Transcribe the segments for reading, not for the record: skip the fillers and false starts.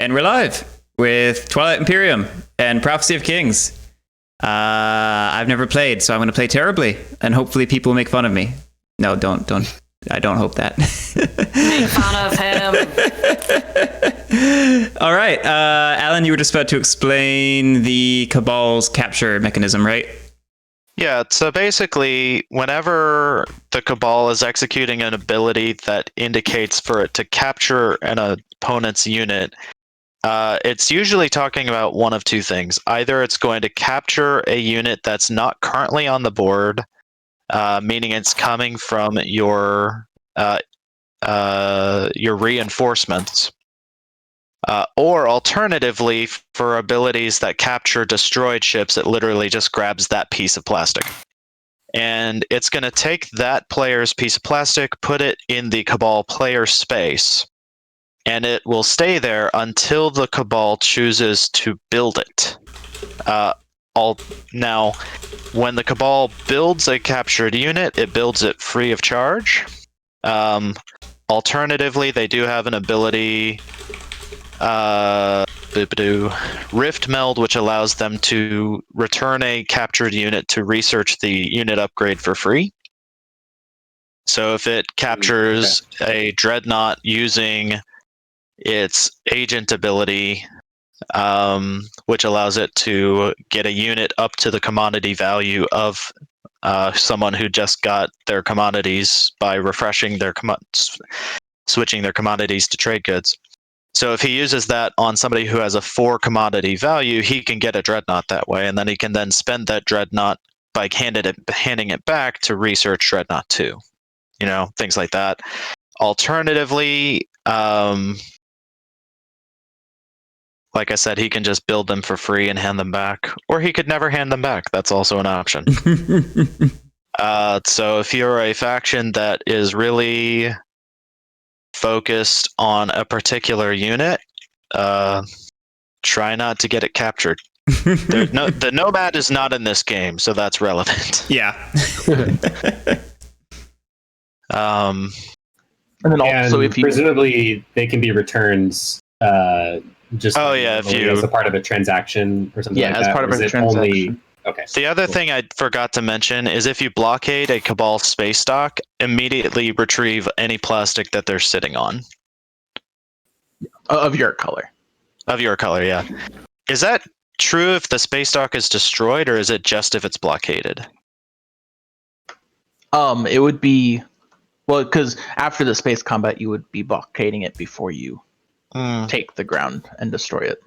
And we're live with Twilight Imperium and Prophecy of Kings. I've never played, so I'm going to play terribly, and hopefully people make fun of me. No, don't. I don't hope that. Make fun of him. All right, Alan, you were just about to explain the Cabal's capture mechanism, right? Yeah, so basically, whenever the Cabal is executing an ability that indicates for it to capture an opponent's unit, it's usually talking about one of two things. Either it's going to capture a unit that's not currently on the board, meaning it's coming from your reinforcements, or alternatively, for abilities that capture destroyed ships, it literally just grabs that piece of plastic. And it's going to take that player's piece of plastic, put it in the Cabal player space, and it will stay there until the Cabal chooses to build it. Now, when the Cabal builds a captured unit, it builds it free of charge. Alternatively, they do have an ability, Rift Meld, which allows them to return a captured unit to research the unit upgrade for free. So if it captures a Dreadnought using its agent ability, which allows it to get a unit up to the commodity value of someone who just got their commodities by refreshing their switching their commodities to trade goods. So if he uses that on somebody who has a 4 commodity value, he can get a Dreadnought that way, and then he can then spend that Dreadnought by handing it back to research Dreadnought 2. You know, things like that. Alternatively, like I said, he can just build them for free and hand them back, or he could never hand them back. That's also an option. So if you're a faction that is really focused on a particular unit, try not to get it captured. The Nomad is not in this game, so that's relevant. Yeah. And then also, if you presumably they can be returns, just if you as a part of a transaction or something like that. Yeah, as part of a transaction. Okay. The other thing I forgot to mention is if you blockade a Cabal space dock, immediately retrieve any plastic that they're sitting on. Of your color. Of your color, yeah. Is that true if the space dock is destroyed, or is it just if it's blockaded? It would be, well, because after the space combat, you would be blockading it before you take the ground and destroy it.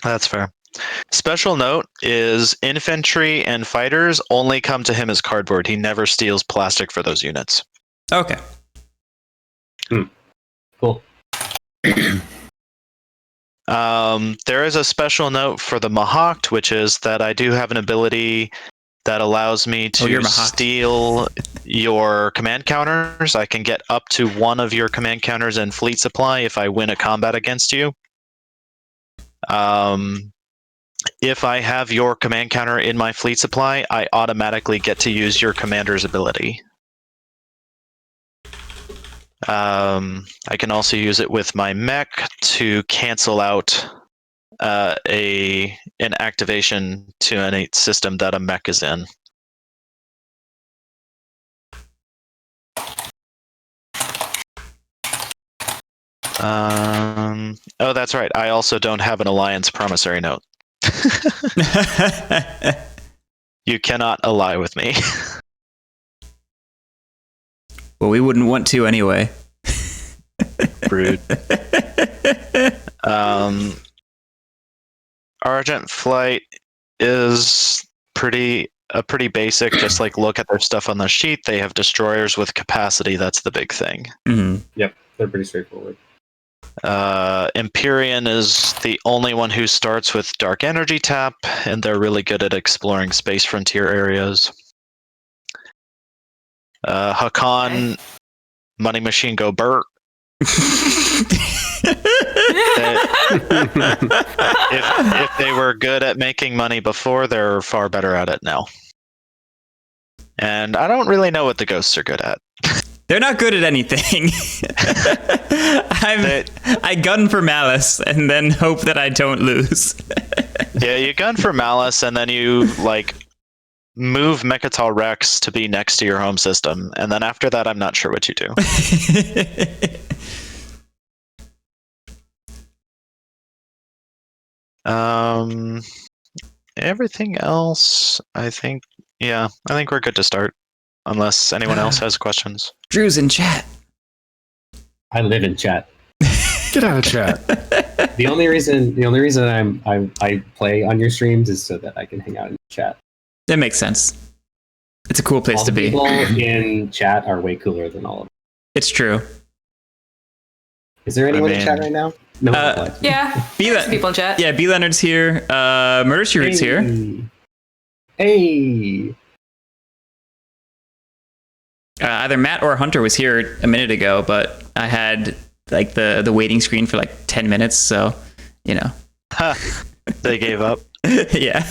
That's fair. Special note is infantry and fighters only come to him as cardboard. He never steals plastic for those units. Okay. Cool. There is a special note for the Mahawked, which is that I do have an ability that allows me to steal your command counters. I can get up to 1 of your command counters and fleet supply if I win a combat against you. If I have your command counter in my fleet supply, I automatically get to use your commander's ability. I can also use it with my mech to cancel out an activation to any system that a mech is in. Oh, that's right. I also don't have an alliance promissory note. You cannot ally with me. Well, we wouldn't want to anyway. Rude. Argent Flight is pretty basic. Just like look at their stuff on the sheet. They have destroyers with capacity. That's the big thing. Mm-hmm. Yep, they're pretty straightforward. Empyrean is the only one who starts with Dark Energy Tap, and they're really good at exploring space frontier areas. Hakan, Money Machine Go Burt. If they were good at making money before, they're far better at it now. And I don't really know what the ghosts are good at. They're not good at anything. I gun for malice and then hope that I don't lose. Yeah, you gun for malice, and then you like move Mechatol Rex to be next to your home system, and then after that, I'm not sure what you do. Everything else, I think we're good to start, unless anyone else has questions. Drew's in chat. I live in chat. Get out of chat. The only reason I play on your streams is so that I can hang out in chat. That makes sense. It's a cool place All to the be. people in chat are way cooler than all of them. It's true. Is there anyone in chat right now? No. Yeah. There's people in chat. Yeah, B Leonard's here. Murder She Root's here. Hey. Either Matt or Hunter was here a minute ago, but I had like the waiting screen for like 10 minutes, so you know. They gave up. Yeah.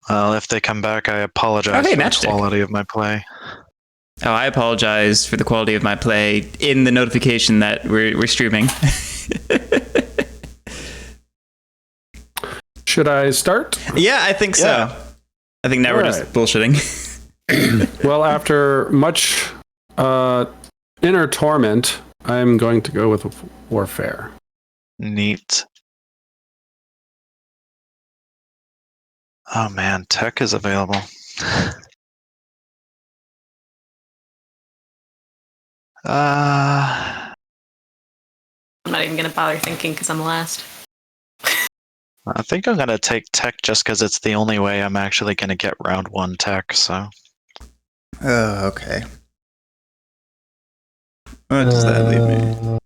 Well, if they come back, I apologize for the Matchstick. quality of my play. Oh, I apologize for the quality of my play in the notification that we're streaming. Should I start? Yeah, I think so. Yeah. I think now we're just bullshitting. Well, after much inner torment, I'm going to go with warfare. Neat. Oh man, tech is available. I'm not even gonna bother thinking because I'm last. I think I'm gonna take tech just because it's the only way I'm actually gonna get round 1 tech. So. Oh, okay. What does that leave me?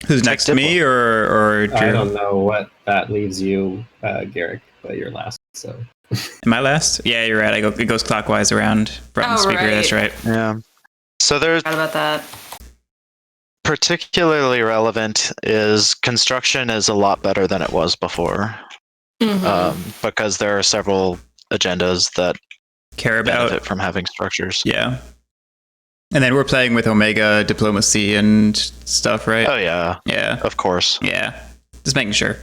Who's next to me or Drew? I don't know what that leaves you, Garrick, but you're last. So. Am I last? Yeah, you're right. It goes clockwise around front and speaker. Right. That's right. Yeah. So there's Forgot about that. particularly relevant is construction is a lot better than it was before, because there are several agendas that Care about benefit from having structures. Yeah. And then we're playing with Omega diplomacy and stuff, right? Oh yeah, Yeah. of course. Yeah. Just making sure.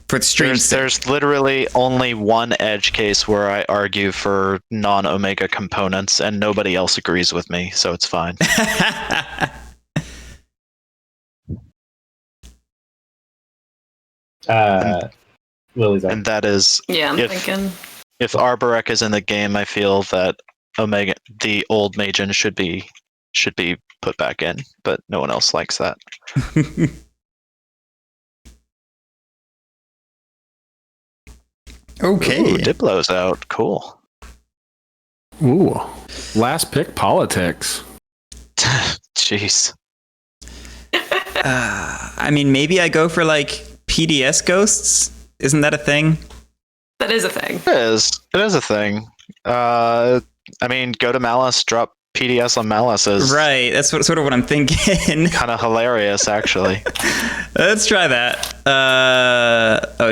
For the stream There's literally only one edge case where I argue for non-Omega components, and nobody else agrees with me, so it's fine. Lily's up. And that is, Yeah, I'm If- thinking. if Arborek is in the game, I feel that Omega, the old Magen, should be put back in, but no one else likes that. Okay. Ooh, Diplo's out. Cool. Ooh, last pick politics. Jeez. I mean, maybe I go for like PDS ghosts. Isn't that a thing? That is a thing. It is. It is a thing. I mean, go to Malice, drop PDS on Malice is Right. That's sort of what I'm thinking. kind of hilarious, actually. Let's try that.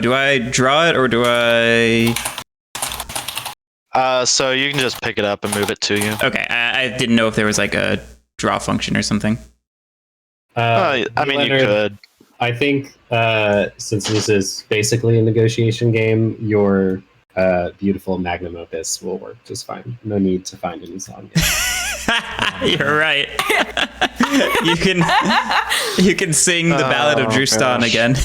Do I draw it or do I? So you can just pick it up and move it to you. Okay. I didn't know if there was like a draw function or something. I mean, you Leonard, could. I think since this is basically a negotiation game, your beautiful magnum opus will work just fine. No need to find a new song. You're right. you can sing the Ballad of Oh, Drustan gosh. again.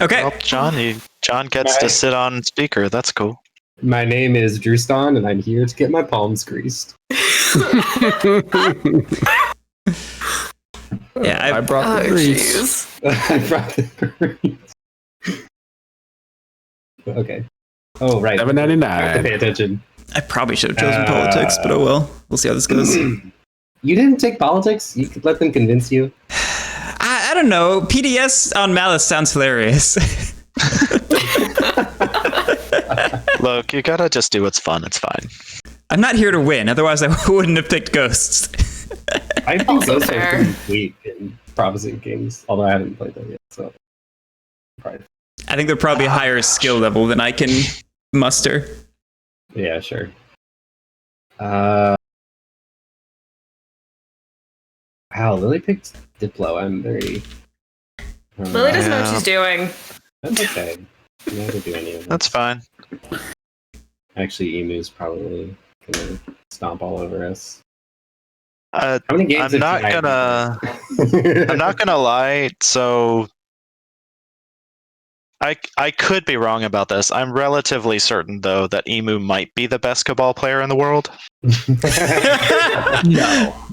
Okay. Well, John gets to sit on speaker. That's cool. My name is Drustan, and I'm here to get my palms greased. Yeah, I brought the Oh, grease. jeez. I brought the grease. Okay. Oh, right. I have to $7.99. pay attention. I probably should have chosen politics, but oh well. We'll see how this goes. You didn't take politics? You could let them convince you? I don't know. PDS on Malice sounds hilarious. Look, you gotta just do what's fun. It's fine. I'm not here to win, otherwise I wouldn't have picked Ghosts. I think Also those are fair. pretty sweet in Promising Kings, although I haven't played them yet. So I think they're probably a higher skill level than I can muster. Yeah, sure. Wow, Lily picked Diplo. I'm very. Lily doesn't know what she's doing. That's okay. I'm not gonna do any of this. That's fine. Actually, Emu's probably gonna stomp all over us. How many games I'm not gonna lie. So I could be wrong about this. I'm relatively certain though that Emu might be the best Cabal player in the world.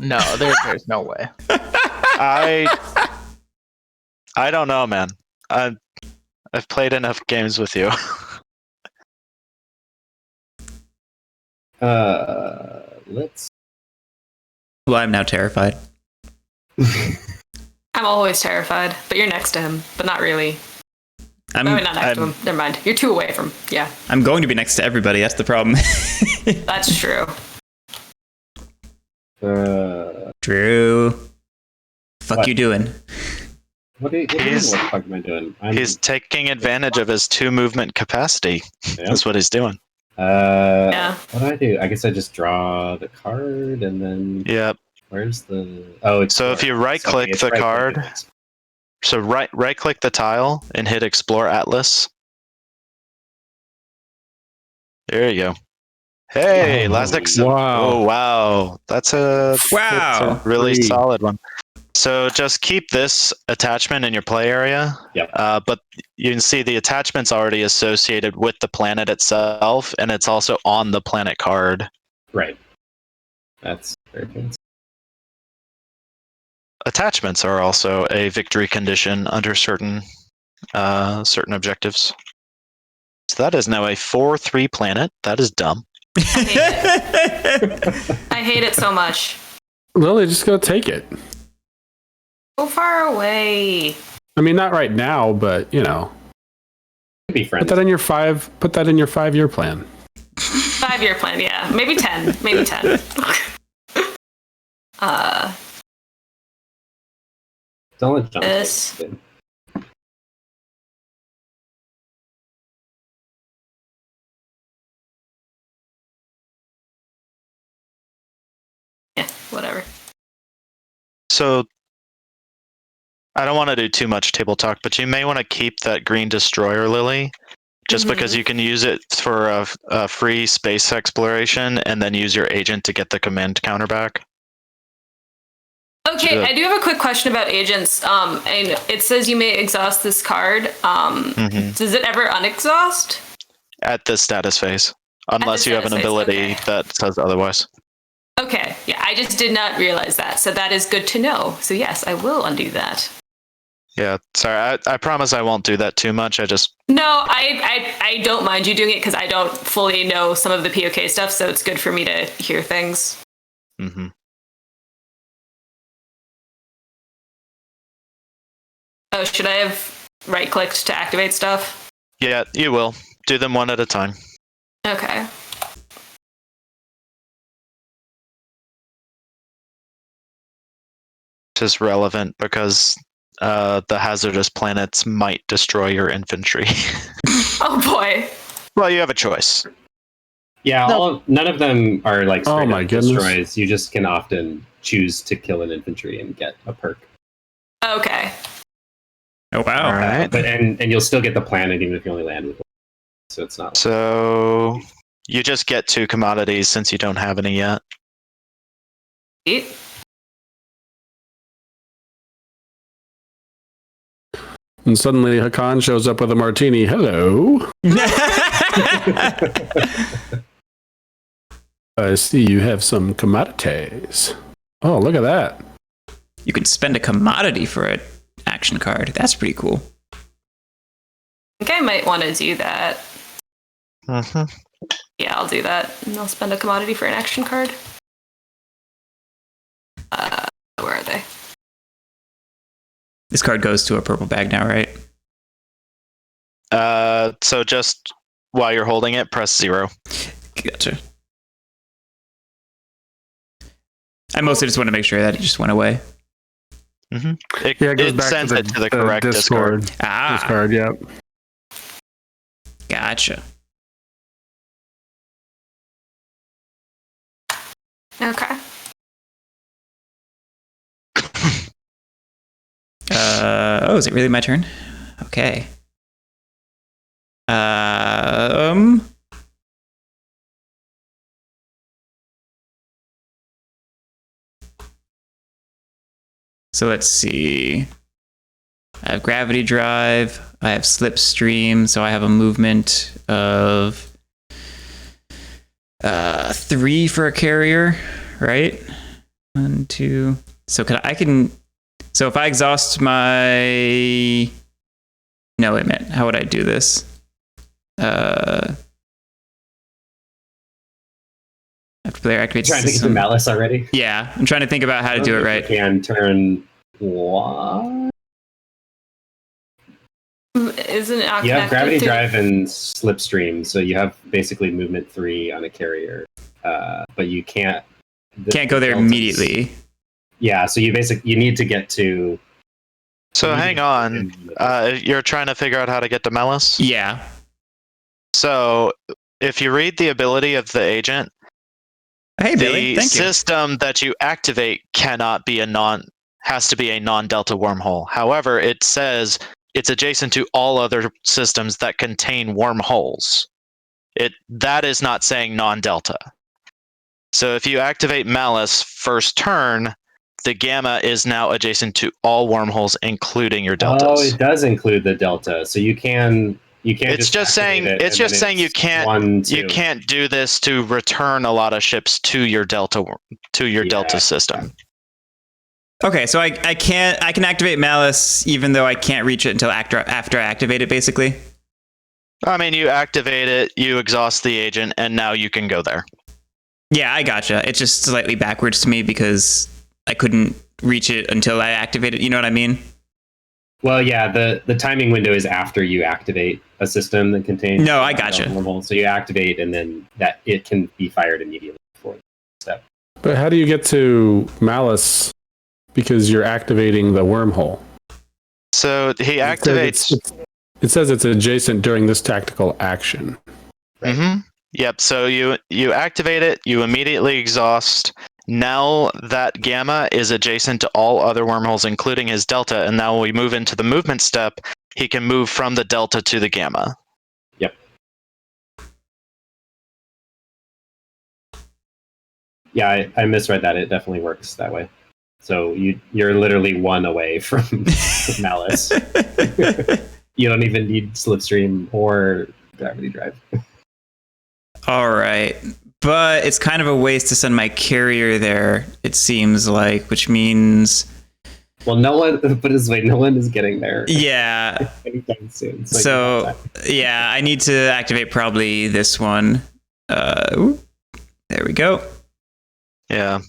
No, there's no way. I don't know, man. I've played enough games with you. Let's. Well, I'm now terrified. I'm always terrified, but you're next to him, but not really. Not next to him. Never mind. You're 2 away from. Yeah. I'm going to be next to everybody. That's the problem. That's true. Drew. Fuck What? you doing? What the fuck am I doing? He's taking advantage of his 2 movement capacity. Yeah. That's what he's doing. Yeah. What do? I guess I just draw the card and then. Yep. Where's the? Oh, it's. So if you right-click the card, so right-click the tile and hit Explore Atlas. There you go. Hey, Lazix. Wow. Oh wow, that's a really solid one. So just keep this attachment in your play area. Yep. But you can see the attachment's already associated with the planet itself, and it's also on the planet card. Right. That's very fancy. Attachments are also a victory condition under certain objectives. So that is now a 4/3 planet. That is dumb. I hate it so much. Lily, just go take it. So far away. I mean, not right now, but you know, Be friends. put that in your 5-year plan. 5-year plan, yeah. Maybe 10. Maybe 10. Don't let John This. take it. Yeah, whatever. So I don't want to do too much table talk, but you may want to keep that green destroyer, Lily, just because you can use it for a free space exploration and then use your agent to get the command counter back. Okay, I do have a quick question about agents. And it says you may exhaust this card. Does it ever unexhaust? At this status phase, unless you have an status phase, ability okay. that says otherwise. Okay, yeah, I just did not realize that. So that is good to know. So yes, I will undo that. Yeah, sorry, I promise I won't do that too much. No, I don't mind you doing it because I don't fully know some of the POK stuff, so it's good for me to hear things. Mm-hmm. Oh, should I have right-clicked to activate stuff? Yeah, you will. Do them one at a time. Okay. Which is relevant because the hazardous planets might destroy your infantry. Oh boy. Well, you have a choice. Yeah, none of them are like straight Oh my up goodness. destroys. You just can often choose to kill an infantry and get a perk. Okay. Oh wow! All right. But and you'll still get the planet even if you only land with one. So it's not. So you just get 2 commodities since you don't have any yet. Sweet. And suddenly Hakan shows up with a martini. Hello. I see you have some commodities. Oh, look at that. You can spend a commodity for an action card. That's pretty cool. I think I might want to do that. Mm-hmm. Yeah, I'll do that. And I'll spend a commodity for an action card. Where are they? This card goes to a purple bag now, right? So just while you're holding it, press 0. Gotcha. I mostly just want to make sure that it just went away. It, Yeah, it goes it back sends to it to the correct discard. Discard, yep. Gotcha. Okay. Is it really my turn? Okay. So let's see. I have gravity drive. I have slipstream. So I have a movement of 3 for a carrier, right? 1, 2. So so if I exhaust my... No, wait a minute. How would I do this? After player activates Trying to think of the malice already. Yeah, I'm trying to think about how to do it right. You can turn what? Isn't it You have connected gravity to- drive and slipstream, so you have basically movement 3 on a carrier, but you can't. Can't go there immediately. Yeah, so you need to get to. So hang on. You're trying to figure out how to get to Melis? Yeah. So if you read the ability of the agent, Hey, Billy. the Thank you. system that you activate has to be a non-delta wormhole. However, it says it's adjacent to all other systems that contain wormholes. That is not saying non-delta. So if you activate Malice first turn, the gamma is now adjacent to all wormholes, including your deltas. Oh, it does include the delta, so you can. It's just saying you can't do this to return a lot of ships to your delta system. Okay, so I can activate Malice even though I can't reach it until after I activate it, basically. I mean, you activate it, you exhaust the agent, and now you can go there. Yeah, I gotcha. It's just slightly backwards to me because I couldn't reach it until I activated. You know what I mean? Well, yeah, the timing window is after you activate a system that contains. No, I gotcha. So you activate, and then that it can be fired immediately before the step. But how do you get to Malice? Because you're activating the wormhole. So he activates. It says it's adjacent during this tactical action. Right. Mm-hmm. Yep. So you activate it, you immediately exhaust. Now that gamma is adjacent to all other wormholes, including his delta, and now when we move into the movement step, he can move from the delta to the gamma. Yep. Yeah, I misread that. It definitely works that way. So you're literally 1 away from Malice. You don't even need slipstream or gravity drive. All right. But it's kind of a waste to send my carrier there, it seems like, which means... Well, no one is getting there. Yeah. Anytime soon. So yeah, I need to activate probably this one. There we go. Yeah.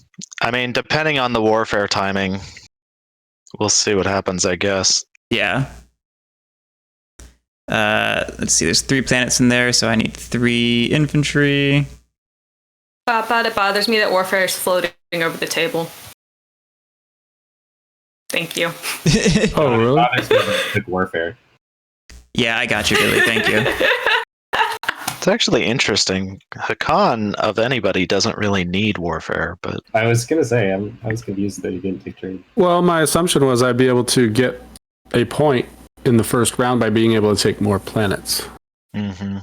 I mean, depending on the warfare timing, we'll see what happens, I guess. Yeah. Let's see, there's 3 planets in there, so I need 3 infantry. But it bothers me that warfare is floating over the table. Thank you. Oh, really? Quick warfare. Yeah, I got you, Billy. Thank you. It's actually interesting. Hakan, of anybody, doesn't really need warfare, but I was gonna say I was confused that he didn't take trade. Well, my assumption was I'd be able to get a point in the first round by being able to take more planets. mm-hmm.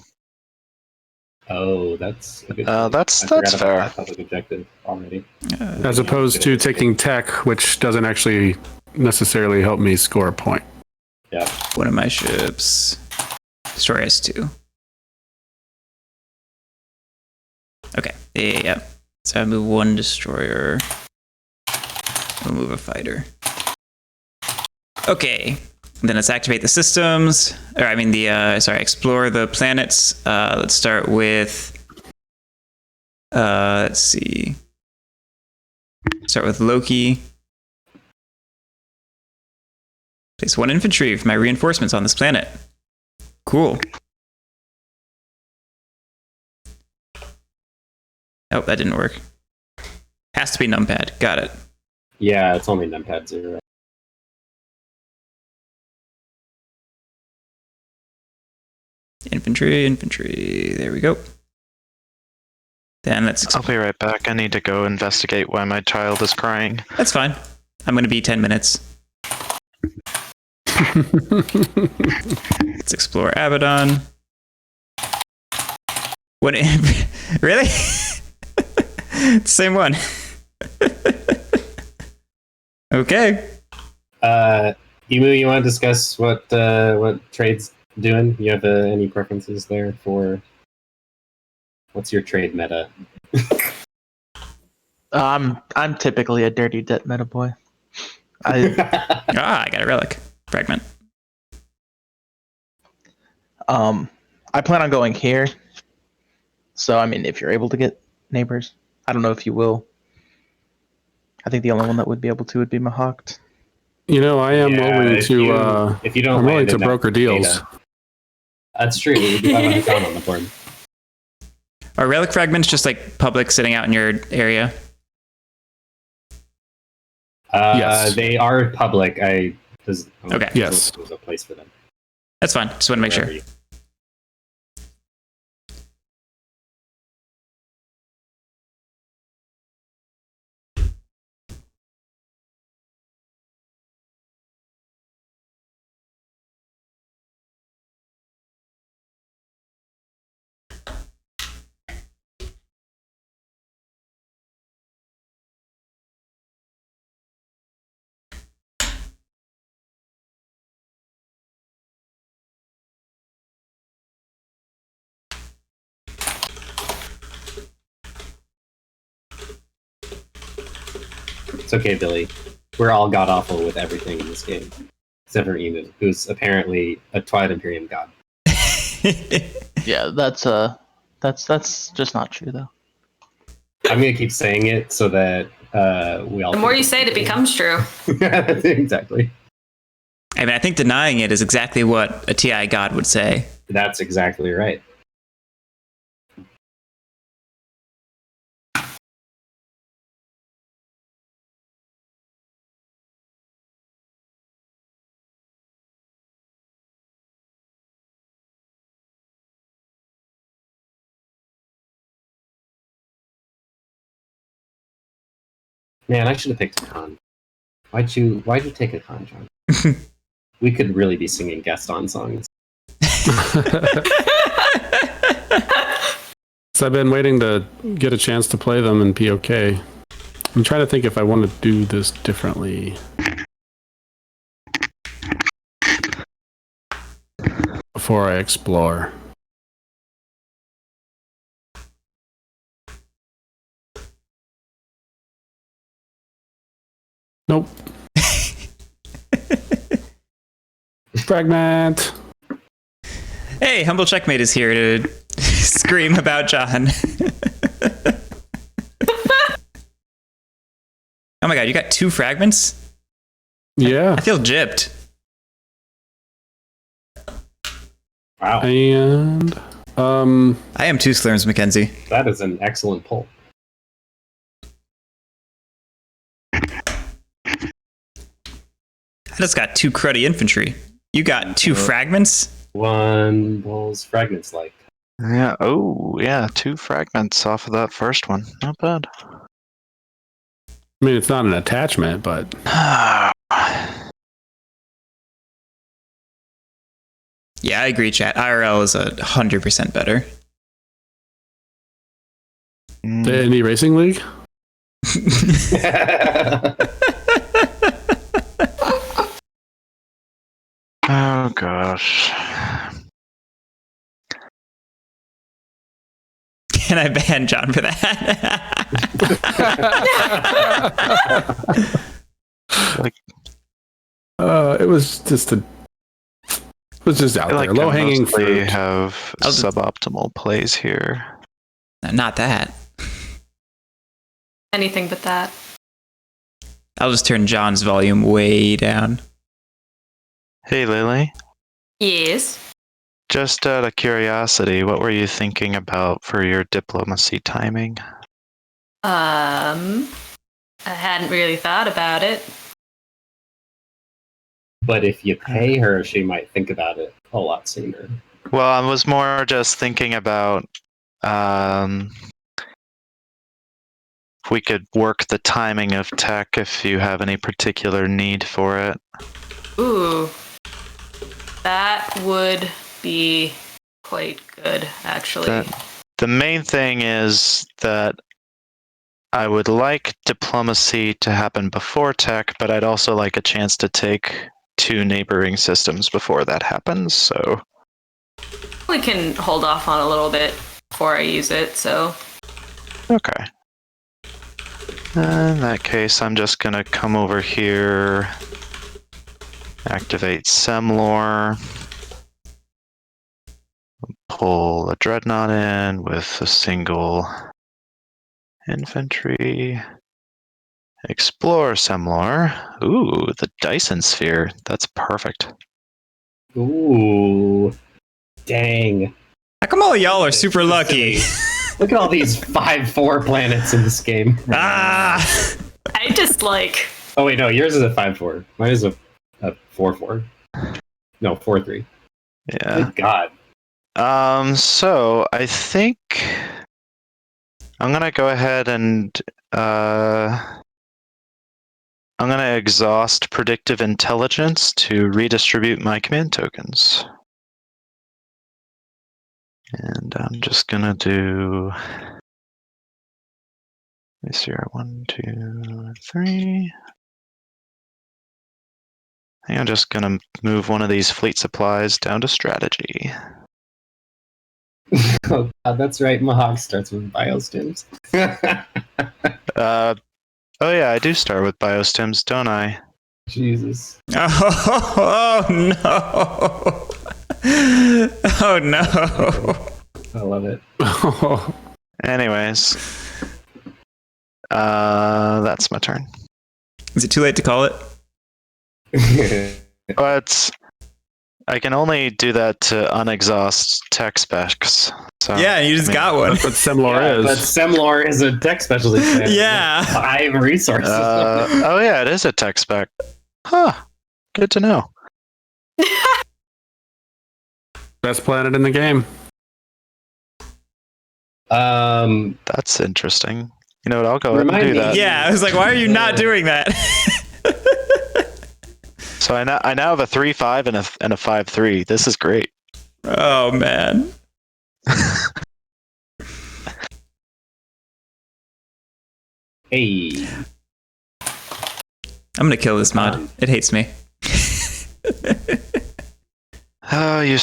Oh, that's a good that's I forgot about fair. that public objective already. As opposed to taking tech, which doesn't actually necessarily help me score a point. Yeah. One of my ships. Destroy S2. Okay. Yeah. So I move 1 destroyer. We'll move a fighter. Okay. Then let's activate the systems. Or I mean explore the planets. Let's start with let's see. Start with Loki. Place 1 infantry for my reinforcements on this planet. Cool. Oh, that didn't work. Has to be numpad. Got it. Yeah, it's only numpad 0. Infantry. There we go. Then let's. I'll be right back. I need to go investigate why my child is crying. That's fine. I'm going to be 10 minutes. Let's explore Abaddon. What? Really? Same one. Okay. Emu, you want to discuss what trade's doing? You have any preferences there for what's your trade meta? I'm typically a dirty debt meta boy. I I got a relic fragment. I plan on going here. So I mean, if you're able to get neighbors, I don't know if you will. I think the only one that would be able to would be Mahawked. You know, I am willing to. If you don't, I'm willing land to in that broker deals. data. That's true. We do have an account on the board. Are relic fragments just like public sitting out in your area? Yes. They are public. Okay. Yes. There's a place for them. That's fine. Just want to make sure. Wherever you- It's okay, Billy. We're all god awful with everything in this game, except for Emu, who's apparently a Twilight Imperium god. Yeah, that's just not true though. I'm gonna keep saying it so that we all. The more you say it, it becomes true. Exactly. I mean, I think denying it is exactly what a TI god would say. That's exactly right. Man, I should have picked a con. Why'd you take a con, John? We could really be singing guest on songs. So I've been waiting to get a chance to play them in POK. I'm trying to think if I want to do this differently. Before I explore. Nope. Fragment. Hey, Humble Checkmate is here to scream about John. Oh my god, you got 2 fragments? Yeah. I feel gypped. Wow, And I am 2 slurms, Mackenzie. that is an excellent pull. I just got 2 cruddy infantry. You got 2 fragments? One pulls fragments like. Yeah. Oh, yeah. 2 fragments off of that first one. Not bad. I mean, it's not an attachment, but Yeah, I agree, chat. IRL is 100% better. the Indie Racing League. Oh gosh. Can I ban John for that? It was just out there, low hanging They fruit. have I'll just- suboptimal plays here. No, not that. Anything but that. I'll just turn John's volume way down. Hey, Lily. Yes. Just out of curiosity, what were you thinking about for your diplomacy timing? I hadn't really thought about it. But if you pay her, she might think about it a lot sooner. Well, I was more just thinking about if we could work the timing of tech if you have any particular need for it. Ooh. That would be quite good, actually. The main thing is that I would like diplomacy to happen before tech, but I'd also like a chance to take 2 neighboring systems before that happens, so... We can hold off on a little bit before I use it, so... Okay. In that case, I'm just gonna come over here, activate Semlor, pull a Dreadnought in with a single infantry, explore Semlor. Ooh, the Dyson Sphere. That's perfect. Ooh, dang! How come all y'all are super lucky? Look at all these 5/4 planets in this game. Ah! I just like... Oh wait, no, yours is a 5/4. Mine is a 4/4. No, 4/3. Yeah. Good God. So I think I'm gonna go ahead and I'm gonna exhaust predictive intelligence to redistribute my command tokens. And I'm just gonna do this here. 1, 2, 3. I think I'm just gonna move one of these fleet supplies down to strategy. Oh God, that's right. Mahawk starts with biostims. Oh yeah, I do start with biostims, don't I? Jesus. Oh no! Oh no! I love it. Anyways, that's my turn. Is it too late to call it? But I can only do that to unexhaust tech specs. So, Yeah, you just got one. That's what Semlor But is. Semlor is a tech specialty. Plan. Yeah. 5 resources. Oh yeah, it is a tech spec. Huh. Good to know. Best planet in the game. That's interesting. You know what? I'll go ahead and Remind do me. that. Yeah, I was like, why are you not doing that? So I now have a 3/5 and a 5/3. This is great. Oh man. Hey. I'm gonna kill this mod. It hates me. Oh, you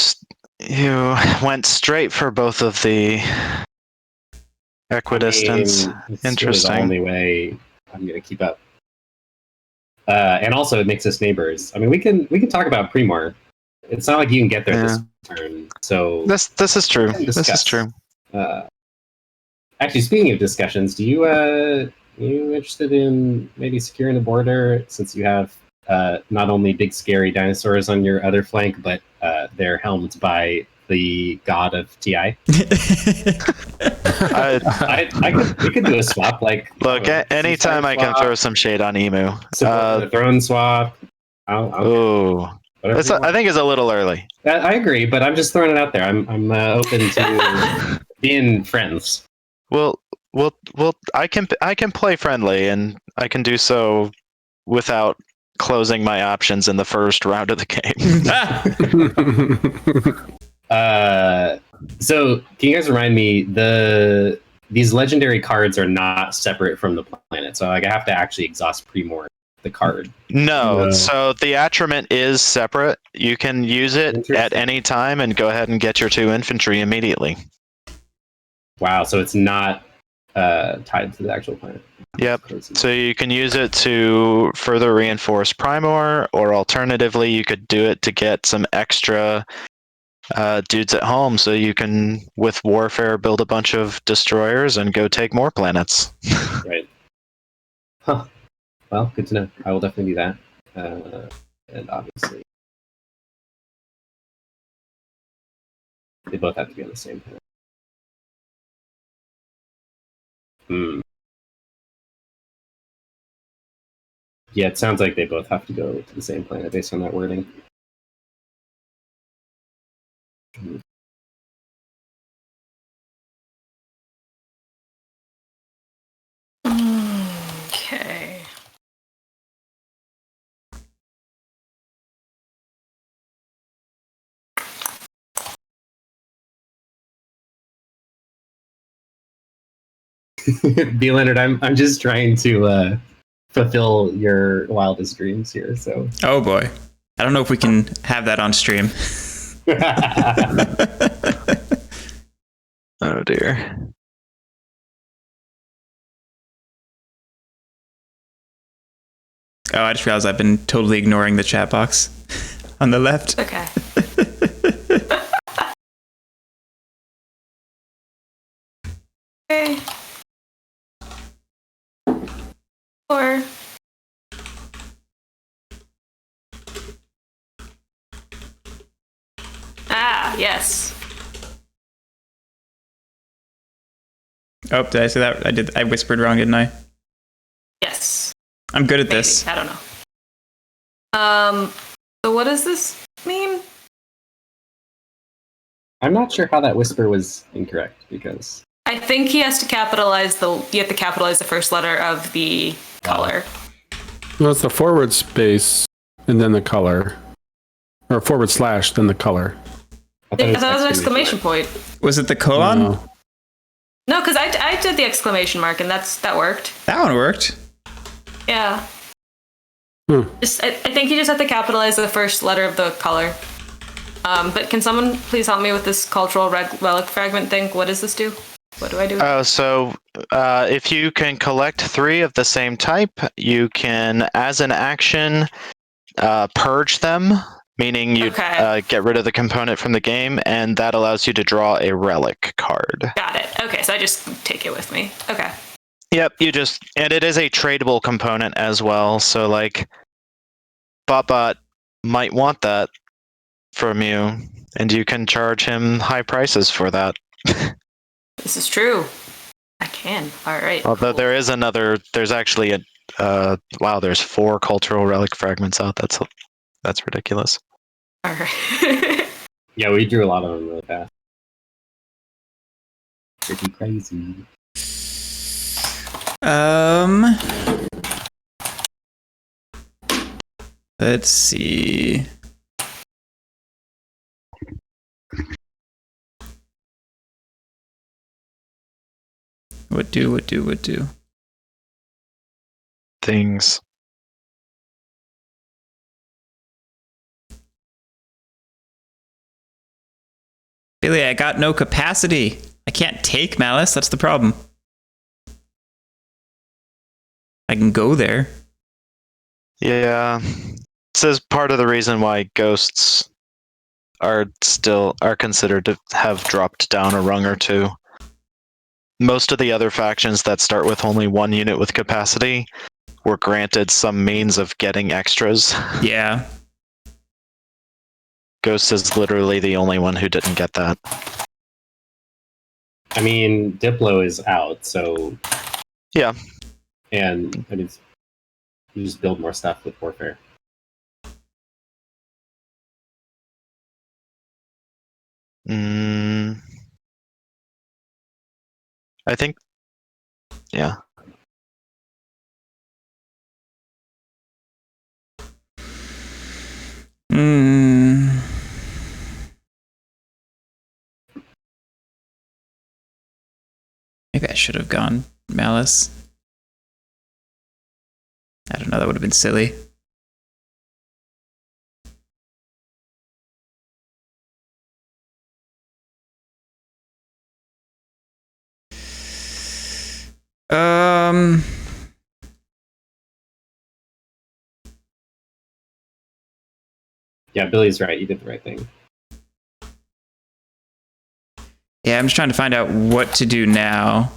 went straight for both of the equidistance. I mean, it's Interesting. Really the only way I'm going to keep up. And also, it makes us neighbors. I mean, we can talk about Primor. It's not like you can get there this turn. So This is true. we can This is discuss. true. Actually, speaking of discussions, do you interested in maybe securing the border since you have not only big scary dinosaurs on your other flank, but they're helmed by the god of TI? We could do a swap. Like, Look, anytime I can throw some shade on Emu. the throne swap. Oh, I think it's a little early. I agree, but I'm just throwing it out there. I'm open to being friends. Well, I can play friendly, and I can do so without closing my options in the first round of the game. So can you guys remind me these legendary cards are not separate from the planet, so like I have to actually exhaust Primor the card. No, so the attriment is separate. You can use it at any time and go ahead and get your 2 infantry immediately. Wow, so it's not tied to the actual planet. Yep. So you can use it to further reinforce Primor, or alternatively, you could do it to get some extra dudes at home, so you can, with Warfare, build a bunch of destroyers and go take more planets. Right. Huh. Well, good to know. I will definitely do that. And obviously, they both have to be on the same planet. Yeah, it sounds like they both have to go to the same planet based on that wording. B. Leonard, I'm just trying to fulfill your wildest dreams here. So. Oh boy. I don't know if we can have that on stream. Oh dear. Oh, I just realized I've been totally ignoring the chat box on the left. Okay. Okay. Or yes. Oh, did I say that? I whispered wrong, didn't I? Yes. I'm good at Maybe. this. I don't know. So what does this mean? I'm not sure how that whisper was incorrect because I think he has to capitalize you have to capitalize the first letter of the color. Well, it's the forward space and then the color, or forward slash then the color. I thought it was an exclamation point. Was it the colon? No, because I did the exclamation mark and that worked. That one worked. Yeah. Hmm. I think you just have to capitalize the first letter of the color. But can someone please help me with this cultural relic fragment thing? What does this do? What do I do? If you can collect 3 of the same type, you can, as an action, purge them, meaning you get rid of the component from the game, and that allows you to draw a relic card. Got it. Okay, so I just take it with me. Okay. Yep, and it is a tradable component as well, so like, Botbot might want that from you, and you can charge him high prices for that. This is true. I can. All right. Although cool. there's actually there's 4 cultural relic fragments out. That's ridiculous. All right. yeah, we drew a lot of them really fast. Pretty crazy. Let's see. What do? Things. Billy, I got no capacity. I can't take Malice. That's the problem. I can go there. Yeah. This is part of the reason why ghosts are considered to have dropped down a rung or 2. Most of the other factions that start with only 1 unit with capacity were granted some means of getting extras. Yeah. Ghost is literally the only one who didn't get that. I mean, Diplo is out, so yeah, and I mean, you just build more stuff with Warfare. I think, yeah. Maybe I should have gone Malice. I don't know, that would have been silly. Yeah, Billy's right. You did the right thing. Yeah, I'm just trying to find out what to do now.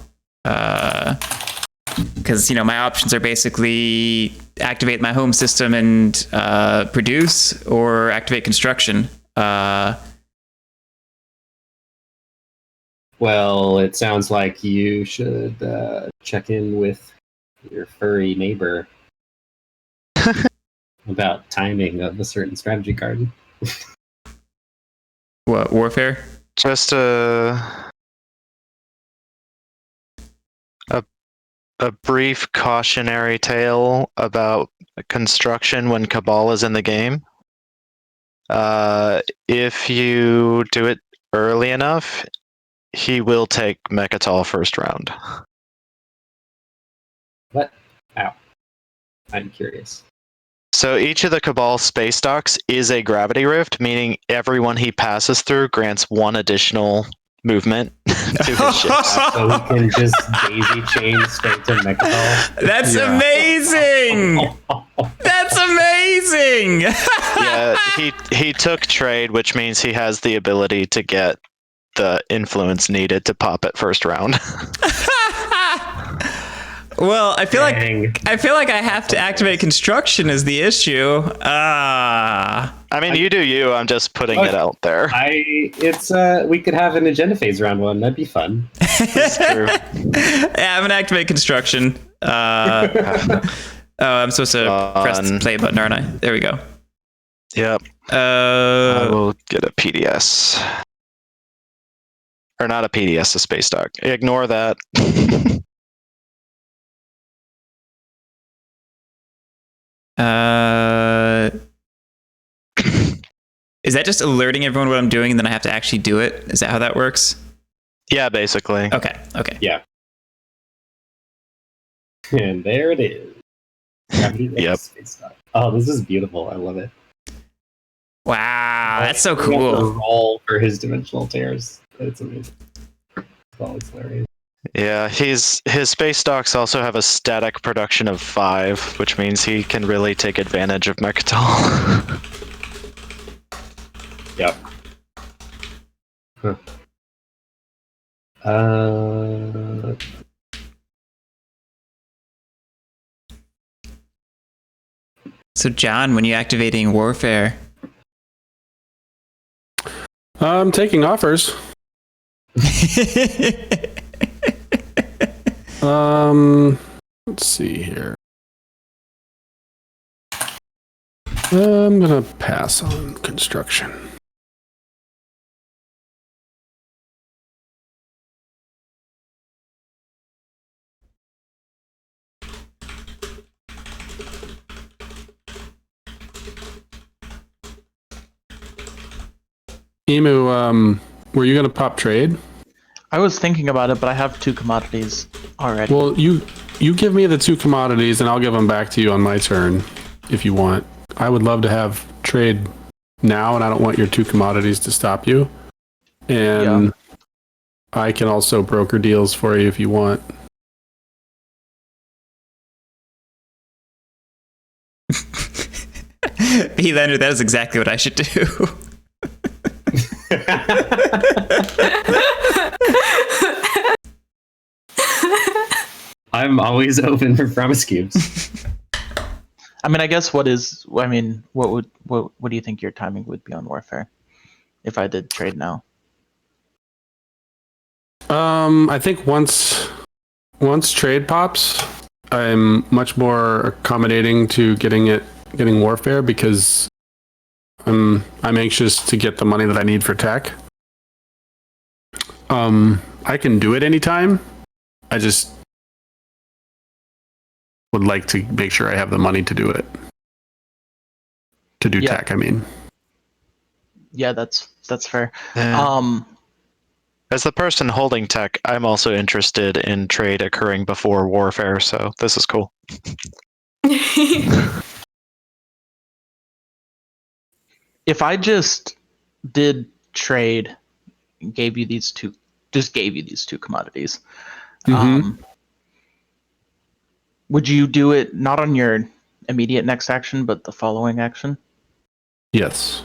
Because, my options are basically activate my home system and produce, or activate construction. Well, it sounds like you should check in with your furry neighbor about timing of a certain strategy card. What, Warfare? Just a brief cautionary tale about construction when Cabal is in the game. If you do it early enough, he will take Mechatol first round. What? Ow. I'm curious. So each of the Cabal space docks is a gravity rift, meaning everyone he passes through grants one additional movement to his ships. So we can just daisy chain straight to Mechabal. That's Yeah. amazing. That's amazing. Yeah, he took trade, which means he has the ability to get the influence needed to pop at first round. Well, I feel Dang. like I have to activate construction is the issue. I mean, you do you. I'm just putting it out there. We could have an agenda phase round one. That'd be fun. It's true. Yeah, I'm gonna activate construction. Oh, I'm supposed to press the play button, aren't I? There we go. Yep. I will get a PDS. Or not a PDS, a space dock. Ignore that. Is that just alerting everyone what I'm doing and then I have to actually do it? Is that how that works? Yeah, basically. Okay. Yeah. And there it is. Yep. Oh, this is beautiful. I love it. Wow, that's so We have to cool. roll for his dimensional tears. It's amazing. Oh, it's hilarious. Yeah, his space docks also have a static production of 5, which means he can really take advantage of Mechatol. Yep. Huh. So, John, when you activating warfare? I'm taking offers. Let's see here. I'm gonna pass on construction. Emu, were you gonna pop trade? I was thinking about it, but I have 2 commodities already. Well, you give me the 2 commodities, and I'll give them back to you on my turn, if you want. I would love to have trade now, and I don't want your 2 commodities to stop you. And Yeah. I can also broker deals for you if you want. P. Leonard, that is exactly what I should do. I'm always open for promise cubes. I mean, I guess what do you think your timing would be on warfare if I did trade now? I think once trade pops, I'm much more accommodating to getting warfare because I'm anxious to get the money that I need for tech. I can do it anytime. I just would like to make sure I have the money to do it. To do tech, I mean. Yeah, that's fair. Yeah. As the person holding tech, I'm also interested in trade occurring before warfare, so this is cool. If I just did trade, gave you these two commodities, Mhm. would you do it not on your immediate next action, but the following action? Yes.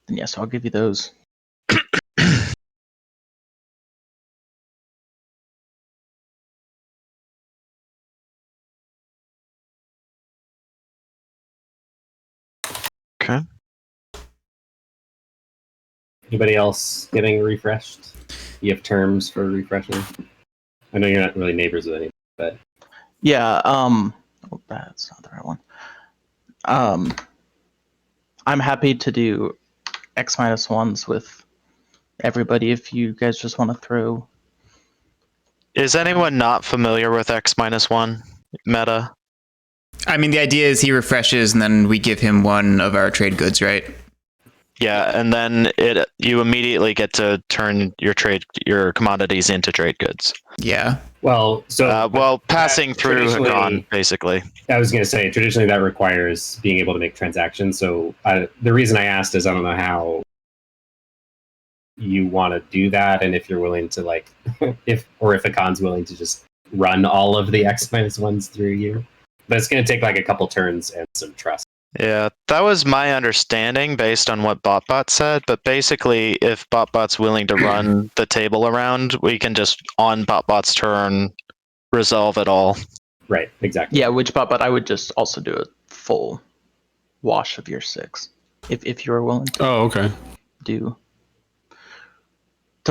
Then yes, I'll give you those. Okay. Anybody else getting refreshed? You have terms for refreshing? I know you're not really neighbors with any, but Yeah, that's not the right one. I'm happy to do X-1s with everybody if you guys just want to throw. Is anyone not familiar with X-1 meta? I mean, the idea is he refreshes and then we give him one of our trade goods, right? Yeah, and then you immediately get to turn your commodities into trade goods. Yeah. Well, so passing through traditionally- Hagon, basically. I was going to say, traditionally that requires being able to make transactions. So the reason I asked is I don't know how you want to do that, and if you're willing to like, if Hagon's willing to just run all of the X-1s through you. But it's going to take like a couple turns and some trust. Yeah, that was my understanding based on what BotBot said. But basically, if BotBot's willing to run the table around, we can just, on BotBot's turn, resolve it all. Right, exactly. Yeah, but I would just also do a full wash of your 6 if you were willing to Oh, okay. to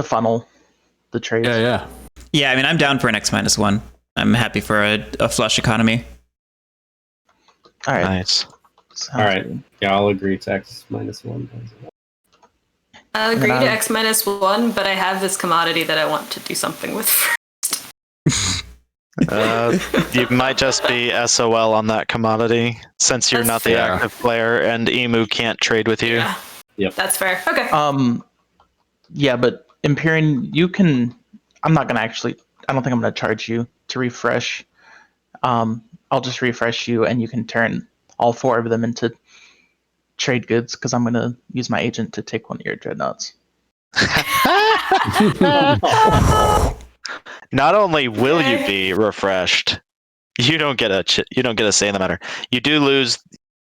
funnel the trades. Yeah. Yeah, I mean, I'm down for an X-1. I'm happy for a flush economy. All right. Nice. Sounds All right. good. Yeah, I'll agree to X-1 as well. I'll agree And to I- X-1, but I have this commodity that I want to do something with. You might just be SOL on that commodity since you're That's not the fair. active player and Emu can't trade with you. Yeah. Yep. That's fair. Okay. Yeah, but Empyrean, you can. I'm not gonna actually. I don't think I'm gonna charge you to refresh. I'll just refresh you, and you can turn all 4 of them into trade goods because I'm gonna use my agent to take one of your dreadnoughts. Not only will you be refreshed, you don't get a say in the matter. You do lose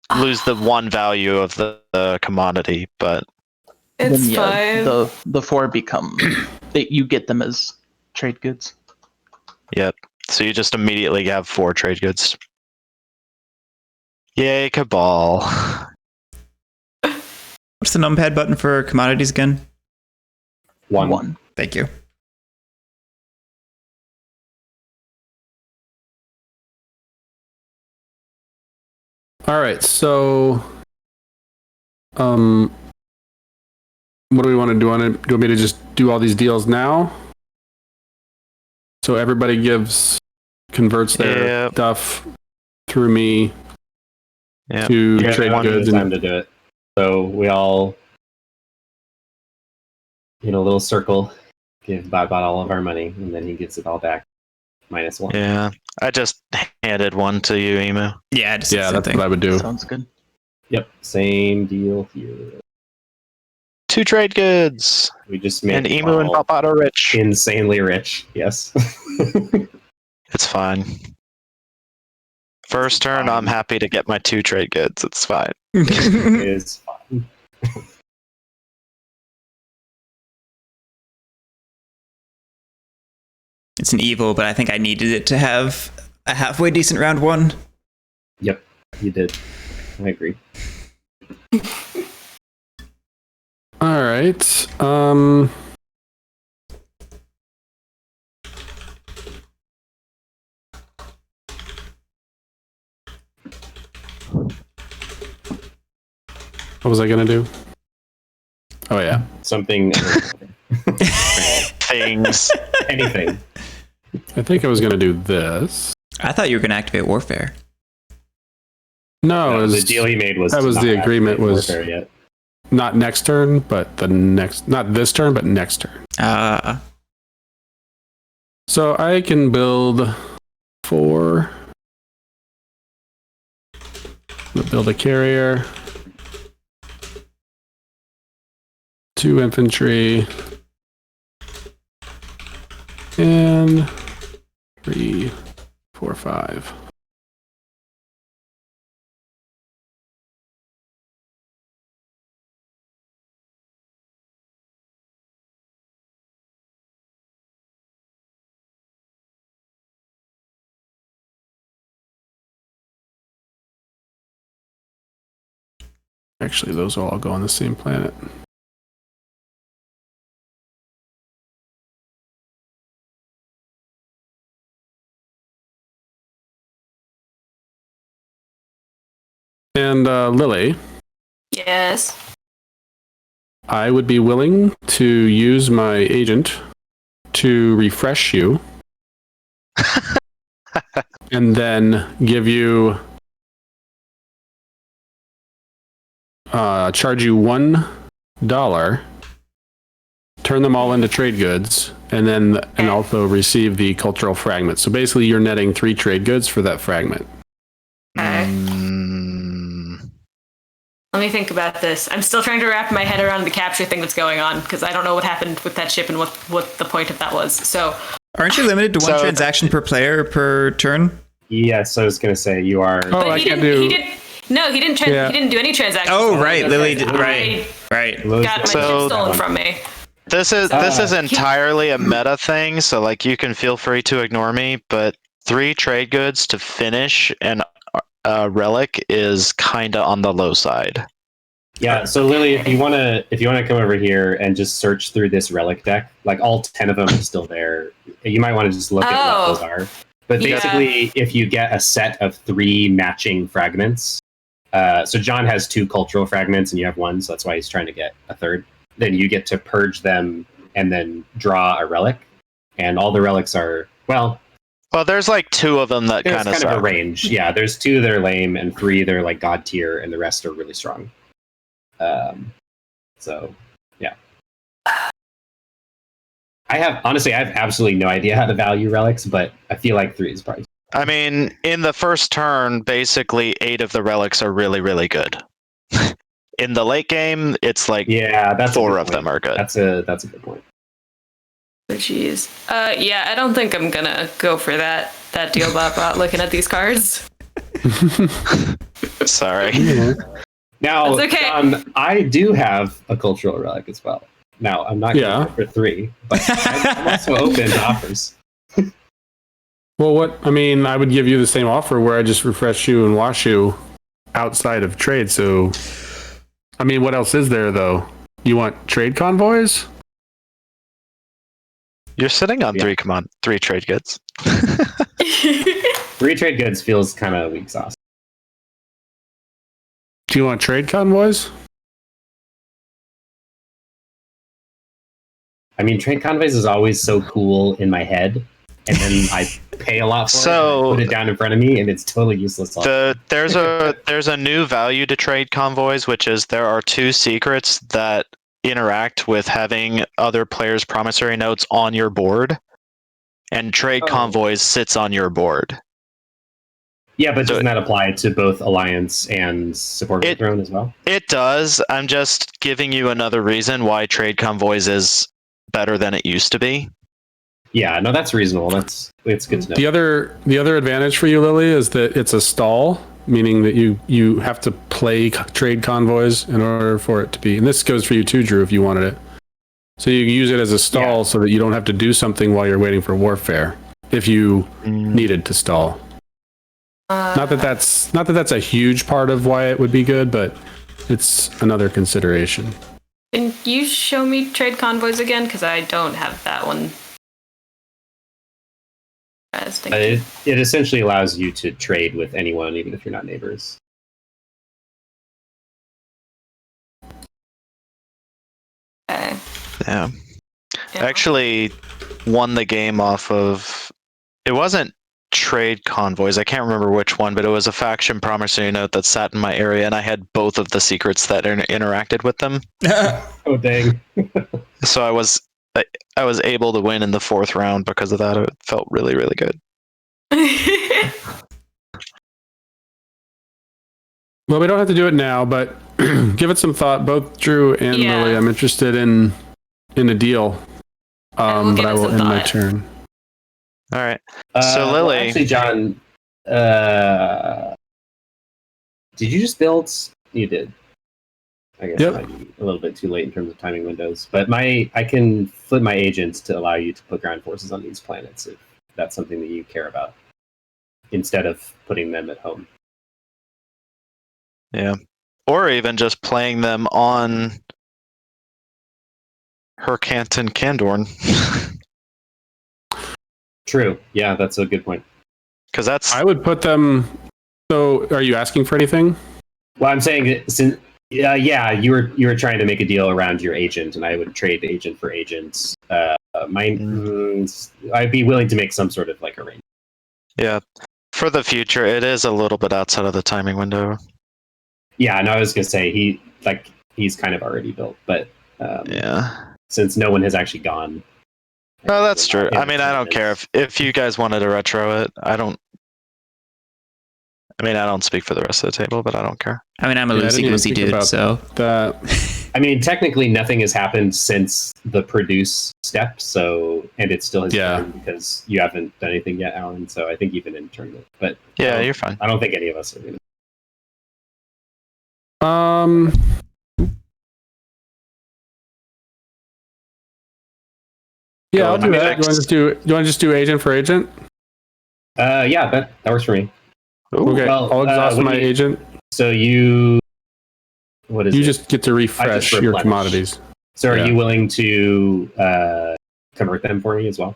the 1 value of the commodity, but It's fine. The 4 become. You get them as trade goods. yep. So you just immediately have 4 trade goods. Yay, Cabal. What's the numpad button for commodities again? One. Thank you. All right. So, what do we want to do? Do you want me to just do all these deals now? So everybody converts their Yep. stuff through me Yep. to Yeah, trade one goods. time to do it. So we all, in a little circle, give BotBot all of our money, and then he gets it all back, -1. Yeah. I just handed 1 to you, Emu. Yeah, just Yeah, same that's thing. what I would do. Sounds good. Yep, same deal here. 2 trade goods. We just made And Emu and all BotBot are rich. insanely rich. Yes. It's fine. First turn, I'm happy to get my 2 trade goods. It's fine. It is fun. It's an evil, but I think I needed it to have a halfway decent round 1. Yep, you did. I agree. All right. What was I gonna do? Oh yeah. Something, Things. anything. I think I was gonna do this. I thought you were going to activate Warfare. No, it The was deal he made was that to was not the agreement activate was- warfare yet. not next turn, but not this turn, but next turn. So I can build 4. Build a carrier. 2 infantry. And 3, 4, 5. Actually, those will all go on the same planet. And Lily, Yes. I would be willing to use my agent to refresh you and then give you charge you 1 turn them all into trade goods, and also receive the cultural fragment. So basically, you're netting 3 trade goods for that fragment. Okay. Mm, Let me think about this. I'm still trying to wrap my head around the capture thing that's going on because I don't know what happened with that ship and what the point of that was. So, Aren't you limited to one transaction per player per turn? Yes, I was going to say you are. Oh, but I he can didn't. do. He didn't. He didn't do any transactions. Oh, right, Lily did. I Right. got my So- ship stolen from me. this is entirely a meta thing, so like you can feel free to ignore me, but 3 trade goods to finish an relic is kind of on the low side. Yeah, so Lily, if you want to come over here and just search through this relic deck, like all 10 of them are still there. You might want to just look at what those are. But Yeah. basically, if you get a set of 3 matching fragments, so John has 2 cultural fragments and you have 1, so that's why he's trying to get a third. Then you get to purge them and then draw a relic. And all the relics are, well, there's like 2 of them that there's kind of kind of a suck. range. Yeah, there's 2 that are lame and 3 that are like god tier, and the rest are really strong. So, yeah. I have absolutely no idea how to value relics, but I feel like 3 is probably. I mean, in the first turn, basically 8 of the relics are really, really good. In the late game, it's like Yeah, that's 4 of them are good. That's a good point. Oh, jeez. Yeah, I don't think I'm gonna go for that deal bot looking at these cards. Sorry. Now, That's okay. I do have a cultural relic as well. Now, I'm not going to go for 3, but I'm also open to offers. Well, I would give you the same offer where I just refresh you and wash you outside of trade. So, I mean, what else is there though? You want trade convoys? You're sitting on 3 trade goods. 3 trade goods feels kind of weak sauce. Do you want trade convoys? I mean, trade convoys is always so cool in my head, and then I pay a lot for it, and I put it down in front of me, and it's totally useless. There's a new value to trade convoys, which is there are 2 secrets that interact with having other players' promissory notes on your board, and trade convoys sits on your board. Yeah, but doesn't that apply to both Alliance and Support the Throne as well? It does. I'm just giving you another reason why trade convoys is better than it used to be. Yeah, no, that's reasonable. It's good to know. The other advantage for you, Lily, is that it's a stall, meaning that you have to play trade convoys in order for it to be. And this goes for you too, Drew, if you wanted it. So you use it as a stall so that you don't have to do something while you're waiting for warfare if you needed to stall. Not that that's a huge part of why it would be good, but it's another consideration. Can you show me trade convoys again? Because I don't have that one. It essentially allows you to trade with anyone, even if you're not neighbors. Okay. Yeah. Actually won the game off of, it wasn't trade convoys, I can't remember which one, but it was a faction promissory note that sat in my area, and I had both of the secrets that interacted with them. Oh dang. So I was able to win in the 4th round because of that. It felt really, really good. Well, we don't have to do it now, but give it some thought. Both Drew and Lily, I'm interested in a deal. But I will end my turn. All right. So Lily, well, actually, John, did you just build? You did. I guess it might be a little bit too late in terms of timing windows, but I can flip my agents to allow you to put ground forces on these planets if that's something that you care about, instead of putting them at home. Yeah, or even just playing them on Hercanton Kandorn. True. Yeah, that's a good point. Because I would put them. So, are you asking for anything? Well, I'm saying since you were trying to make a deal around your agent, and I would trade agent for agents. I'd be willing to make some sort of like arrangement. Yeah, for the future, it is a little bit outside of the timing window. Yeah, and I was gonna say he's kind of already built. But Yeah. since no one has actually gone. Oh, that's we're true. not in I mean, the I don't care tournaments. if you guys wanted to retro it. I don't speak for the rest of the table, but I don't care. I mean, I'm a Yeah, I didn't even loosey-goosey think dude, about so. that. I mean, technically, nothing has happened since the produce step, so and it's still his Yeah. turn because you haven't done anything yet, Alan. So I think even in tournament, but Yeah, you're fine. I don't think any of us are gonna. Yeah, Go I'll into do that. next. Do you want to just do agent for agent? Yeah, that works for me. Ooh. Okay, well, I'll exhaust what my do you- agent. So you, what is You it? just get to refresh your replenish. commodities. So are yeah. you willing to convert them for me as well?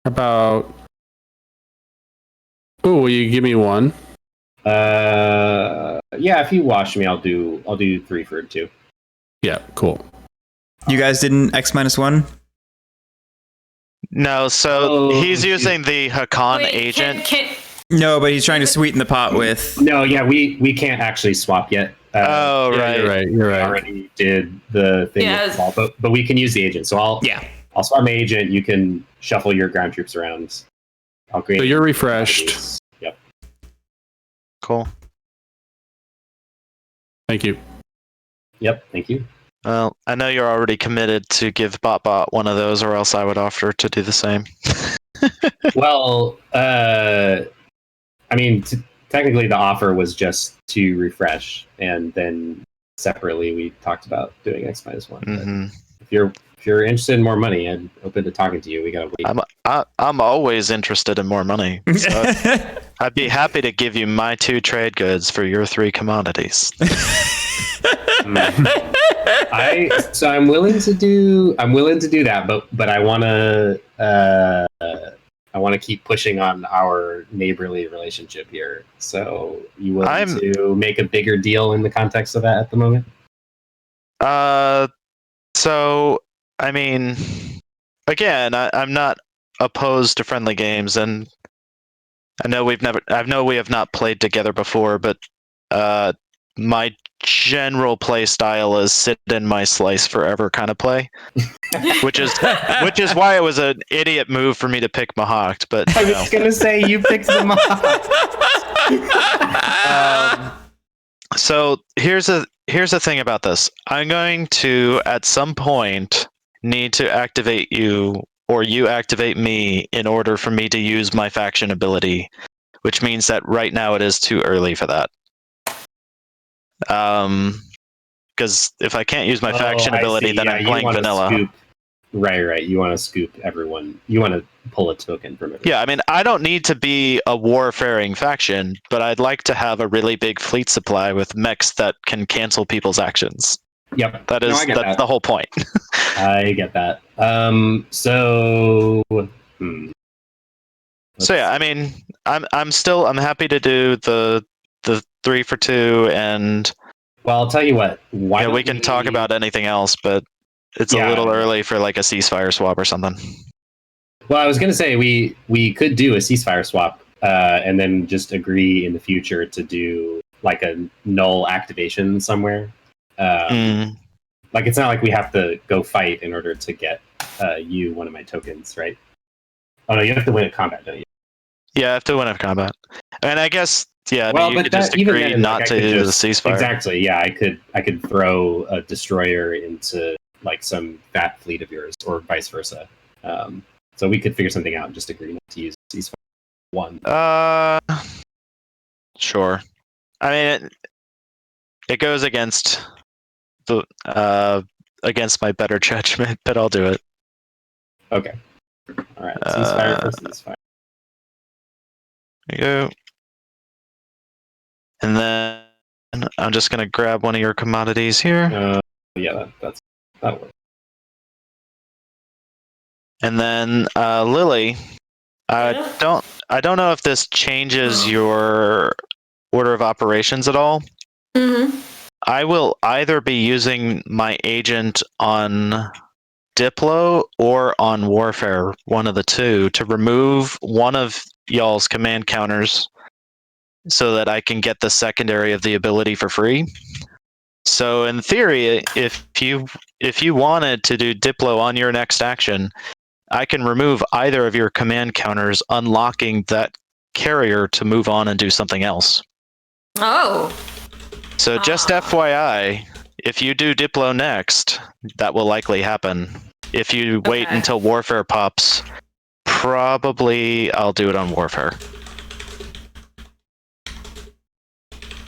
About. Oh, will you give me one? Yeah. If you wash me, I'll do 3 for 2. Yeah, cool. You guys didn't X-1? No, so Oh, he's dude. using the Hakan Wait, agent. No, but he's trying to sweeten the pot with. No, yeah, we can't actually swap yet. Oh, Yeah, right. you're right. You're We right. already did the thing, Yeah. with Cabal, but we can use the agent. So I'll swap my agent. You can shuffle your ground troops around. I'll create. So you're refreshed. Yep. Cool. Thank you. Yep. Thank you. Well, I know you're already committed to give BotBot one of those, or else I would offer to do the same. Well, I mean, technically, the offer was just to refresh, and then separately we talked about doing X-1. hmm If you're interested in more money, I'm open to talking to you. We gotta wait. I'm always interested in more money. So I'd be happy to give you my 2 trade goods for your 3 commodities. I'm willing to do that, but I want to keep pushing on our neighborly relationship here. So you willing to make a bigger deal in the context of that at the moment? So I mean, again, I'm not opposed to friendly games, and I know we have not played together before, but my general play style is sit in my slice forever kind of play, which is why it was an idiot move for me to pick Mahawk. But I was gonna say you picked the Mahawk. So here's the thing about this. I'm going to at some point need to activate you, or you activate me, in order for me to use my faction ability, which means that right now it is too early for that. Because if I can't use my faction ability, then I'm playing vanilla. Right. You want to scoop everyone. You want to pull a token from everyone. Yeah, I mean, I don't need to be a warfaring faction, but I'd like to have a really big fleet supply with mechs that can cancel people's actions. Yep. That's the whole point. I get that. So yeah, I mean, I'm happy to do the 3 for 2, and well, I'll tell you what. we can talk about anything else, but it's a little early for like a ceasefire swap or something. Well, I was going to say we could do a ceasefire swap and then just agree in the future to do like a null activation somewhere. Like it's not like we have to go fight in order to get you one of my tokens, right? Oh no, you have to win at combat, don't you? Yeah, I have to win at combat. And I guess you could just even agree then, not to do the ceasefire. Exactly. Yeah, I could throw a destroyer into like some fat fleet of yours, or vice versa. So we could figure something out and just agree not to use ceasefire 1. Sure. I mean, it goes against against my better judgment, but I'll do it. Okay. All right. Ceasefire for ceasefire. There you go. And then I'm just gonna grab one of your commodities here. Yeah, that'll work. And then Lily, I don't know if this changes your order of operations at all. Mm-hmm. I will either be using my agent on Diplo or on Warfare, one of the two, to remove one of y'all's command counters so that I can get the secondary of the ability for free. So in theory, if you wanted to do Diplo on your next action, I can remove either of your command counters, unlocking that carrier to move on and do something else. Oh. So just FYI, if you do Diplo next, that will likely happen. If you wait Okay. until Warfare pops, probably I'll do it on Warfare.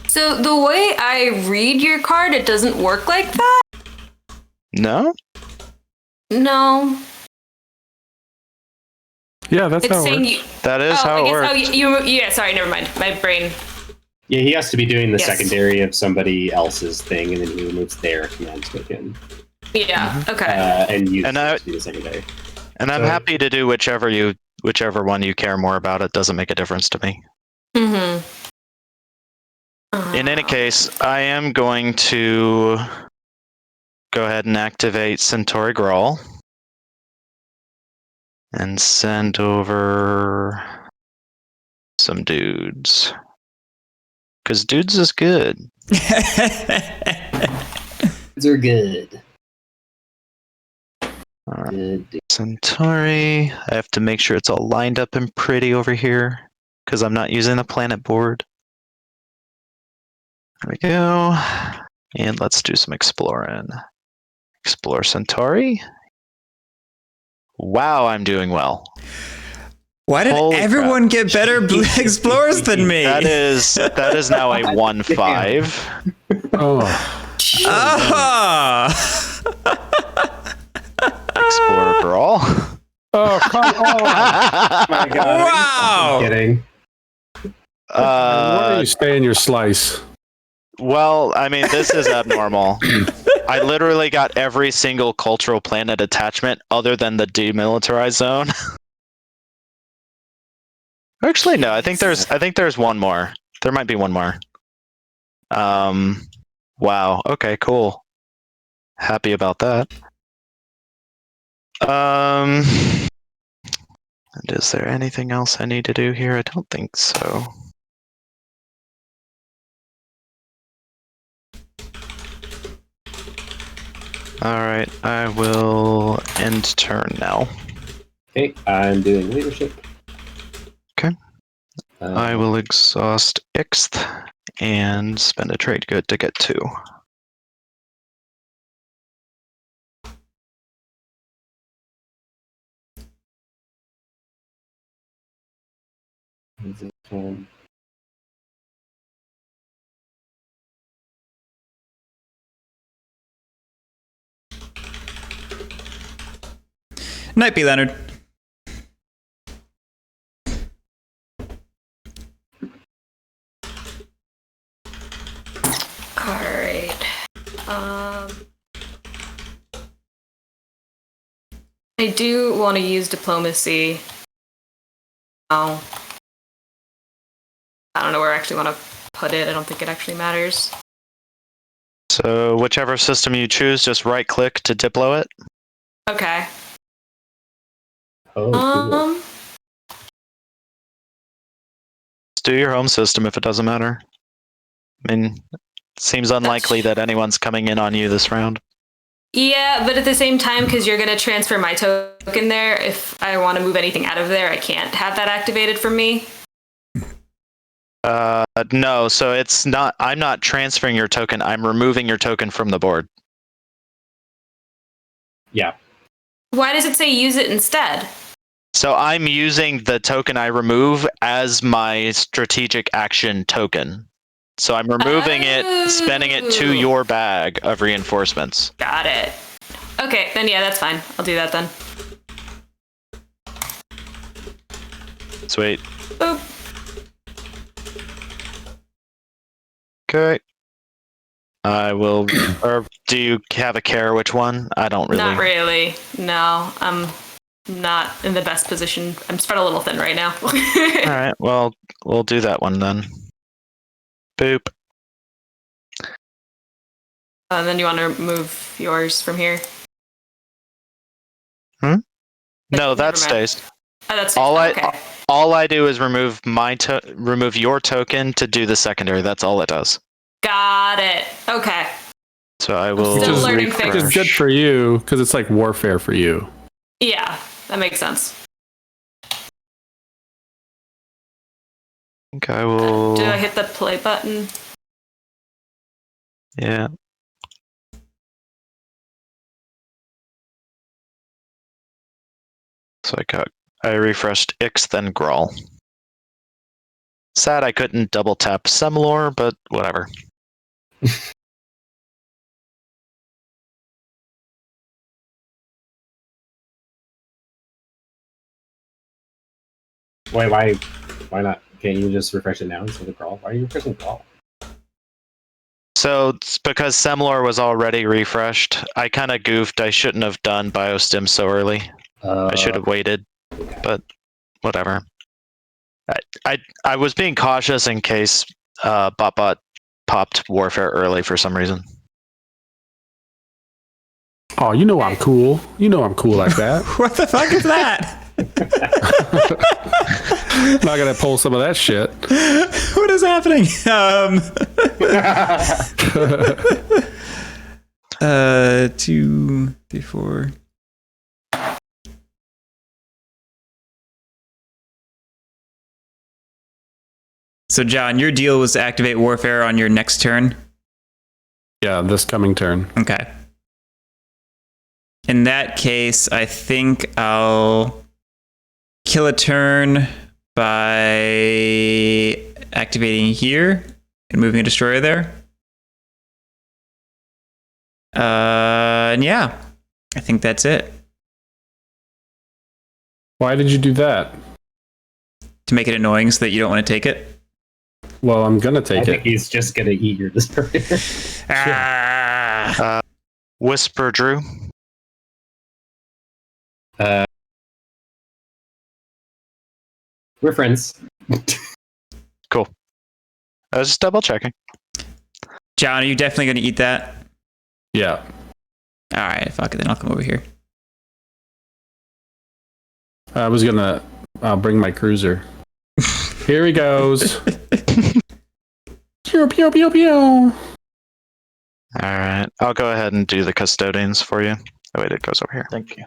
So the way I read your card, it doesn't work like that? No? No. Yeah, that's It's how it saying works. you. That is Oh, how I it guess. works. Oh, yeah. Sorry, never mind. My brain. Yeah, he has to be doing the Yes. secondary of somebody else's thing, and then he removes their command token Yeah. Okay. and uses And it I- to do the secondary. And I'm So- happy to do whichever one you care more about. It doesn't make a difference to me. Mm-hmm. In any case, I am going to go ahead and activate Centauri Grawl and send over some dudes. Because dudes is good. These are good. All right. Good. Centauri. I have to make sure it's all lined up and pretty over here because I'm not using the planet board. There we go. And let's do some exploring. Explore Centauri. Wow, I'm doing well. Why did Holy everyone get better explorers than me? That is now a 1-5. Oh, Ah! Explorer Brawl. oh, come on! My God. Wow! Kidding. Why don't you stay in your slice? Well, I mean, this is abnormal. I literally got every single cultural planet attachment other than the demilitarized zone. Actually, no. I think there's one more. There might be one more. Wow. Okay. Cool. Happy about that. And is there anything else I need to do here? I don't think so. Alright, I will end turn now. Okay, I'm doing leadership. Okay. I will exhaust Ixth and spend a trade good to get 2. Night be Leonard. Alright. I do want to use diplomacy. Oh. I don't know where I actually want to put it. I don't think it actually matters. So whichever system you choose, just right click to Diplo it. Okay. Oh, cool. Just do your home system if it doesn't matter. I mean, it seems unlikely that anyone's coming in on you this round. Yeah, but at the same time, because you're going to transfer my token there, if I want to move anything out of there, I can't have that activated for me. No, so it's not. I'm not transferring your token. I'm removing your token from the board. Yeah. Why does it say use it instead? So I'm using the token I remove as my strategic action token. So I'm removing it, spending it to your bag of reinforcements. Got it. Okay, then yeah, that's fine. I'll do that then. Sweet. Boop. Okay. I will. Or do you have a care which one? I don't really. Not really. No, I'm not in the best position. I'm spread a little thin right now. All right. Well, we'll do that one then. Boop. And then you want to remove yours from here? No, that Never mind. stays. Oh, that's All okay. all I do is remove remove your token to do the secondary. That's all it does. Got it. Okay. So I will still Which is- learning refresh. Which is good for you because it's like warfare for you. Yeah, that makes sense. I think I will. Do I hit the play button? Yeah. So I refreshed Ix, then Grawl. Sad I couldn't double tap Semlor, but whatever. Wait, why not? Can't you just refresh it now instead of crawl? Why are you refreshing crawl? So it's because Semlor was already refreshed. I kind of goofed. I shouldn't have done Biostim so early. I should have waited, but whatever. I was being cautious in case Bot popped Warfare early for some reason. Oh, you know I'm cool. You know I'm cool like that. What the fuck is that? Not gonna pull some of that shit. What is happening? 2, 3, 4. So, John, your deal was to activate Warfare on your next turn? Yeah, this coming turn. Okay. In that case, I think I'll kill a turn by activating here and moving a destroyer there. And yeah, I think that's it. Why did you do that? To make it annoying so that you don't want to take it. Well, I'm gonna I take think it. he's just gonna eat your destroyer. Ah. Whisper Drew. We're friends. Cool. I was just double checking. John, are you definitely going to eat that? Yeah. All right, fuck it, then I'll come over here. I was gonna bring my cruiser. Here he goes. Pew pew pew pew. All right. I'll go ahead and do the custodians for you. Oh, wait, it goes over here. Thank you.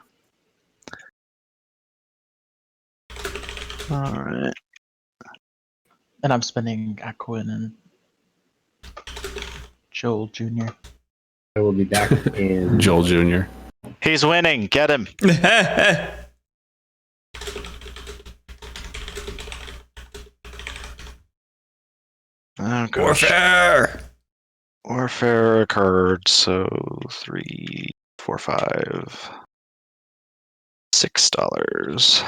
All right. And I'm spending Aquin and Joel Jr. I will be back in. Joel Jr. He's winning. Get him. Oh, gosh. Warfare! Warfare occurred, so 3, 4, 5, $6.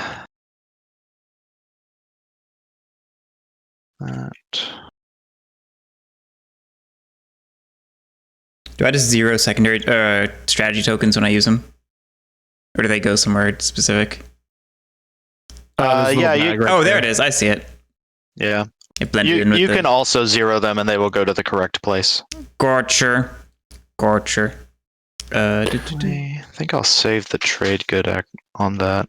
That. Do I just zero secondary strategy tokens when I use them? Or do they go somewhere specific? This little Yeah, bag right Oh, there it is. I see it. Yeah. It blended in with You the can also zero them and they will go to the correct place. Gorcher. I think I'll save the trade good on that.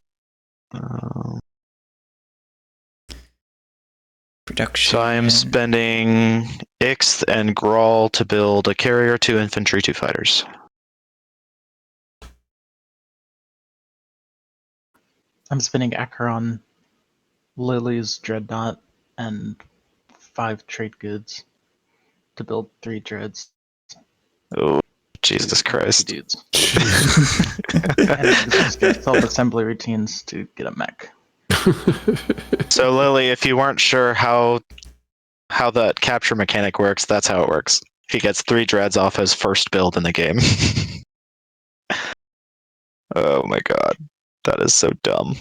Production. So I am spending Ix and Grawl to build a carrier, 2 infantry, 2 fighters. I'm spending Acheron, Lily's Dreadnought, and 5 trade goods to build 3 dreads. Oh, Jesus Christ. Dudes. And just get self-assembly routines to get a mech. So Lily, if you weren't sure how that capture mechanic works, that's how it works. He gets 3 dreads off his first build in the game. Oh my god. That is so dumb.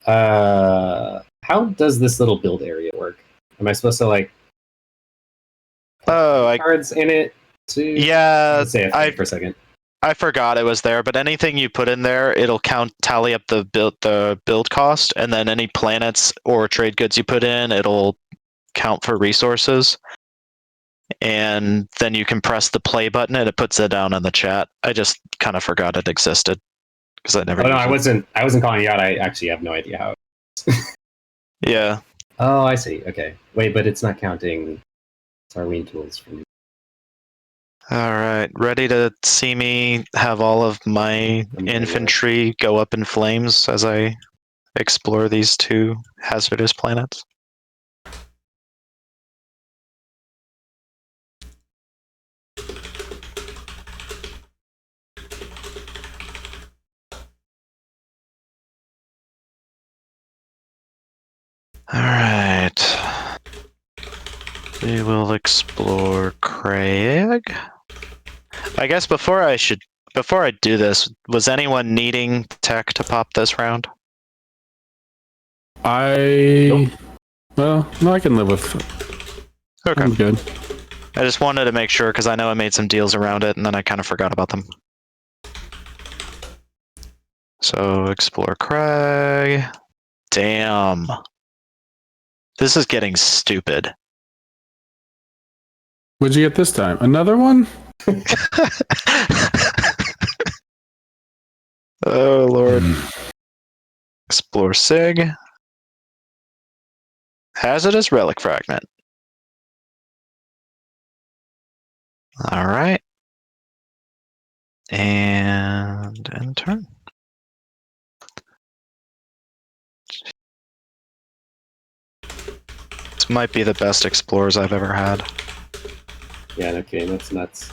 How does this little build area work? Am I supposed to like Oh, cards in it too? yeah, Say it for a second. I forgot it was there, but anything you put in there, it'll tally up the build cost, and then any planets or trade goods you put in, it'll count for resources. And then you can press the play button and it puts it down in the chat. I just kind of forgot it existed because I never. Oh no, use it. I wasn't calling you out. I actually have no idea how. Yeah. Oh, I see. Okay. Wait, but it's not counting Sarween tools for me. All right, ready to see me have all of my infantry go up in flames as I explore these 2 hazardous planets? All right. We will explore Craig. I guess before I do this, was anyone needing tech to pop this round? Well, no, I can live with. Okay. I'm good. I just wanted to make sure because I know I made some deals around it and then I kind of forgot about them. So explore Craig. Damn. This is getting stupid. What'd you get this time? Another one? Oh lord. Explore Sig. Hazardous relic fragment. All right. And end turn. This might be the best explorers I've ever had. Yeah, no kidding. That's nuts.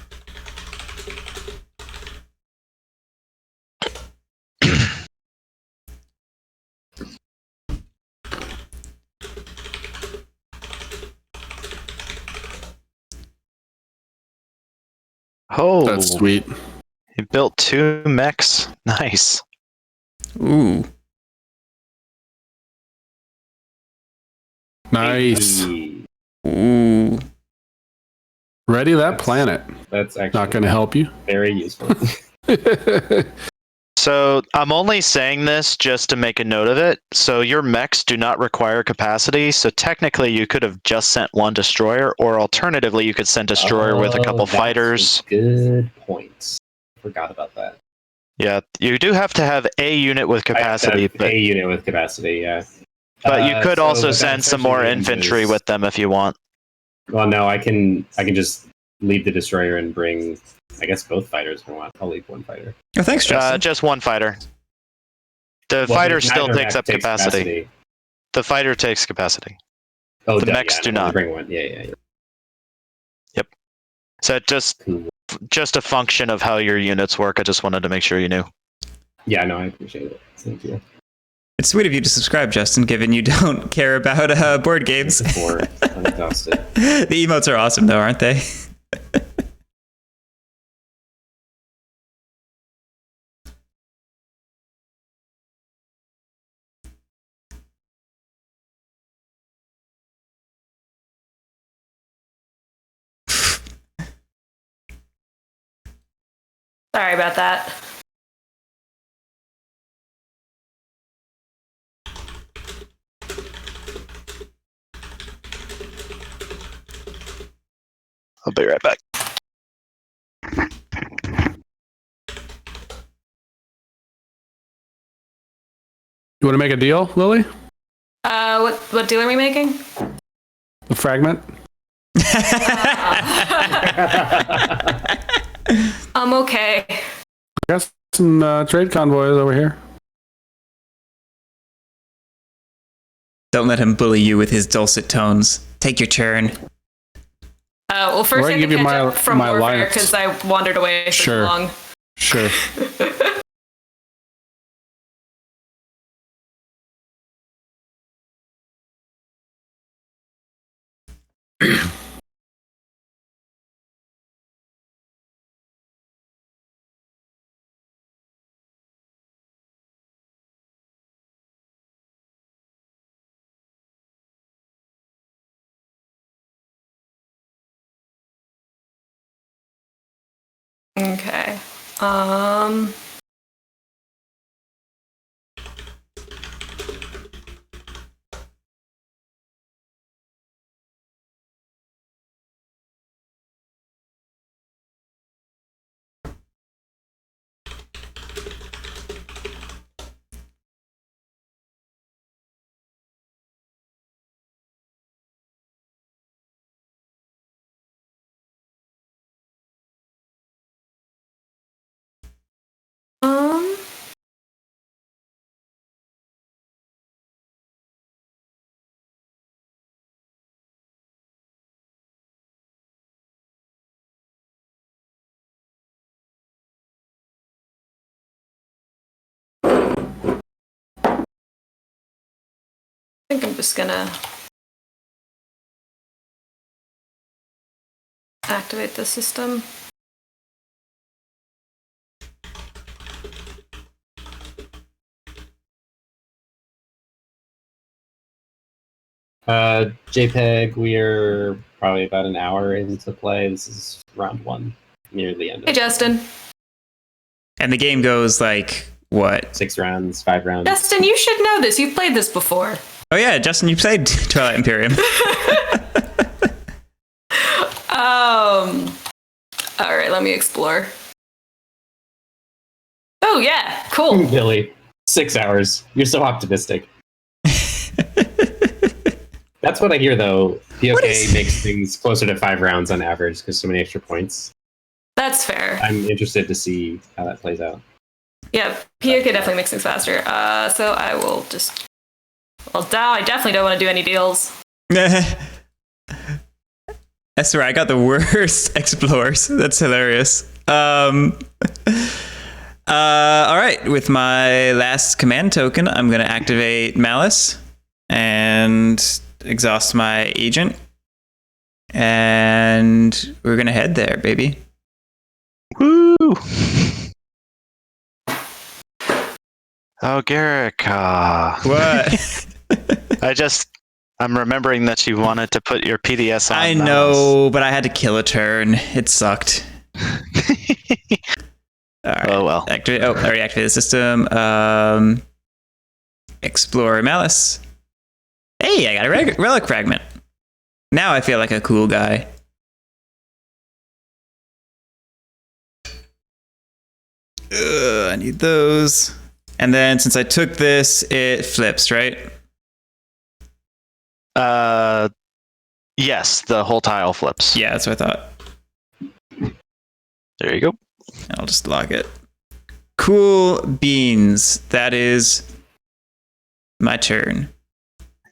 Oh, That's sweet. he built 2 mechs. Nice. Ooh. Nice. Hey, Ooh. Ready that planet. that's actually Not going to help you. very useful. So I'm only saying this just to make a note of it. So your mechs do not require capacity. So technically you could have just sent 1 destroyer, or alternatively you could send destroyer with a couple that's fighters. a good point. Forgot about that. Yeah, you do have to have a unit with capacity, I have to have but a unit with capacity. Yeah. but you could So also what that send some more essentially means infantry is- with them if you want. Well, no, I can just leave the destroyer and bring, I guess, both fighters if I want. I'll leave 1 fighter. Oh, thanks, Justin. Just 1 fighter. The Well, fighter still neither takes mech up capacity. The fighter takes capacity. Oh, The duh, mechs yeah, do no, not. Bring 1. Yeah. So Cool. just a function of how your units work. I just wanted to make sure you knew. Yeah, no, I appreciate it. Thank you. It's sweet of you to subscribe, Justin, given you don't care about board games. Before I'm exhausted. The emotes are awesome, though, aren't they? Sorry about that. I'll be right back. You want to make a deal, Lily? What deal are we making? A fragment? I'm okay. Got some trade convoys over here. Don't let him bully you with his dulcet tones. Take your turn. Well, first Or I I have give to you catch my- up from my warfare alliance. because I wandered away for Sure. so long. Sure. Okay. think I'm just gonna activate the system. JPEG, we're probably about an hour into play. This is round 1, near the end. Hey, Justin. And the game goes like what? 6 rounds, 5 rounds. Justin, you should know this. You've played this before. Oh yeah, Justin, you played Twilight Imperium. All right, let me explore. Oh yeah, cool. Billy, 6 hours. You're so optimistic. That's what I hear, though. POK makes things closer to 5 rounds on average because so many extra points. That's fair. I'm interested to see how that plays out. Yeah, POK definitely makes things faster. So I will just... Well, I definitely don't want to do any deals. I swear, I got the worst explorers. That's hilarious. All right, with my last command token, I'm going to activate Malice and exhaust my agent. And we're going to head there, baby. Woo! Oh, Garrick. What? I'm remembering that you wanted to put your PDS on. I know, but I had to kill a turn. It sucked. All right. Oh, well. I already activated the system. Explore Malice. Hey, I got a relic fragment. Now I feel like a cool guy. I need those. And then since I took this, it flips, right? Yes, the whole tile flips. Yeah, that's what I thought. There you go. I'll just log it. Cool beans. That is my turn.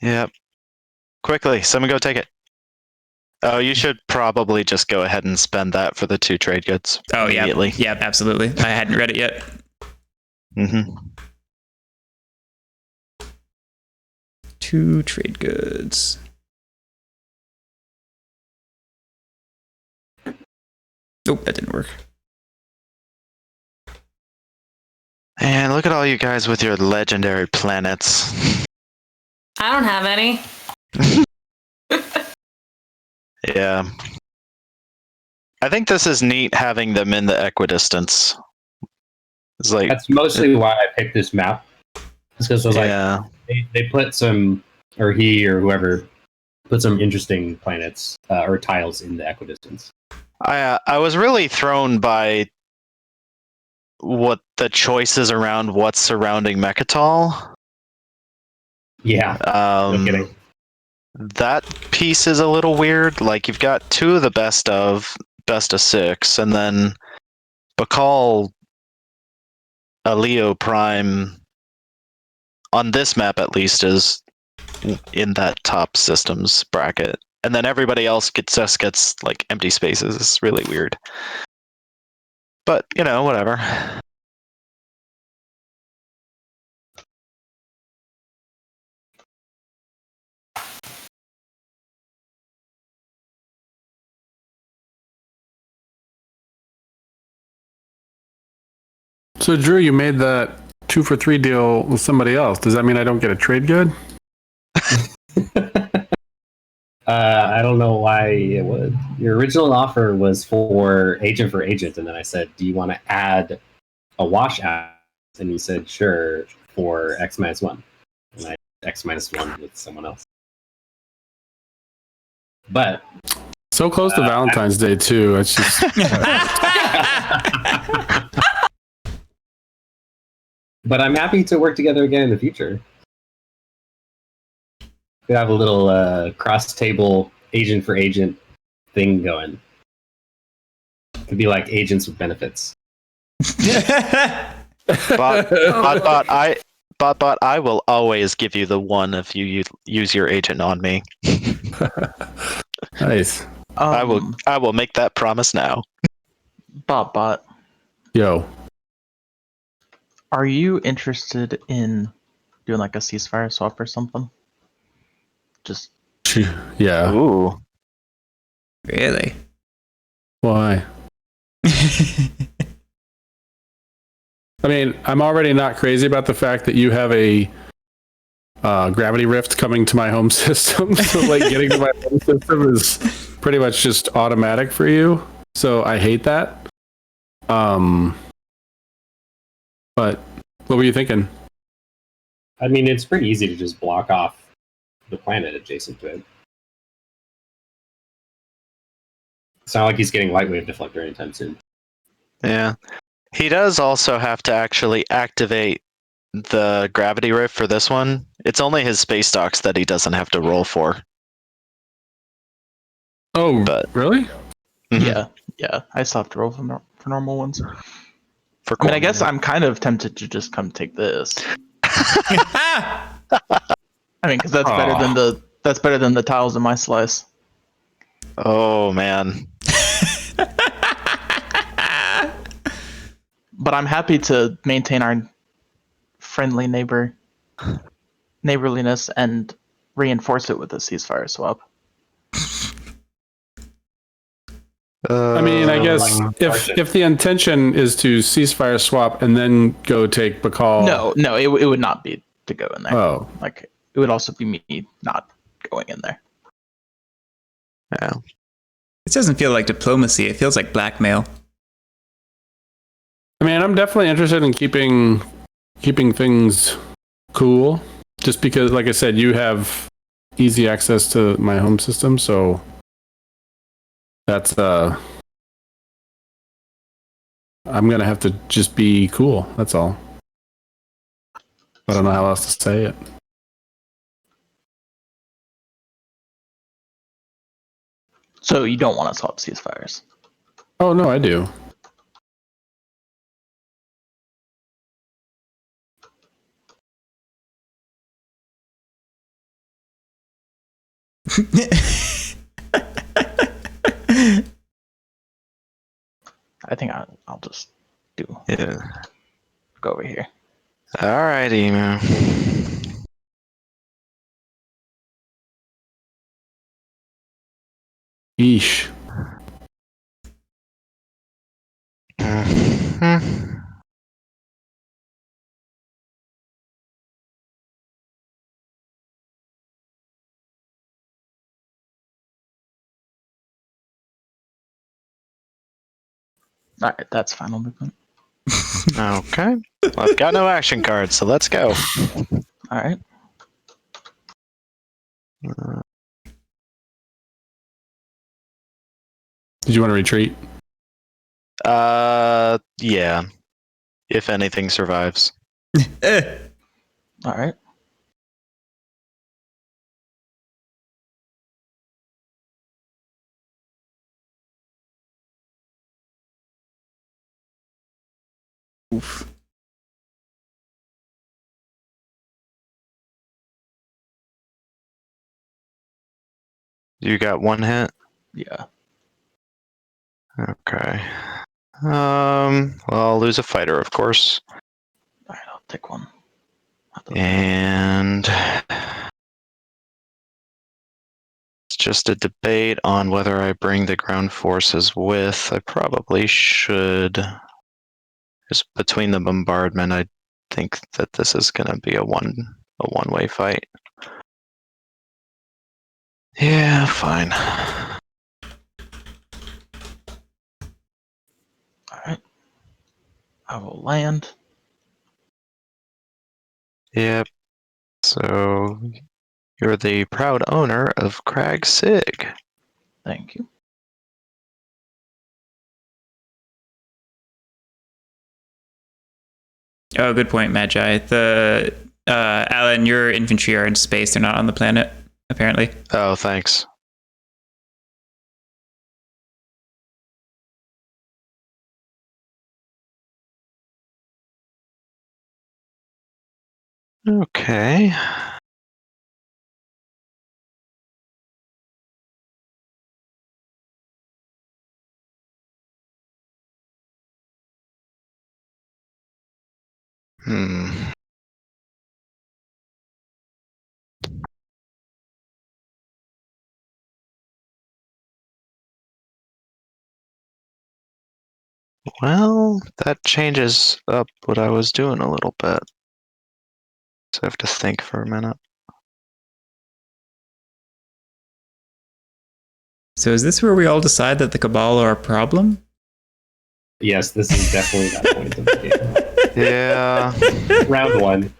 Yep. Quickly, someone go take it. Oh, you should probably just go ahead and spend that for the 2 trade goods. Oh, yeah. Immediately. Yeah, absolutely. I hadn't read it yet. Mm-hmm. 2 trade goods. Nope, that didn't work. And look at all you guys with your legendary planets. I don't have any. Yeah. I think this is neat having them in the equidistance. It's like That's mostly why I picked this map. It's because I was yeah. like, they put some, or he or whoever put some interesting planets or tiles in the equidistance. I was really thrown by what the choices around what's surrounding Mechatol. Yeah, no kidding. That piece is a little weird. Like you've got 2 of the best of 6, and then Bakal, a Leo Prime, on this map at least, is in that top systems bracket. And then everybody else gets like empty spaces. It's really weird. But, whatever. So, Drew, you made that 2 for 3 deal with somebody else. Does that mean I don't get a trade good? I don't know why it would. Your original offer was for agent, and then I said, "Do you want to add a wash out?" And you said, "Sure," for X-1, and I X-1 with someone else. But So close to Valentine's Day, too. It's just. But I'm happy to work together again in the future. We have a little cross-table agent for agent thing going. Could be like agents with benefits. Bot, I will always give you the 1 if you use your agent on me. Nice. I will make that promise now. Bot. Yo. Are you interested in doing like a ceasefire swap or something? Just Yeah. Ooh. Really? Why? I mean, I'm already not crazy about the fact that you have a gravity rift coming to my home system. So, like, getting to my home system is pretty much just automatic for you. So I hate that. But what were you thinking? I mean, it's pretty easy to just block off the planet adjacent to it. It's not like he's getting light wave deflector anytime soon. Yeah. He does also have to actually activate the gravity rift for this one. It's only his space docks that he doesn't have to roll for. Oh, But- really? Mhm. yeah. I still have to roll for normal ones. For I mean, I Corman. guess I'm kind of tempted to just come take this. I mean, because that's better than the tiles in my slice. Oh man. But I'm happy to maintain our friendly neighborliness and reinforce it with a ceasefire swap. I mean, I guess Starship. if the intention is to ceasefire swap and then go take Bacall. No, it would not be to go in there. Oh, Like, it would also be me not going in there. Yeah. This doesn't feel like diplomacy. It feels like blackmail. I mean, I'm definitely interested in keeping things cool. Just because, like I said, you have easy access to my home system, so that's I'm gonna have to just be cool. That's all. I don't know how else to say it. So you don't want to swap ceasefires. Oh no, I do. I think I'll just Yeah. go over here. All right, Emu. Yeesh. Mhm. All right, that's final movement. Okay. Well, I've got no action cards, so let's go. All right. Did you want to retreat? Yeah. If anything survives. All right. Oof. You got one hit? Yeah. Okay. Well, I'll lose a fighter, of course. All right, I'll take one. And it's just a debate on whether I bring the ground forces with. I probably should. Just between the bombardment, I think that this is going to be a one-way fight. Yeah, fine. All right. I will land. Yep. So you're the proud owner of Crag Sig. Thank you. Oh, good point, Magi. The Alan, your infantry are in space. They're not on the planet, apparently. Oh, thanks. Okay. Hmm. Well, that changes up what I was doing a little bit. So I have to think for a minute. So is this where we all decide that the Cabal are a problem? Yes, this is definitely that point of the game. Yeah. Round one.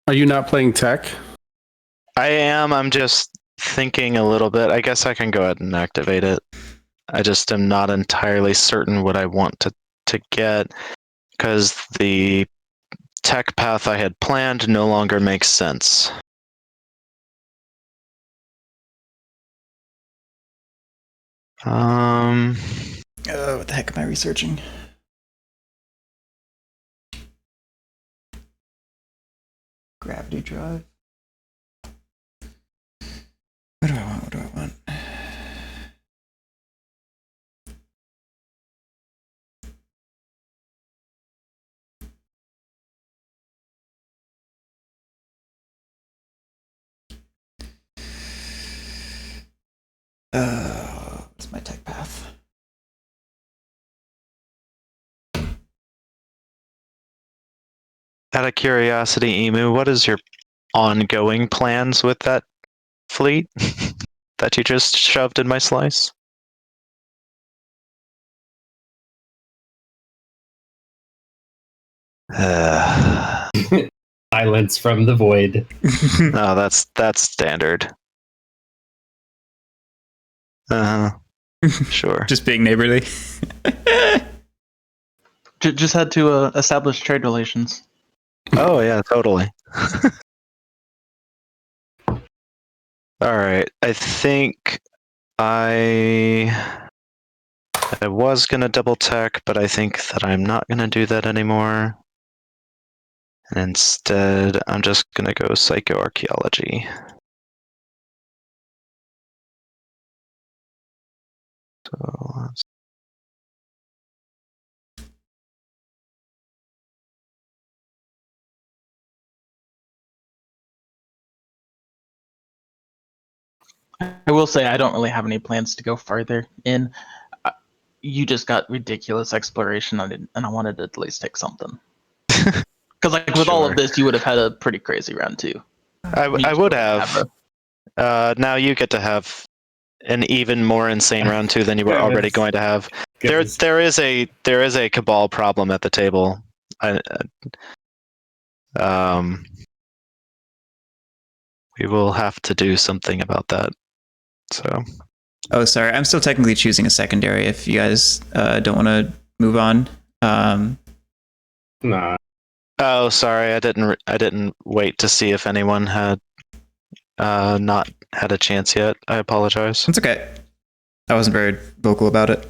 Are you not playing tech? I am. I'm just thinking a little bit. I guess I can go ahead and activate it. I just am not entirely certain what I want to get, because the tech path I had planned no longer makes sense. Oh, what the heck am I researching? Gravity drive. What do I want? What do I want? What's my tech path? Out of curiosity, Emu, what is your ongoing plans with that fleet that you just shoved in my slice? Silence from the void. No, that's standard. Sure. Just being neighborly. Just had to establish trade relations. Oh yeah, totally. All right, I think I was gonna double tech, but I think that I'm not gonna do that anymore. And instead, I'm just gonna go psychoarchaeology. So I will say I don't really have any plans to go farther in. You just got ridiculous exploration on it, and I wanted to at least take something. Because like with all Sure. of this, you would have had a pretty crazy round two. I would have. Now you get to have an even more insane round two than you were already going to have. Goodness. There is a Cabal problem at the table. We will have to do something about that. So Oh, sorry. I'm still technically choosing a secondary if you guys don't want to move on. Nah. oh, sorry, I didn't wait to see if anyone had not had a chance yet. I apologize. It's okay. I wasn't very vocal about it.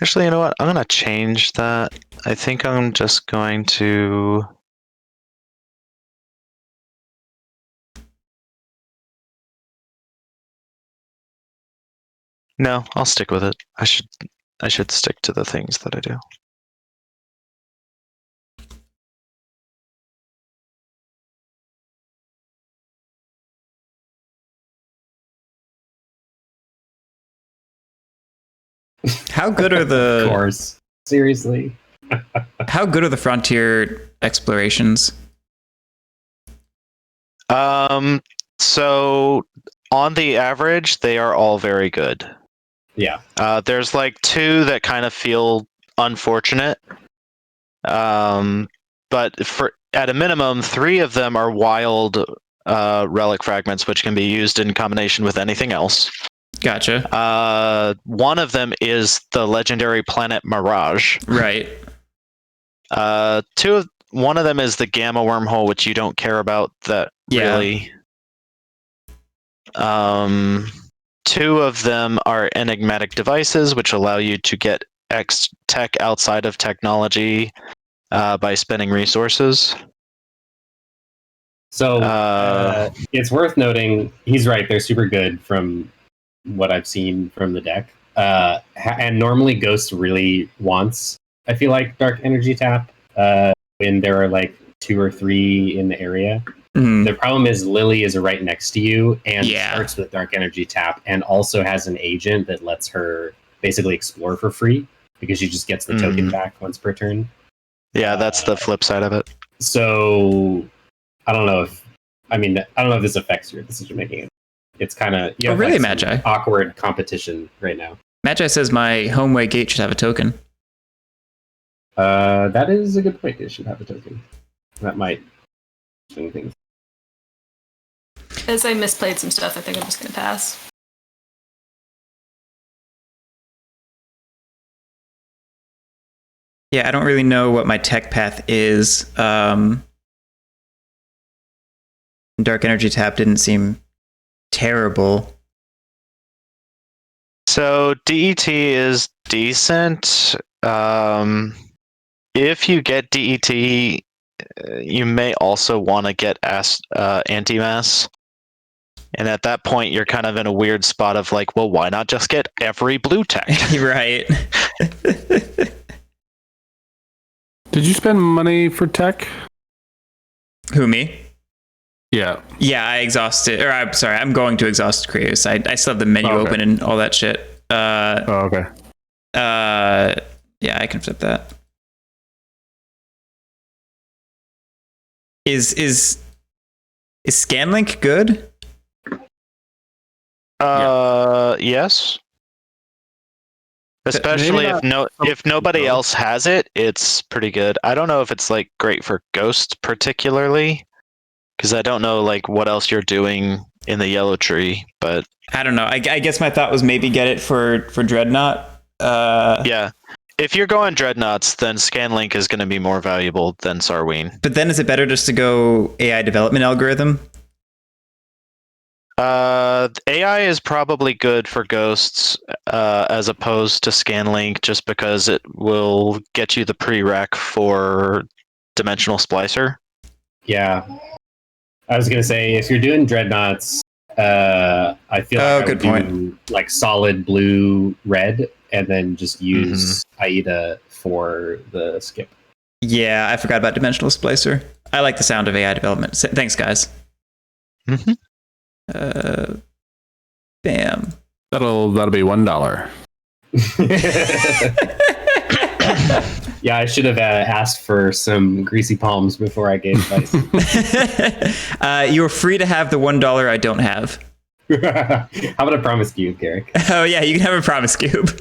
Actually, you know what? I'm gonna change that. I think I'm just going to. No, I'll stick with it. I should stick to the things that I do. How good are Of the course. Seriously. how good are the frontier explorations? So on the average, they are all very good. Yeah. There's like two that kind of feel unfortunate. But for at a minimum, three of them are wild relic fragments, which can be used in combination with anything else. Gotcha. One of them is the legendary planet Mirage. Right. One of them is the Gamma wormhole, which you don't care about that really. Two of them are enigmatic devices, which allow you to get X tech outside of technology by spending resources. So it's worth noting, he's right, they're super good from what I've seen from the deck. And normally Ghost really wants I feel like dark energy tap when there are like 2 or 3 in the area. Mhm. The problem is Lily is right next to you and Yeah. starts with dark energy tap and also has an agent that lets her basically explore for free because she just gets the token back once per turn. Yeah, that's the flip side of it. So I don't know if this affects your decision making. It's kind of really, Magi? awkward competition right now. Magi says my homeway gate should have a token. That is a good point. It should have a token. That might swing things. As I misplayed some stuff, I think I'm just going to pass. Yeah, I don't really know what my tech path is. Dark energy tap didn't seem terrible. So DET is decent. If you get DET, you may also want to get anti-mass. And at that point, you're kind of in a weird spot of like, well, why not just get every blue tech? Right. Did you spend money for tech? Who, me? Yeah. Yeah, I exhausted. Or I'm sorry, I'm going to exhaust Creus. I still have the menu open and all that shit. Okay. Yeah, I can flip that. Is Scanlink good? Yes. Especially if nobody else has it, it's pretty good. I don't know if it's like great for Ghosts particularly, because I don't know like what else you're doing in the Yellow Tree, but I don't know. I guess my thought was maybe get it for Dreadnought. Yeah. If you're going Dreadnoughts, then Scanlink is going to be more valuable than Sarween. But then is it better just to go AI development algorithm? AI is probably good for Ghosts as opposed to Scanlink, just because it will get you the prereq for Dimensional Splicer. Yeah. I was going to say, if you're doing Dreadnoughts, I feel like I would do like solid blue, red, and then just use AIDA for the skip. Yeah, I forgot about Dimensional Splicer. I like the sound of AI development. Thanks, guys. Mm-hmm. Bam. That'll be $1. Yeah, I should have asked for some greasy palms before I gave advice. You are free to have the $1 I don't have. How about a promise cube, Garrick? Oh yeah, you can have a promise cube.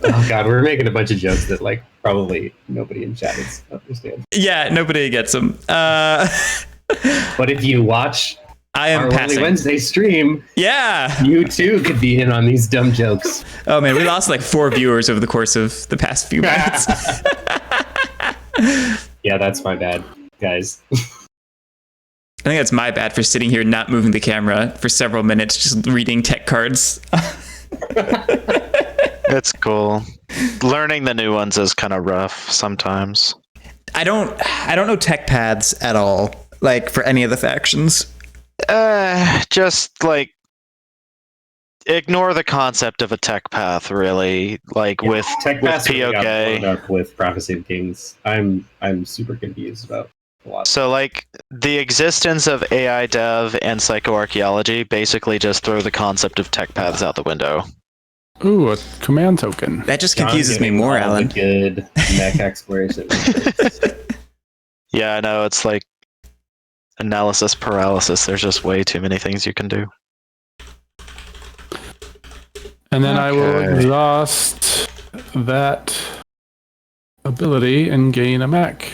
Oh god, we're making a bunch of jokes that like probably nobody in chat understands. Yeah, nobody gets them. But if you watch our Only Wednesday stream, yeah, you too could be in on these dumb jokes. Oh man, we lost like 4 viewers over the course of the past few minutes. Yeah, that's my bad, guys. I think that's my bad for sitting here not moving the camera for several minutes, just reading tech cards. It's cool. Learning the new ones is kind of rough sometimes. I don't know tech paths at all, like for any of the factions. Just like ignore the concept of a tech path, really. Like with tech paths POK. really got blown up with Prophecy of Kings. I'm super confused about a lot. So like the existence of AI dev and psychoarchaeology basically just throw the concept of tech paths out the window. Ooh, a command token. That just confuses me more, Alan. Good mech exploration. Yeah, I know, it's like analysis paralysis. There's just way too many things you can do. And then I will exhaust that ability and gain a mech.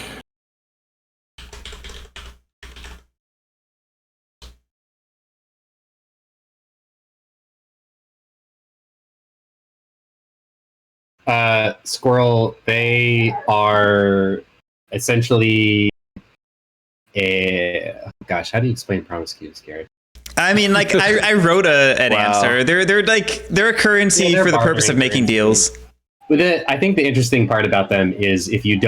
Squirrel, they are essentially gosh, how do you explain promise cubes, Gary? I mean, like I wrote an answer. They're a currency for the purpose of making deals. With it, I think the interesting part about them is if you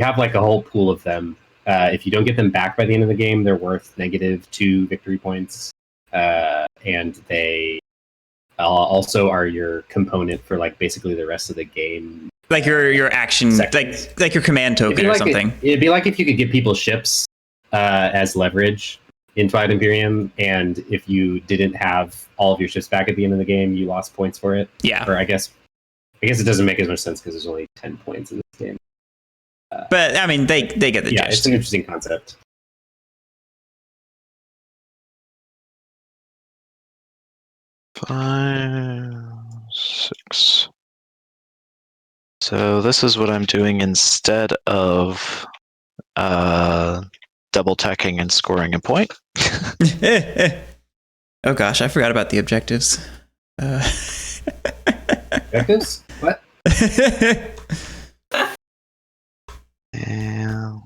have like a whole pool of them. If you don't get them back by the end of the game, they're worth -2 victory points, and they also are your component for like basically the rest of the game Like your action, seconds. like your command token or something. It'd be like if you could give people ships as leverage in Twilight Imperium, and if you didn't have all of your ships back at the end of the game, you lost points for it. Yeah. Or I guess it doesn't make as much sense because there's only 10 points in this game. But I mean, they get the Yeah, gist. it's an interesting concept. Five, 6. So this is what I'm doing instead of double tacking and scoring a point. Oh gosh, I forgot about the objectives. Objectives? What? Yeah.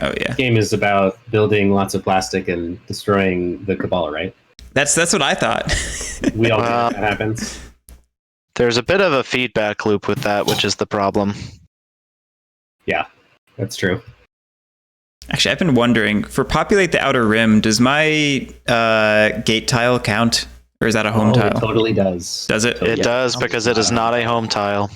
Oh yeah, This game is about building lots of plastic and destroying the Cabal, right? that's what I thought. We all know that happens. There's a bit of a feedback loop with that, which is the problem. Yeah, that's true. Actually, I've been wondering, for populate the outer rim, does my gate tile count, or is that a home tile? It totally does. Does it? It Yeah. does, because it is not a home tile.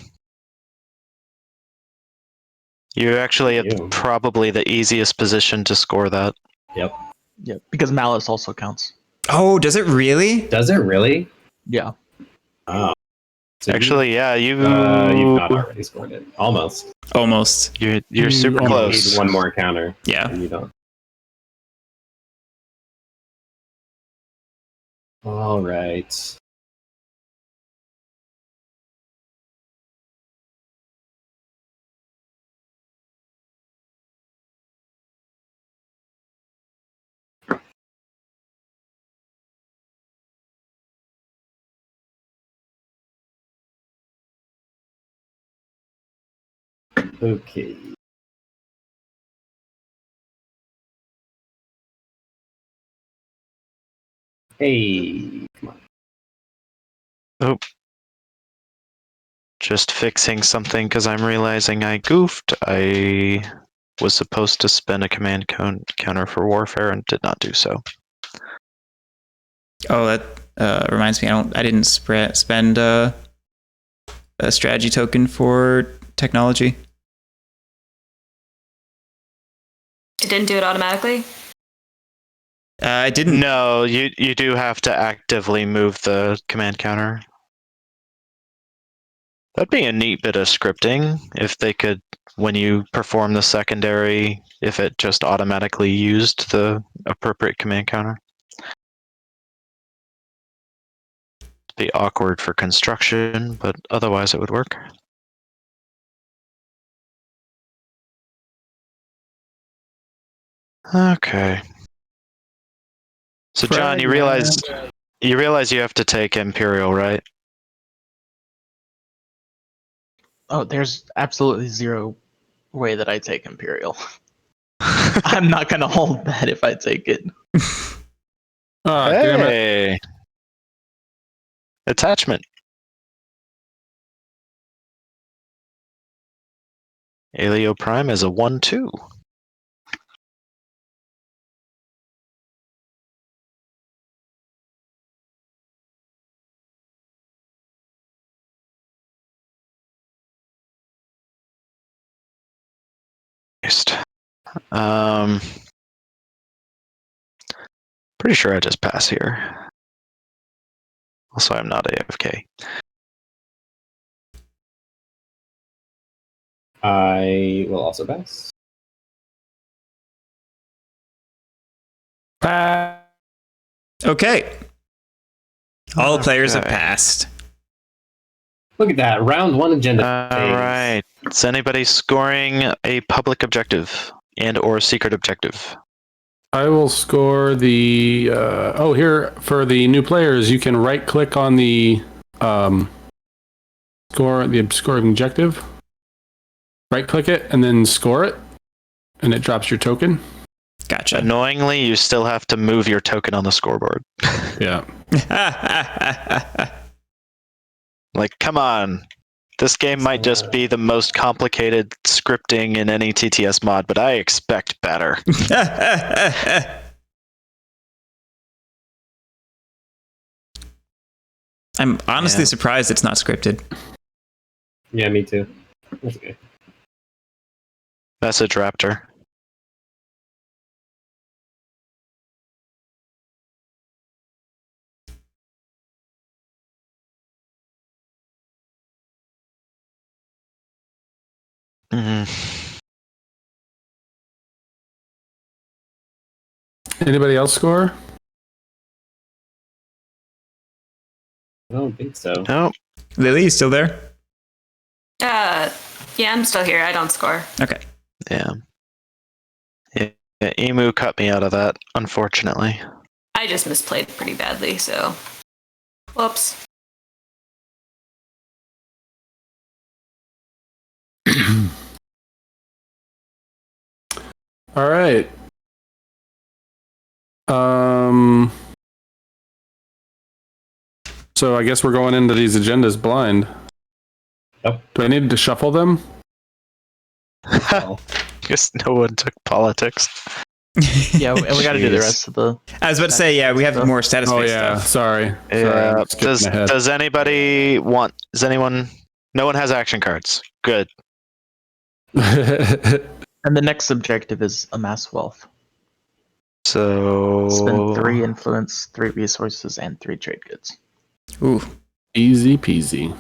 You actually have Ew. probably the easiest position to score that. Yep. Yeah, because malice also counts. Oh, does it really? Does it really? Yeah. Oh. So Actually, yeah, you've not already scored it. Almost. Almost. you're super You close. Need one more counter, Yeah. and you don't. All right. Okay. Hey, come on. Just fixing something because I'm realizing I goofed. I was supposed to spend a command counter for warfare and did not do so. Oh, that reminds me. I didn't spend a strategy token for technology. It didn't do it automatically. I didn't. No, you do have to actively move the command counter. That'd be a neat bit of scripting if they could, when you perform the secondary, if it just automatically used the appropriate command counter. It'd be awkward for construction, but otherwise it would work. Okay. So John, you realize you have to take Imperial, right? Oh, there's absolutely zero way that I take Imperial. I'm not gonna hold that if I take it. Oh, damn it. Hey. Attachment. Alio Prime is a 1/2. Pretty sure I just pass here. Also, I'm not AFK. I will also pass. Okay. All the players have Okay. passed. Look at that. Round one agenda. All right. Is anybody scoring a public objective and or secret objective? I will score the. Here for the new players, you can right click on the scoring objective. Right click it and then score it, and it drops your token. Gotcha. Annoyingly, you still have to move your token on the scoreboard. Yeah. Like, come on. This game might just be the most complicated scripting in any TTS mod, but I expect better. I'm honestly Yeah. surprised it's not scripted. Yeah, me too. That's okay. Message Raptor. Mhm. Anybody else score? I don't think so. Nope. Lily, you still there? Yeah, I'm still here. I don't score. Okay. Yeah. Yeah. Emu cut me out of that, unfortunately. I just misplayed pretty badly, so. Whoops. All right. So I guess we're going into these agendas blind. Yep. Do I need to shuffle them? Well, Guess no one took politics. Yeah, and we got to do the Jeez. rest of the. I was about to say, yeah, we have more status Oh based yeah, stuff. sorry. Yeah. I'm skipping ahead. Does anybody want? Does anyone? No one has action cards. Good. And the next objective is amass wealth. So Spend 3 influence, 3 resources, and 3 trade goods. Ooh, Easy peasy.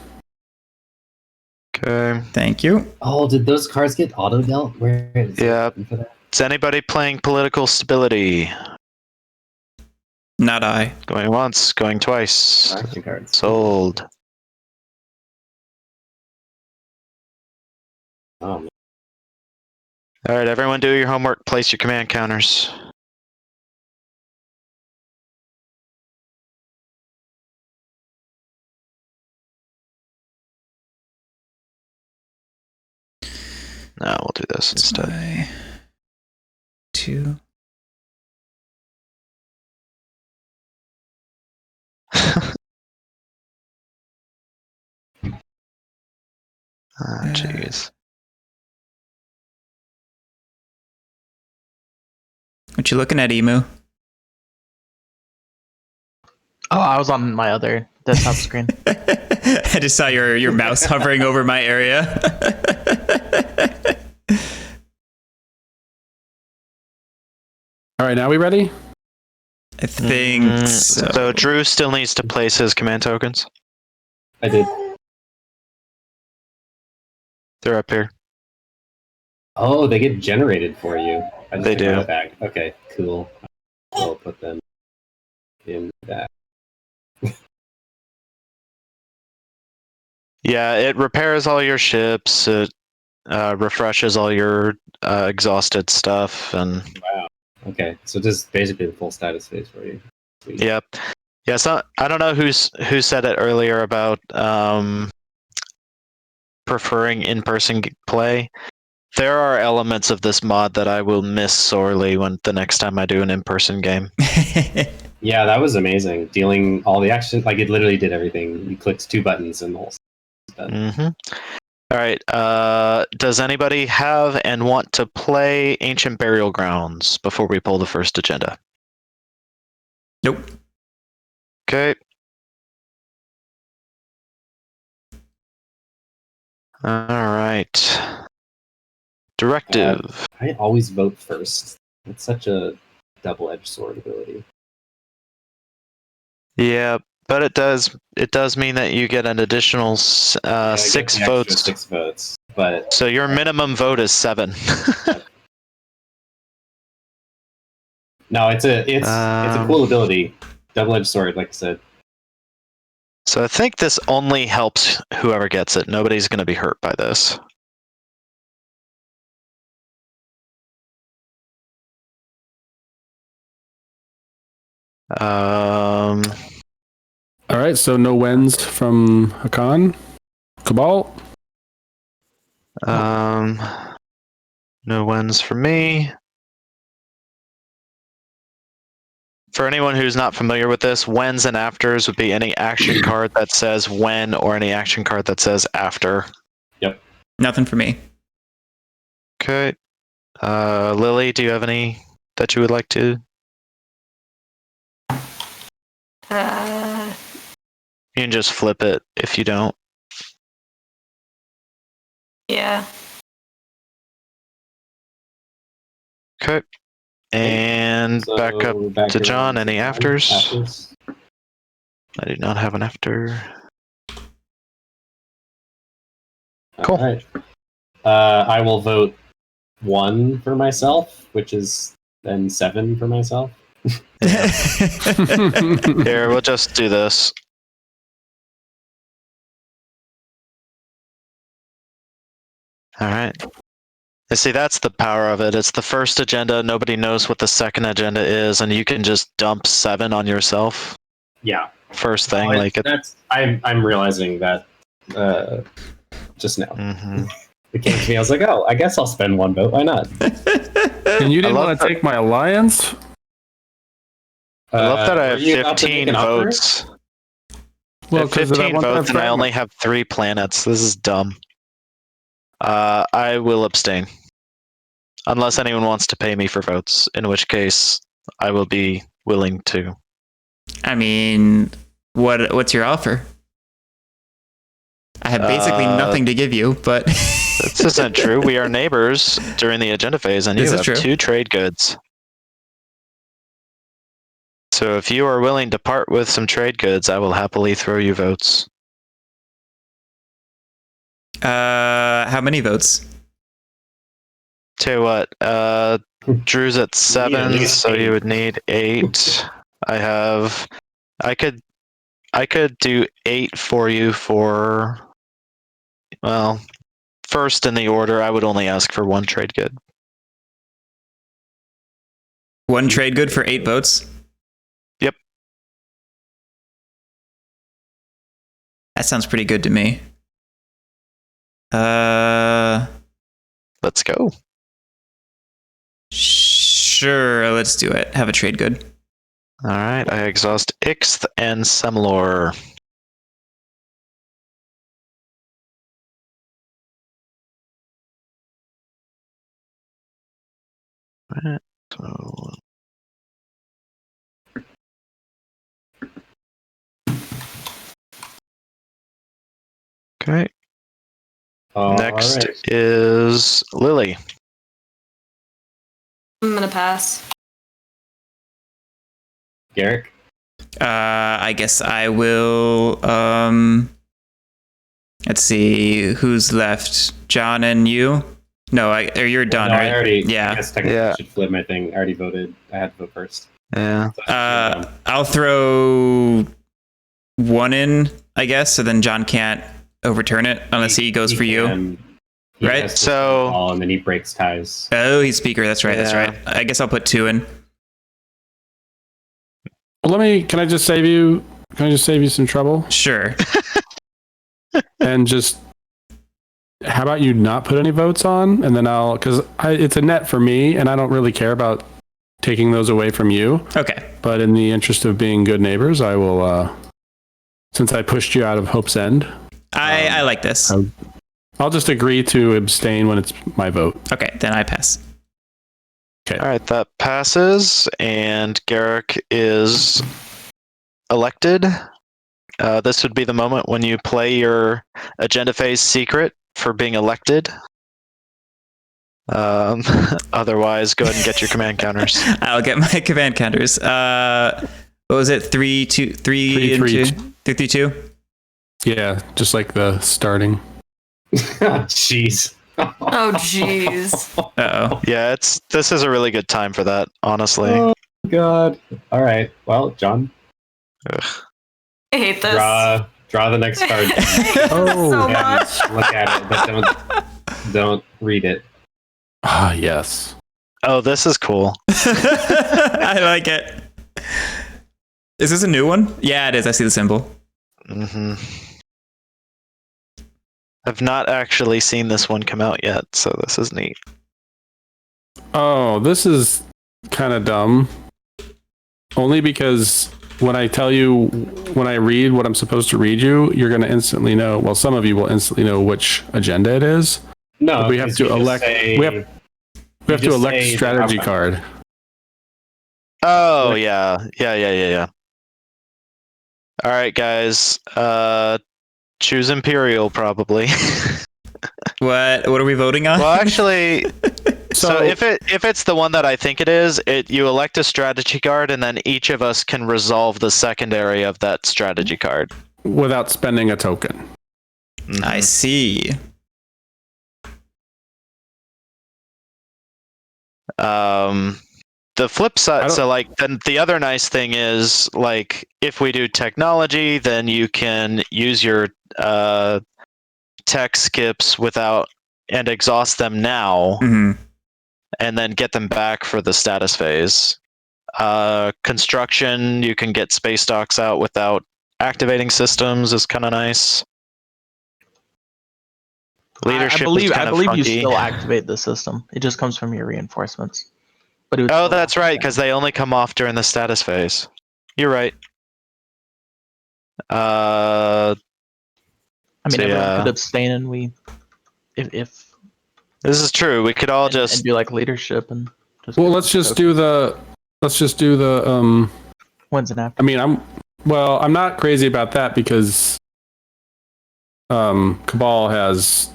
Okay. thank you. oh, did those cards get auto dealt? Where is it? Yeah. For that? Is anybody playing political stability? Not I. Going once, going twice. Action cards. Sold. Oh, man. All right, everyone, do your homework. Place your command counters. No, we'll do this instead. My 2. Ah, jeez. What you looking at, Emu? Oh, I was on my other desktop screen. I just saw your mouse hovering over my area. All right, now we ready? I think so. So Drew still needs to place his command tokens. I did. They're up here. Oh, they get generated for you. I just They took my do. Back. Okay, cool. I'll put them in that. Yeah, it repairs all your ships. It refreshes all your exhausted stuff, and Wow. Okay, so just basically the full status phase for you. Sweet. yep. Yeah, so I don't know who said it earlier about preferring in-person play. There are elements of this mod that I will miss sorely when the next time I do an in-person game. Yeah, that was amazing. Dealing all the action, like it literally did everything. You clicked 2 buttons and the whole thing's done. Mm-hmm. All right. Does anybody have and want to play Ancient Burial Grounds before we pull the first agenda? Nope. Okay. All right. Directive. I always vote first. It's such a double-edged sword ability. Yeah, but it does mean that you get an additional Yeah, I get 6 the extra votes. 6 votes, but So your minimum vote is 7. no, it's a cool ability. Double-edged sword, like I said. So I think this only helps whoever gets it. Nobody's going to be hurt by this. All right, so no wins from Hakan. Cabal. No wins for me. For anyone who's not familiar with this, whens and afters would be any action card that says when or any action card that says after. Nothing for me. Okay. Lily, do you have any that you would like to? You can just flip it if you don't. Yeah. Okay. And So back up to John. around Any to afters? I do not have an after. Cool. All right. I will vote 1 for myself, which is then 7 for myself. Here, we'll just do this. All right. You see, that's the power of it. It's the first agenda. Nobody knows what the second agenda is, and you can just dump 7 on yourself. Yeah. First thing, Well, like it. that's I'm realizing that just now. Mhm. It came to me. I was like, oh, I guess I'll spend 1 vote. Why not? And you didn't love want to that- take my alliance? I love that I have were you about to make 15 an offer? votes. Well, At 'cause of that 15 one votes, and I fragment. only have 3 planets. This is dumb. I will abstain. Unless anyone wants to pay me for votes, in which case I will be willing to. I mean, what's your offer? I have basically nothing to give you, but This isn't true. We are neighbors during the agenda phase, and you This is have true. 2 trade goods. So if you are willing to part with some trade goods, I will happily throw you votes. how many votes? Tell you what, Drew's at 7, least so 8. you would need 8. I could do 8 for you for, well, first in the order. I would only ask for 1 trade good. One trade good for 8 votes? Yep. That sounds pretty good to me. Let's go. Sure, let's do it. Have a trade good. All right, I exhaust Ixth and Semlor. Alright, so okay. Next Right. is Lily. I'm gonna pass. Garrick. I guess I will. Let's see who's left. John and you. No, or you're done, No, right? I already. Yeah. I guess technically Yeah. I should flip my thing. I already voted. I had to vote first. Yeah. So I should I'll throw 1 in, I guess, so then John can't overturn it unless he goes for you. He Right? has to So- call, and then he breaks ties. Oh, he's speaker. That's right. That's Yeah. right. I guess I'll put 2 in. Well, can I just save you some trouble? Sure. And just, how about you not put any votes on? And then because it's a net for me, and I don't really care about taking those away from you. Okay. But in the interest of being good neighbors, I will, since I pushed you out of Hope's End, I like this. I'll just agree to abstain when it's my vote. Okay, then I pass. All right, that passes, and Garrick is elected. This would be the moment when you play your agenda phase secret for being elected. Otherwise, go ahead and get your command counters. I'll get my command counters. What was it? 3, 2, 3, 3, and 3, 2? 3, 3, 2? Yeah, just like the starting. Oh, jeez. Oh, jeez. Uh-oh. Yeah, this is a really good time for that, honestly. Oh God. All right. Well, John, Ugh. I hate this. draw the next card. I hate this Oh. so And much. look at it, but don't read it. Ah, yes. Oh, this is cool. I like it. Is this a new one? Yeah, it is. I see the symbol. hmm I've not actually seen this one come out yet, so this is neat. Oh, this is kind of dumb. Only because when I read what I'm supposed to read you, you're going to instantly know. Well, some of you will instantly know which agenda it is. No, We have 'cause to you just elect- say- we have to just elect say the strategy outcome. card. Oh, yeah. Yeah. All right, guys. Choose Imperial probably. What are we voting on? Well, actually, so if it's the one that I think it is, you elect a strategy card, and then each of us can resolve the secondary of that strategy card without spending a token. Mhm. I see. The flip side, so like then the other nice thing is like if we do technology, then you can use your tech skips without and exhaust them now, Mhm. and then get them back for the status phase. Construction, you can get space docks out without activating systems, is kind of nice. Leadership I believe is kind of you funky. still activate the system. It just comes from your reinforcements. But it would Oh, still that's right, activate. because they only come off during the status phase. You're right. I mean, so everyone yeah. could abstain, and we, if This is true. We could all and just do like leadership and just. Well, let's just do the wins and after. I mean, I'm not crazy about that because Cabal has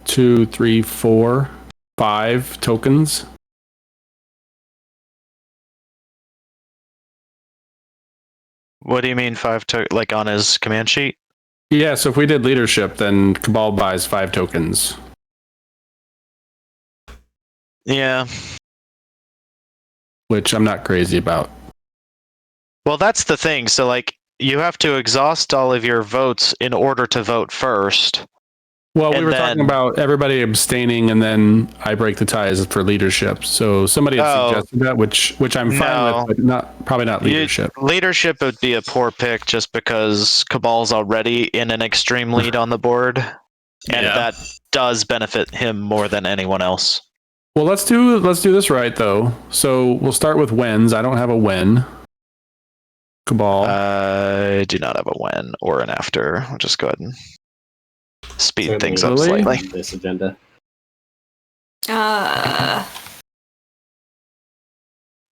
2, 3, 4, 5 tokens. What do you mean like on his command sheet? Yeah, so if we did leadership, then Cabal buys 5 tokens. Yeah. Which I'm not crazy about. Well, that's the thing. So like you have to exhaust all of your votes in order to vote first. Well, we And were then- talking about everybody abstaining, and then I break the ties for leadership. So somebody had suggested that, which I'm fine with, but probably not leadership. Leadership would be a poor pick just because Cabal's already in an extreme lead on the board, and Yeah. that does benefit him more than anyone else. Well, let's do this right though. So we'll start with wins. I don't have a win. Cabal. I do not have a when or an after. I'll just go ahead and speed Certainly things up Really? slightly. on this agenda. I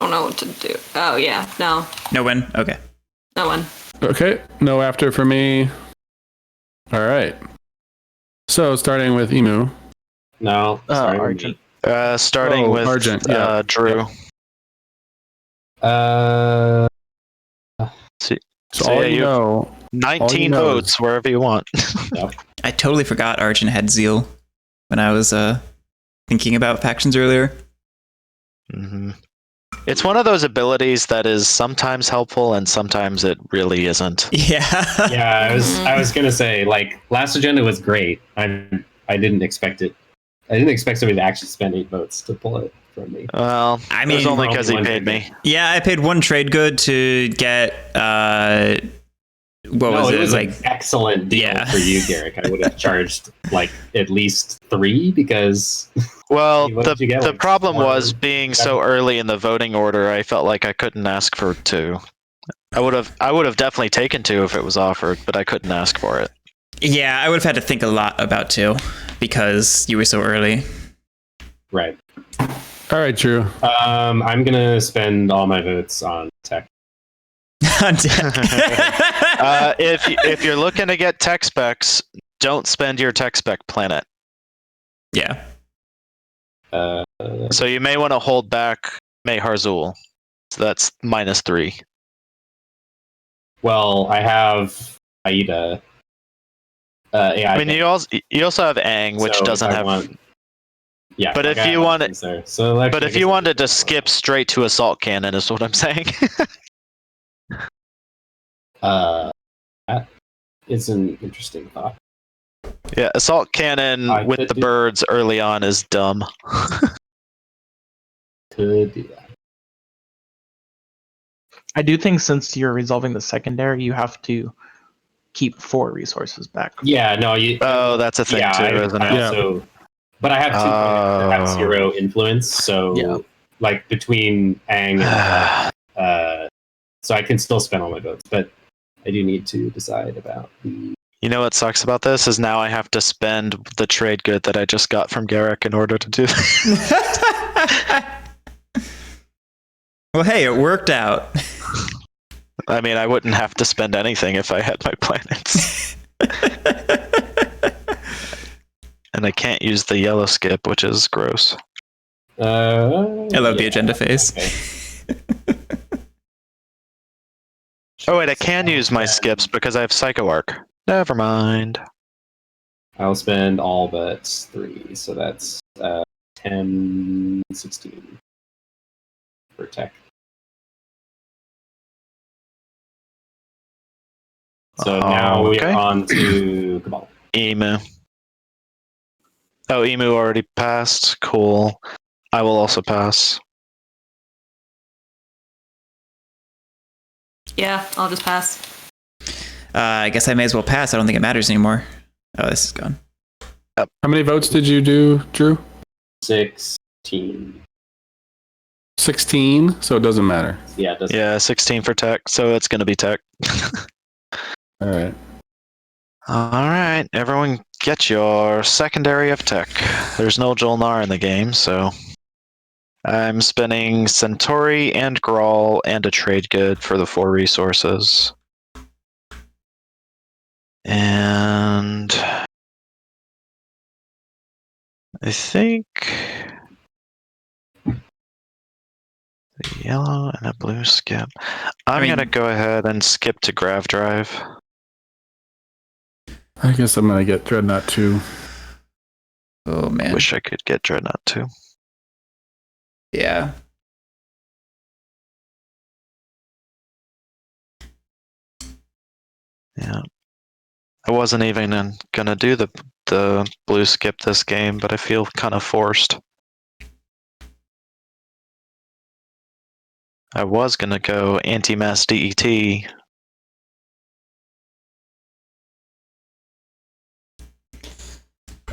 don't know what to do. Oh yeah, no No win. Okay. one. Okay, no after for me. All right. So starting with Emu. No, sorry, Argent. Starting with Argent, yeah. Drew. So So all yeah, you you- know, 19 know votes wherever you want. I totally forgot Argent had Zeal when I was thinking about factions earlier. hmm It's one of those abilities that is sometimes helpful and sometimes it really isn't. Yeah. Yeah, I was gonna say, like, last agenda was great. I didn't expect it. I didn't expect somebody to actually spend 8 votes to pull it from me. Well, I it was mean- only because he One paid trade me. Yeah, I paid 1 trade good to get what was it it? was Like an excellent deal Yeah. for you, Garrick. I would have charged like at least 3 because Well, What did you get, the like, problem 4, was being so 7? early in the voting order. I felt like I couldn't ask for 2. I would have definitely taken 2 if it was offered, but I couldn't ask for it. yeah, I would have had to think a lot about 2 because you were so early. right. all right, Drew. I'm gonna spend all my votes on tech. If you're looking to get tech specs, don't spend your tech spec planet. Yeah. So you may want to hold back Mayharzul. So that's -3. Well, I have Aida. Yeah, I mean, you also have Aang, which so if doesn't I have. want- yeah, but I if got you want options there. So actually, But I if guess you I'll wanted do to that. skip straight to assault cannon, is what I'm saying. That is an interesting thought. Yeah, assault cannon I with could the do- birds early on is dumb. Could do that. I do think since you're resolving the secondary, you have to keep 4 resources back. Yeah, no, you. Oh, that's a thing yeah, too, I, isn't I it? also, but I have 2 planets that have Oh. 0 influence. So, Yeah. like between Aang and so I can still spend all my votes, but I do need to decide about the. You know what sucks about this is now I have to spend the trade good that I just got from Garrick in order to do that. Well, hey, it worked out. I mean, I wouldn't have to spend anything if I had my planets. And I can't use the yellow skip, which is gross. I love the agenda phase. Okay. Oh wait, I can use my skips because I have Psycho Arc. Never mind. I'll spend all but 3, so that's 10, 16 for tech. So now we are Okay. on to Cabal. Emu. Oh, Emu already passed. Cool. I will also pass. Yeah, I'll just pass. I guess I may as well pass. I don't think it matters anymore. Oh, this is gone. How many votes did you do, Drew? 16. 16, so it doesn't matter. Yeah, it doesn't. Yeah, 16 for tech, so it's going to be tech. All right. All right, everyone get your secondary of tech. There's no Jolnar in the game, so I'm spending Centauri and Grawl and a trade good for the 4 resources. And I think the yellow and a blue skip. I'm going to go ahead and skip to Grav Drive. I guess I'm gonna get Dreadnought 2. Oh man. Wish I could get Dreadnought too. Yeah. Yeah. I wasn't even gonna do the blue skip this game, but I feel kind of forced. I was gonna go anti-mass DET.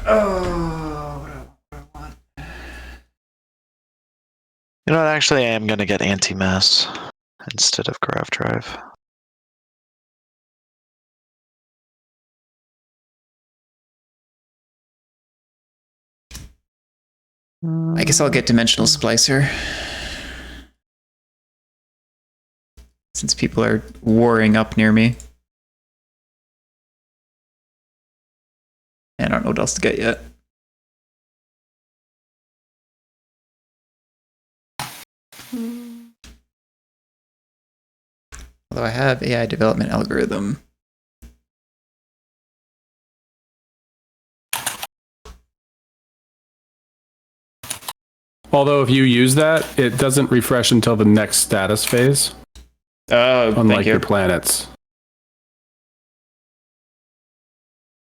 Oh, what do I want? You know what, actually I am gonna get anti-mass instead of Grav Drive. I guess I'll get Dimensional Splicer. Since people are warring up near me. I don't know what else to get yet. Although I have AI development algorithm. Although if you use that, it doesn't refresh until the next status phase, Oh, unlike thank you. your planets.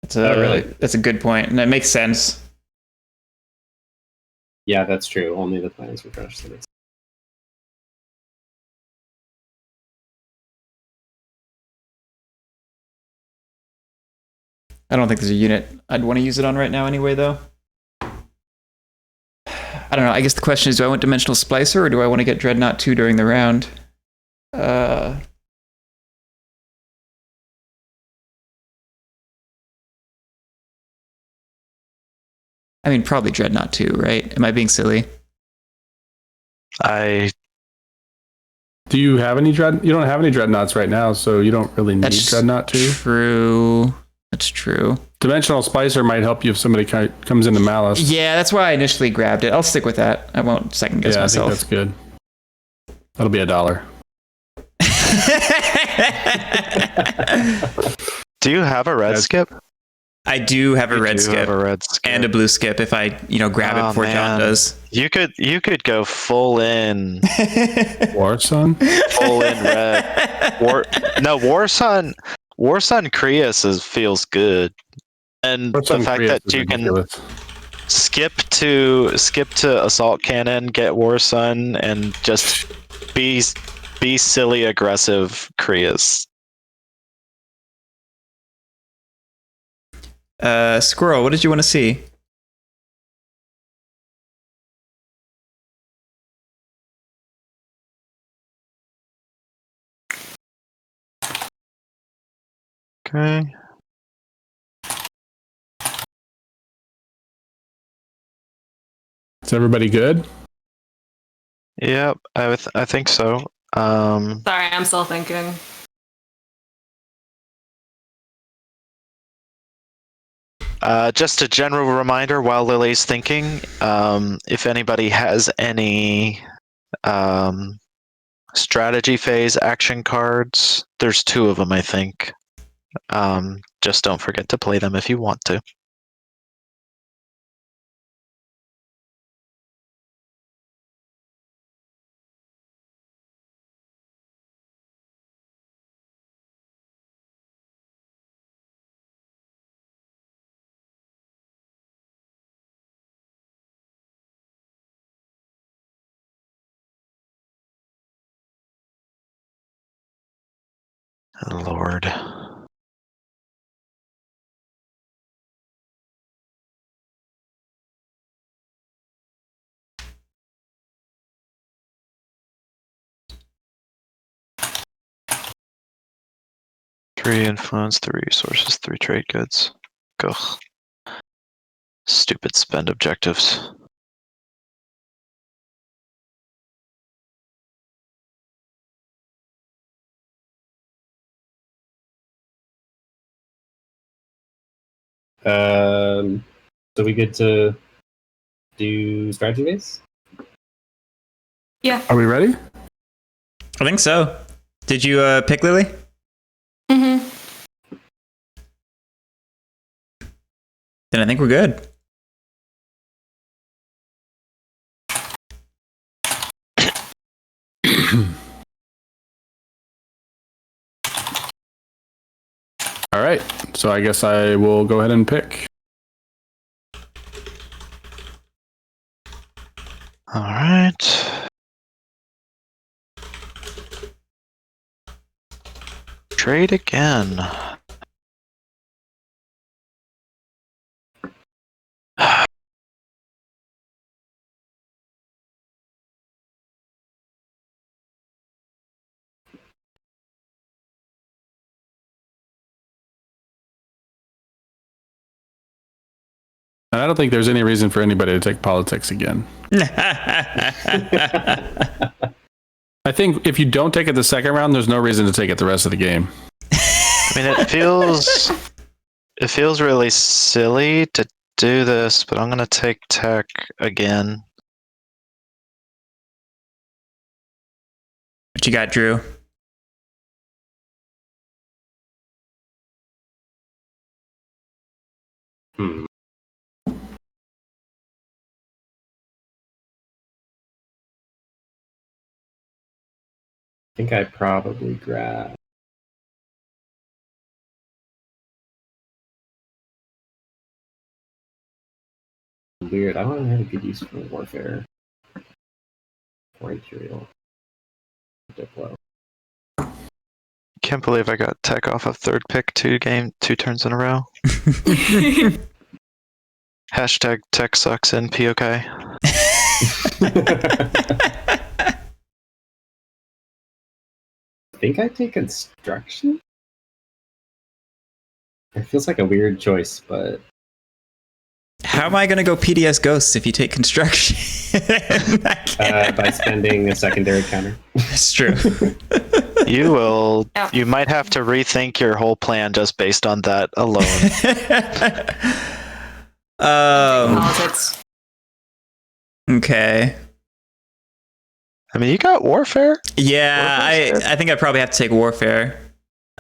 That's a good point, and that makes sense. Yeah, that's true. Only the planets refresh. I don't think there's a unit I'd want to use it on right now anyway, though. I don't know. I guess the question is, do I want Dimensional Splicer, or do I want to get Dreadnought 2 during the round? I mean, probably Dreadnought 2, right? Am I being silly? Do you have any You don't have any Dreadnoughts right now, so you don't really need Dreadnought 2. True. That's true. Dimensional Splicer might help you if somebody comes into Malice. Yeah, that's why I initially grabbed it. I'll stick with that. I won't second guess myself. I think that's good. That'll be $1. Do you have a red skip? I do have a red skip. Have a red skip. And a blue skip if I, grab it before John does. You could go full in War Sun? full in red. War Sun Krios feels good. And War the Sun fact Krios that is you can ridiculous. skip to Assault Cannon, get War Sun, and just be silly aggressive Krios. Squirrel, what did you want to see? Okay. Is everybody good? Yep, I think so. Sorry, I'm still thinking. Just a general reminder while Lily's thinking, if anybody has any strategy phase action cards, there's 2 of them, I think. Just don't forget to play them if you want to. Lord. Three influence, 3 resources, 3 trade goods. Ugh. Stupid spend objectives. So we good to do strategy base? Yeah. Are we ready? I think so. Did you pick Lily? Mm-hmm. Then I think we're good. All right. So I guess I will go ahead and pick. All right. Trade again. And I don't think there's any reason for anybody to take politics again. I think if you don't take it the second round, there's no reason to take it the rest of the game. I mean, it feels really silly to do this, but I'm gonna take tech again. What you got, Drew? I think I probably grab. Weird. I don't have a good use for warfare or imperial. Diplo. Can't believe I got tech off of 3rd pick 2 turns in a row. Hashtag tech sucks in POK. I think I take construction. It feels like a weird choice, but How am I going to go PDS Ghosts if you take construction? by spending a secondary counter. That's true. You will. Yeah. You might have to rethink your whole plan just based on that alone. Politics. Okay. I mean, you got warfare. Yeah, Warfare's I think I probably have to take Warfare.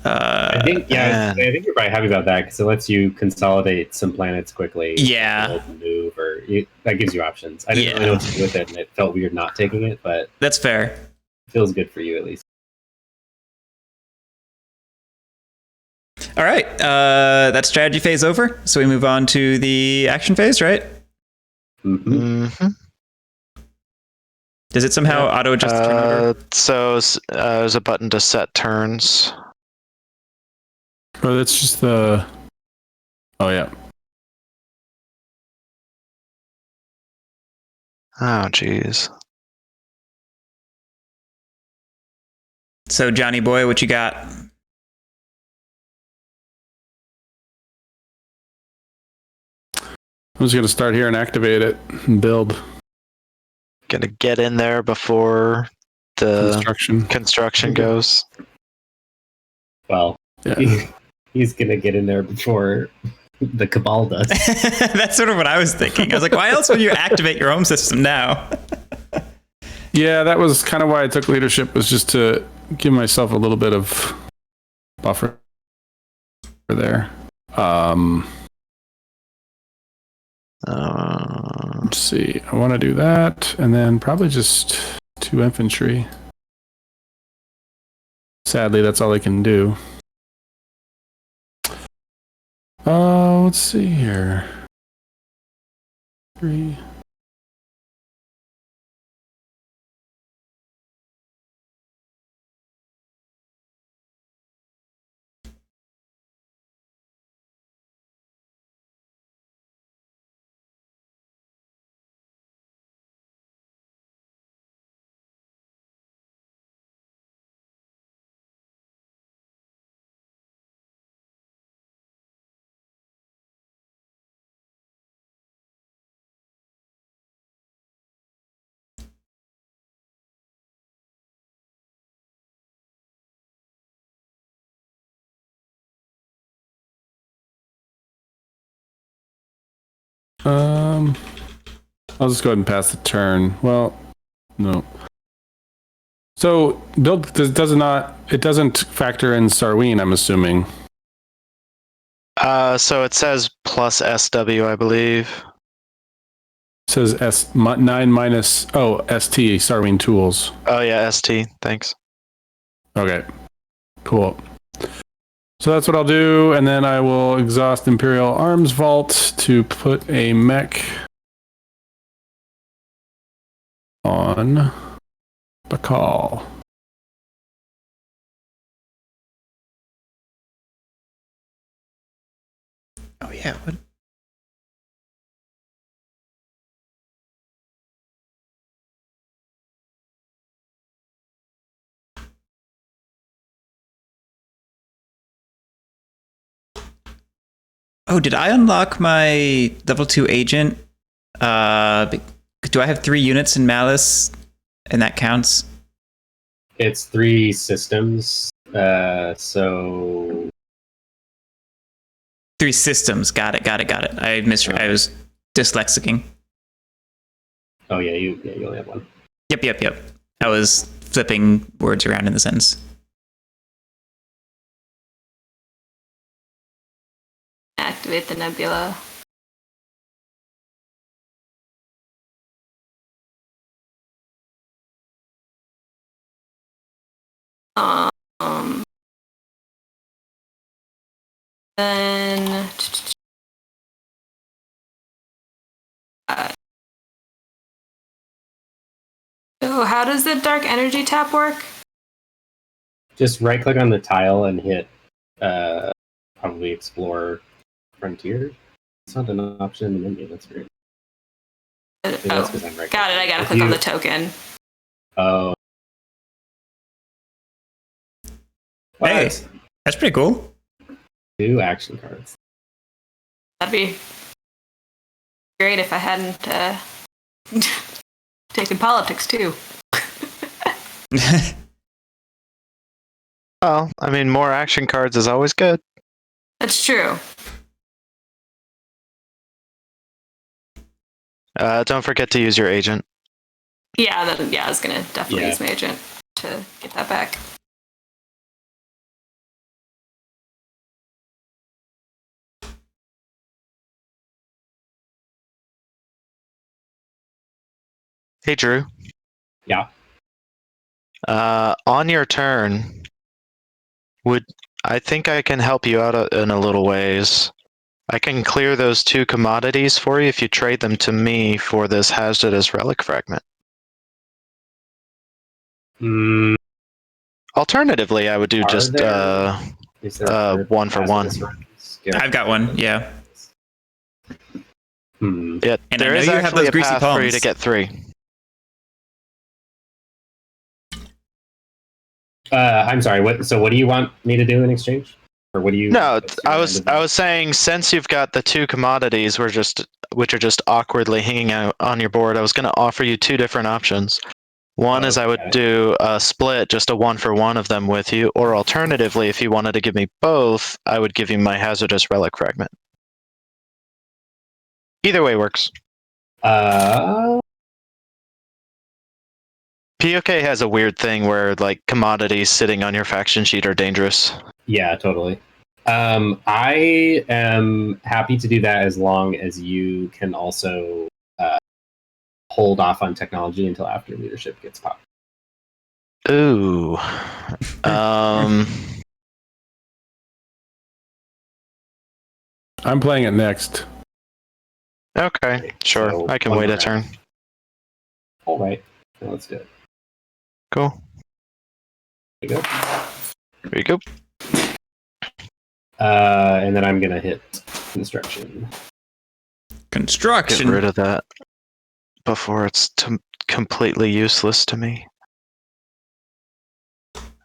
I think man. I think you're probably happy about that because it lets you consolidate some planets quickly. Yeah. Build and move, that gives you options. I didn't really know what to do with it, and it felt weird not taking it, but That's fair. it feels good for you at least. All right, that strategy phase over. So we move on to the action phase, right? Mm-hmm. Mm-hmm. Does it somehow auto adjust the turn order? So there's a button to set turns. Oh, that's just the. Oh yeah. Oh, jeez. So Johnny boy, what you got? I'm just gonna start here and activate it and build Gonna get in there before the construction goes. Well, Yeah. he's gonna get in there before The Cabal does. That's sort of what I was thinking. I was like, why else would you activate your home system now? Yeah, that was kind of why I took leadership, was just to give myself a little bit of buffer there. Let's see. I want to do that, and then probably just 2 infantry. Sadly, that's all I can do. Let's see here. 3. I'll just go ahead and pass the turn. Well, no. So build it doesn't factor in Sarween, I'm assuming. So it says plus SW, I believe. It says S9 minus ST Sarween tools. Oh yeah, ST. Thanks. Okay. Cool. So that's what I'll do, and then I will exhaust Imperial Arms Vault to put a mech on the call. Oh yeah, what? Oh, did I unlock my level 2 agent? Do I have 3 units in Malice, and that counts? It's 3 systems. So 3 systems. Got it. I was dyslexicing. oh yeah, you only have 1. Yep. I was flipping words around in the sentence. Activate the nebula. Then how does the dark energy tap work? Just right click on the tile and hit probably explore frontier. It's not an option in the menu. That's weird. Maybe that's 'cause I'm right Got it. I gotta click on the token. Oh. Hey, What? that's pretty cool. 2 action cards. That'd be great if I hadn't taken politics too. Well, I mean, more action cards is always good. That's true. Don't forget to use your agent. Yeah, I was gonna definitely Yeah. use my agent to get that back. Hey, Drew. Yeah. On your turn, I think I can help you out in a little ways. I can clear those 2 commodities for you if you trade them to me for this hazardous relic fragment. Mm, Alternatively, I would do Are just there- is there 1 for 1. I've got one, yeah. Yeah, And I there know is you have actually those a greasy path for you palms. to get 3. I'm sorry. What do you want me to do in exchange? Or what do you? No, what's your I end of the- was saying, since you've got the 2 commodities, which are just awkwardly hanging out on your board, I was going to offer you 2 different options. One is I would Okay. do a split, just a 1 for 1 of them with you, or alternatively, if you wanted to give me both, I would give you my hazardous relic fragment. Either way works. Uh, POK has a weird thing where like commodities sitting on your faction sheet are dangerous. yeah, totally. I am happy to do that as long as you can also hold off on technology until after leadership gets popped. Ooh. I'm playing it next. Okay, sure. So, I can one wait more a turn. All right, now let's do it. Cool. There you go. There you go. And then I'm gonna hit construction. Get Construction. rid of that before it's completely useless to me.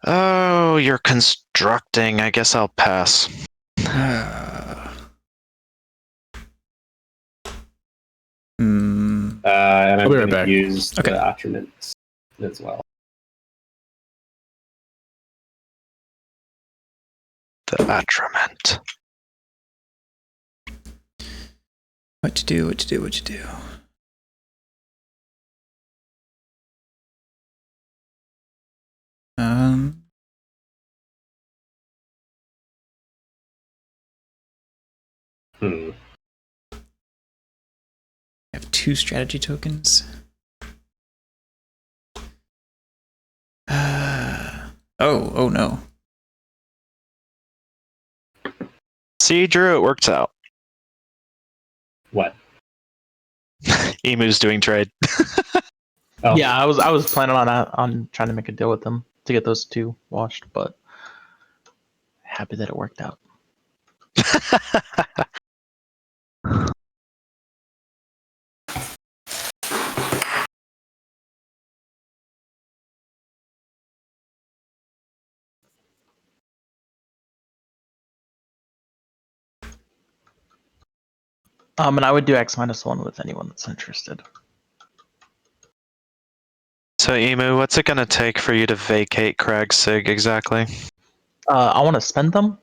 Oh, you're constructing. I guess I'll pass. And I'll I'm be right gonna back. use Okay. the attributes as well. The atrament. What to do? What to do? What to do? Hmm. I have 2 strategy tokens. Oh no. See, Drew, it works out. What? Emu's doing trade. Oh, Yeah, I was planning on trying to make a deal with them to get those 2 washed, but happy that it worked out. And I would do X-1 with anyone that's interested. So, Emu, what's it going to take for you to vacate Kragsig exactly? I want to spend them,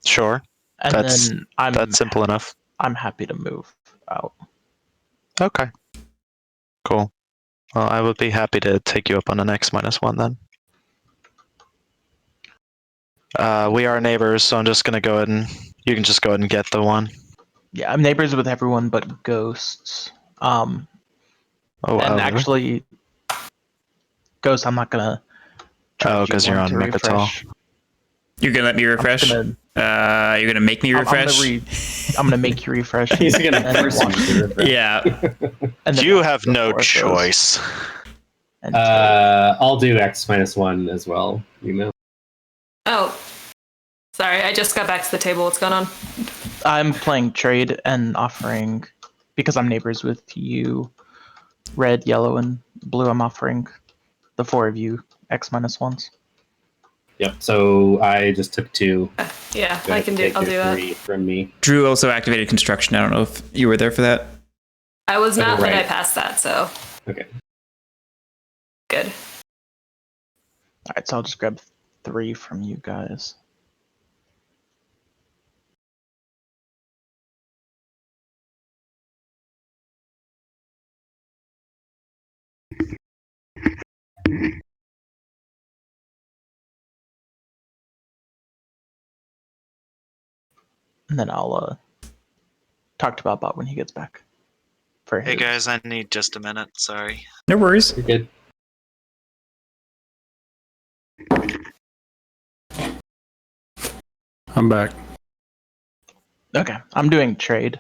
Sure. and That's- then I'm That's simple enough. I'm happy to move out. Okay. Cool. Well, I would be happy to take you up on an X-1 then. We are neighbors, so I'm just going to go ahead and... You can just go ahead and get the one. Yeah, I'm neighbors with everyone but ghosts. Oh, And wow. actually, ghost, I'm not gonna. Oh, charge you 'cause you're one on to Mechatol. refresh. You're gonna let me refresh? I'm You're gonna make me refresh? I'm gonna make you refresh. he's gonna and force watch- you to refresh. Yeah. and then You watch have the no 4 of those choice. until- I'll do X-1 as well. You know. Oh, sorry. I just got back to the table. What's going on? I'm playing trade and offering, because I'm neighbors with you, red, yellow, and blue. I'm offering the 4 of you X-1s. Yep. So I just took 2. Yeah, Go I ahead can and do. take I'll your do that. 3 from me. Drew also activated construction. I don't know if you were there for that. I was not, but I right. passed that, so Okay. good. All right, so I'll just grab 3 from you guys. And then I'll talk to Bob when he gets back. For Hey his. guys, I need just a minute. Sorry. No worries. You're good. I'm back. Okay, I'm doing trade.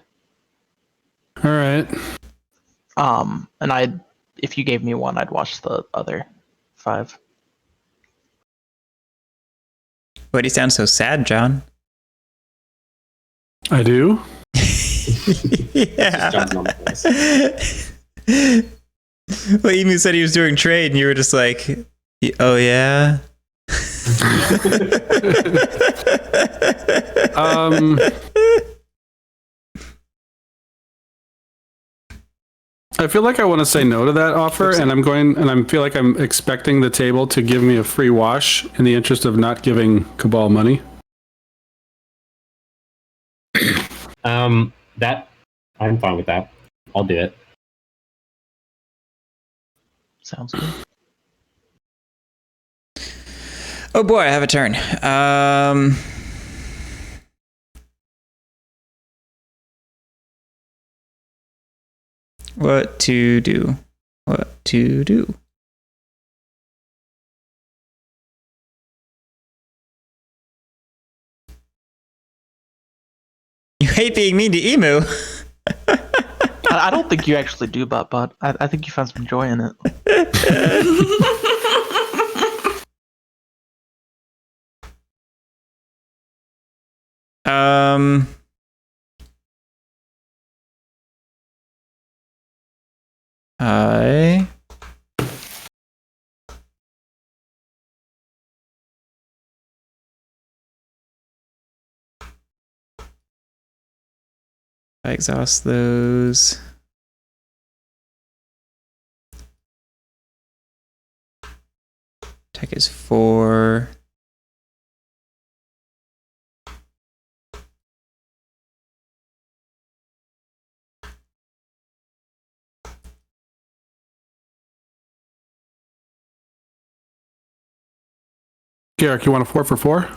All right. And if you gave me 1, I'd watch the other 5. Why do you sound so sad, John? I do. Yeah. John's normal voice. Well, Emu said he was doing trade, and you were just like, "Oh yeah." I feel like I want to say no to that offer, and I feel like I'm expecting the table to give me a free wash in the interest of not giving Cabal money. That I'm fine with that. I'll do it. Sounds good. Oh boy, I have a turn. What to do? What to do? You hate being mean to Emu. I don't think you actually do, but I think you found some joy in it. I exhaust those. Tech is 4. Garrick, you want a 4 for 4?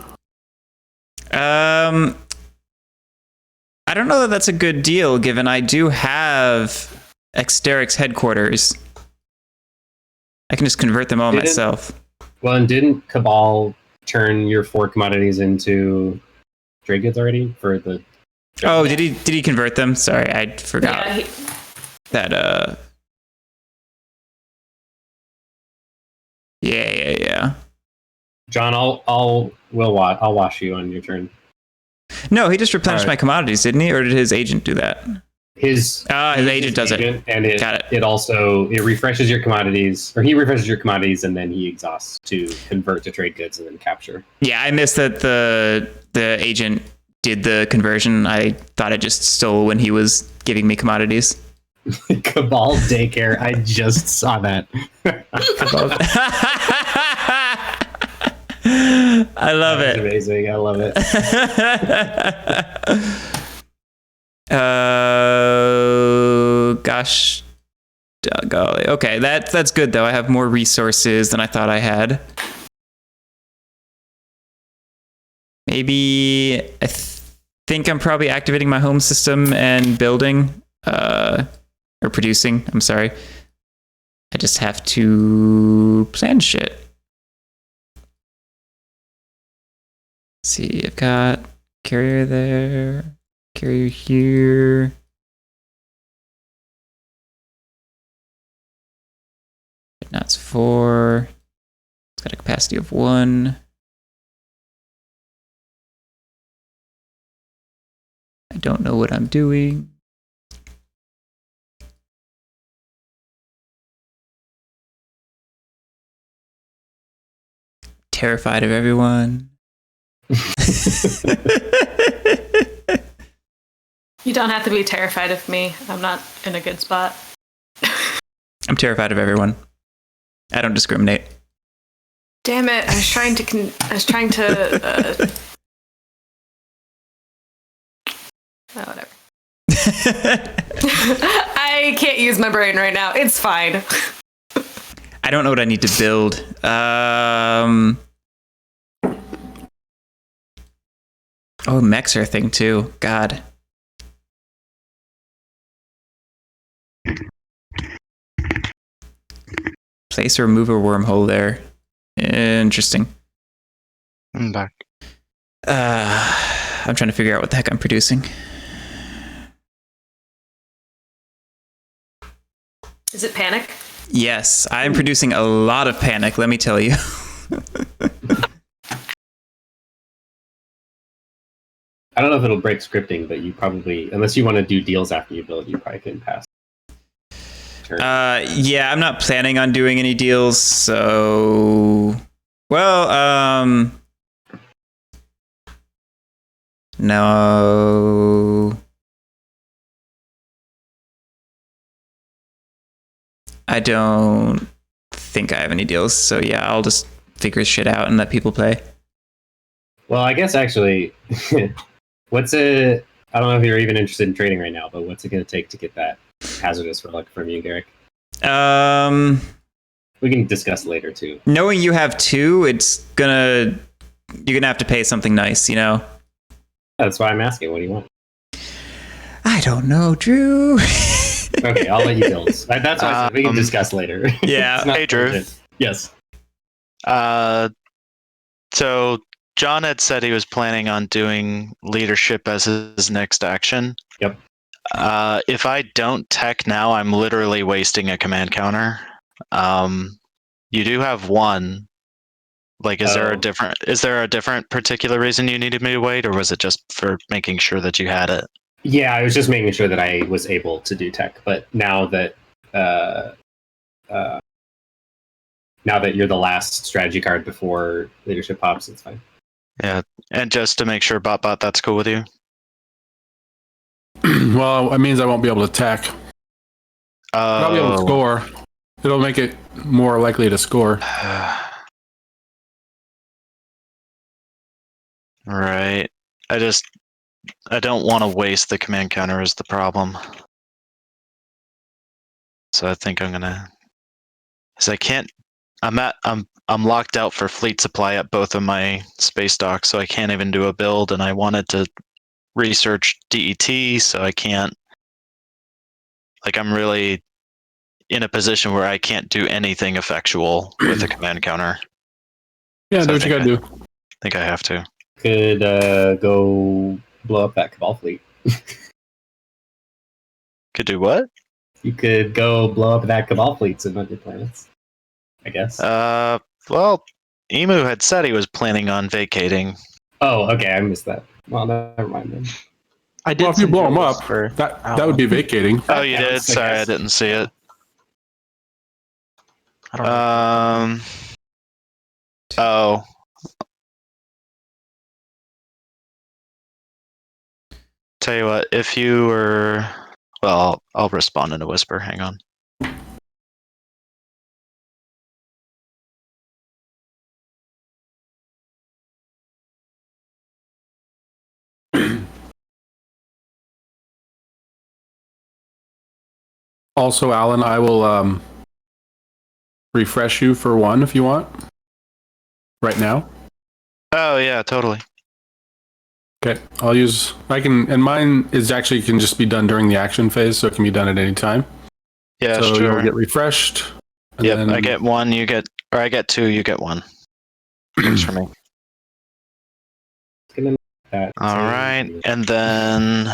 I don't know that that's a good deal, given I do have Exterix headquarters. I can just convert them all myself. Well, and didn't Cabal turn your 4 commodities into trade goods already for the? Oh, did he convert them? Sorry, I forgot Yeah, that. Yeah. John, I'll wash you on your turn. No, he just replenished All right. my commodities, didn't he? Or did his agent do that? His agent does it. And it Got it. It also refreshes your commodities, or he refreshes your commodities, and then he exhausts to convert to trade goods and then capture. Yeah, I missed that the agent did the conversion. I thought it just stole when he was giving me commodities. Cabal daycare. I just saw that. I love That's it. amazing. I love it. Gosh, golly. Okay, that's good though. I have more resources than I thought I had. Maybe I think I'm probably activating my home system and building, or producing. I'm sorry. I just have to plan shit. See, I've got carrier there, carrier here. That's 4. It's got a capacity of 1. I don't know what I'm doing. Terrified of everyone. you don't have to be terrified of me. I'm not in a good spot. I'm terrified of everyone. I don't discriminate. Damn it! I was trying to. Oh, whatever. I can't use my brain right now. It's fine. I don't know what I need to build. Oh, mechs are a thing too. God. Place or move a wormhole there. Interesting. I'm back. I'm trying to figure out what the heck I'm producing. Is it panic? Yes, I'm producing a lot of panic, let me tell you. I don't know if it'll break scripting, but you probably, unless you want to do deals after you build, you probably can pass. Turn. Yeah, I'm not planning on doing any deals, so... Well, no... I don't think I have any deals, so yeah, I'll just figure shit out and let people play. Well, I guess actually, what's a I don't know if you're even interested in trading right now, but what's it going to take to get that hazardous relic from you, Garrick? We can discuss later too. Knowing you have 2, you're gonna have to pay something nice, you know? That's why I'm asking. What do you want? I don't know, Drew. Okay, I'll let you build. That's why I said we can discuss later. Yeah. It's not Hey, Drew. urgent. Yes. So John had said he was planning on doing leadership as his next action. Yep. If I don't tech now, I'm literally wasting a command counter. You do have 1. Like, is there a different particular reason you needed me to wait, or was it just for making sure that you had it? Yeah, I was just making sure that I was able to do tech, but now that you're the last strategy card before leadership pops, it's fine. Yeah, and just to make sure, Bot, that's cool with you. Well, it means I won't be able to tech. I'll be able to score. It'll make it more likely to score. Right. I don't want to waste the command counter is the problem. So I think I'm gonna. Cause I can't. I'm locked out for fleet supply at both of my space docks, so I can't even do a build. And I wanted to research DET, so I can't. Like, I'm really in a position where I can't do anything effectual with a command counter. Yeah, So do I what you think gotta do. I think I have to. Could go blow up that Cabal fleet. Could do what? You could go blow up that Cabal fleet in your planets, I guess. Well, Emu had said he was planning on vacating. Oh, okay, I missed that. Well, never mind then. I did. Well, if you send blow a them up, whisper that would be vacating. Oh, you did? counts, I Sorry, I guess. didn't see it. I don't know. Oh. Tell you what, if you were... Well, I'll respond in a whisper. Hang on. Also, Alan, I will refresh you for 1 if you want. Right now. Oh, yeah, totally. Okay, and mine is actually can just be done during the action phase, so it can be done at any time. Yeah, So sure. you'll get refreshed. And Yep, then, I get 1, you get... Or I get 2, you get 1. Works for me. All right, and then...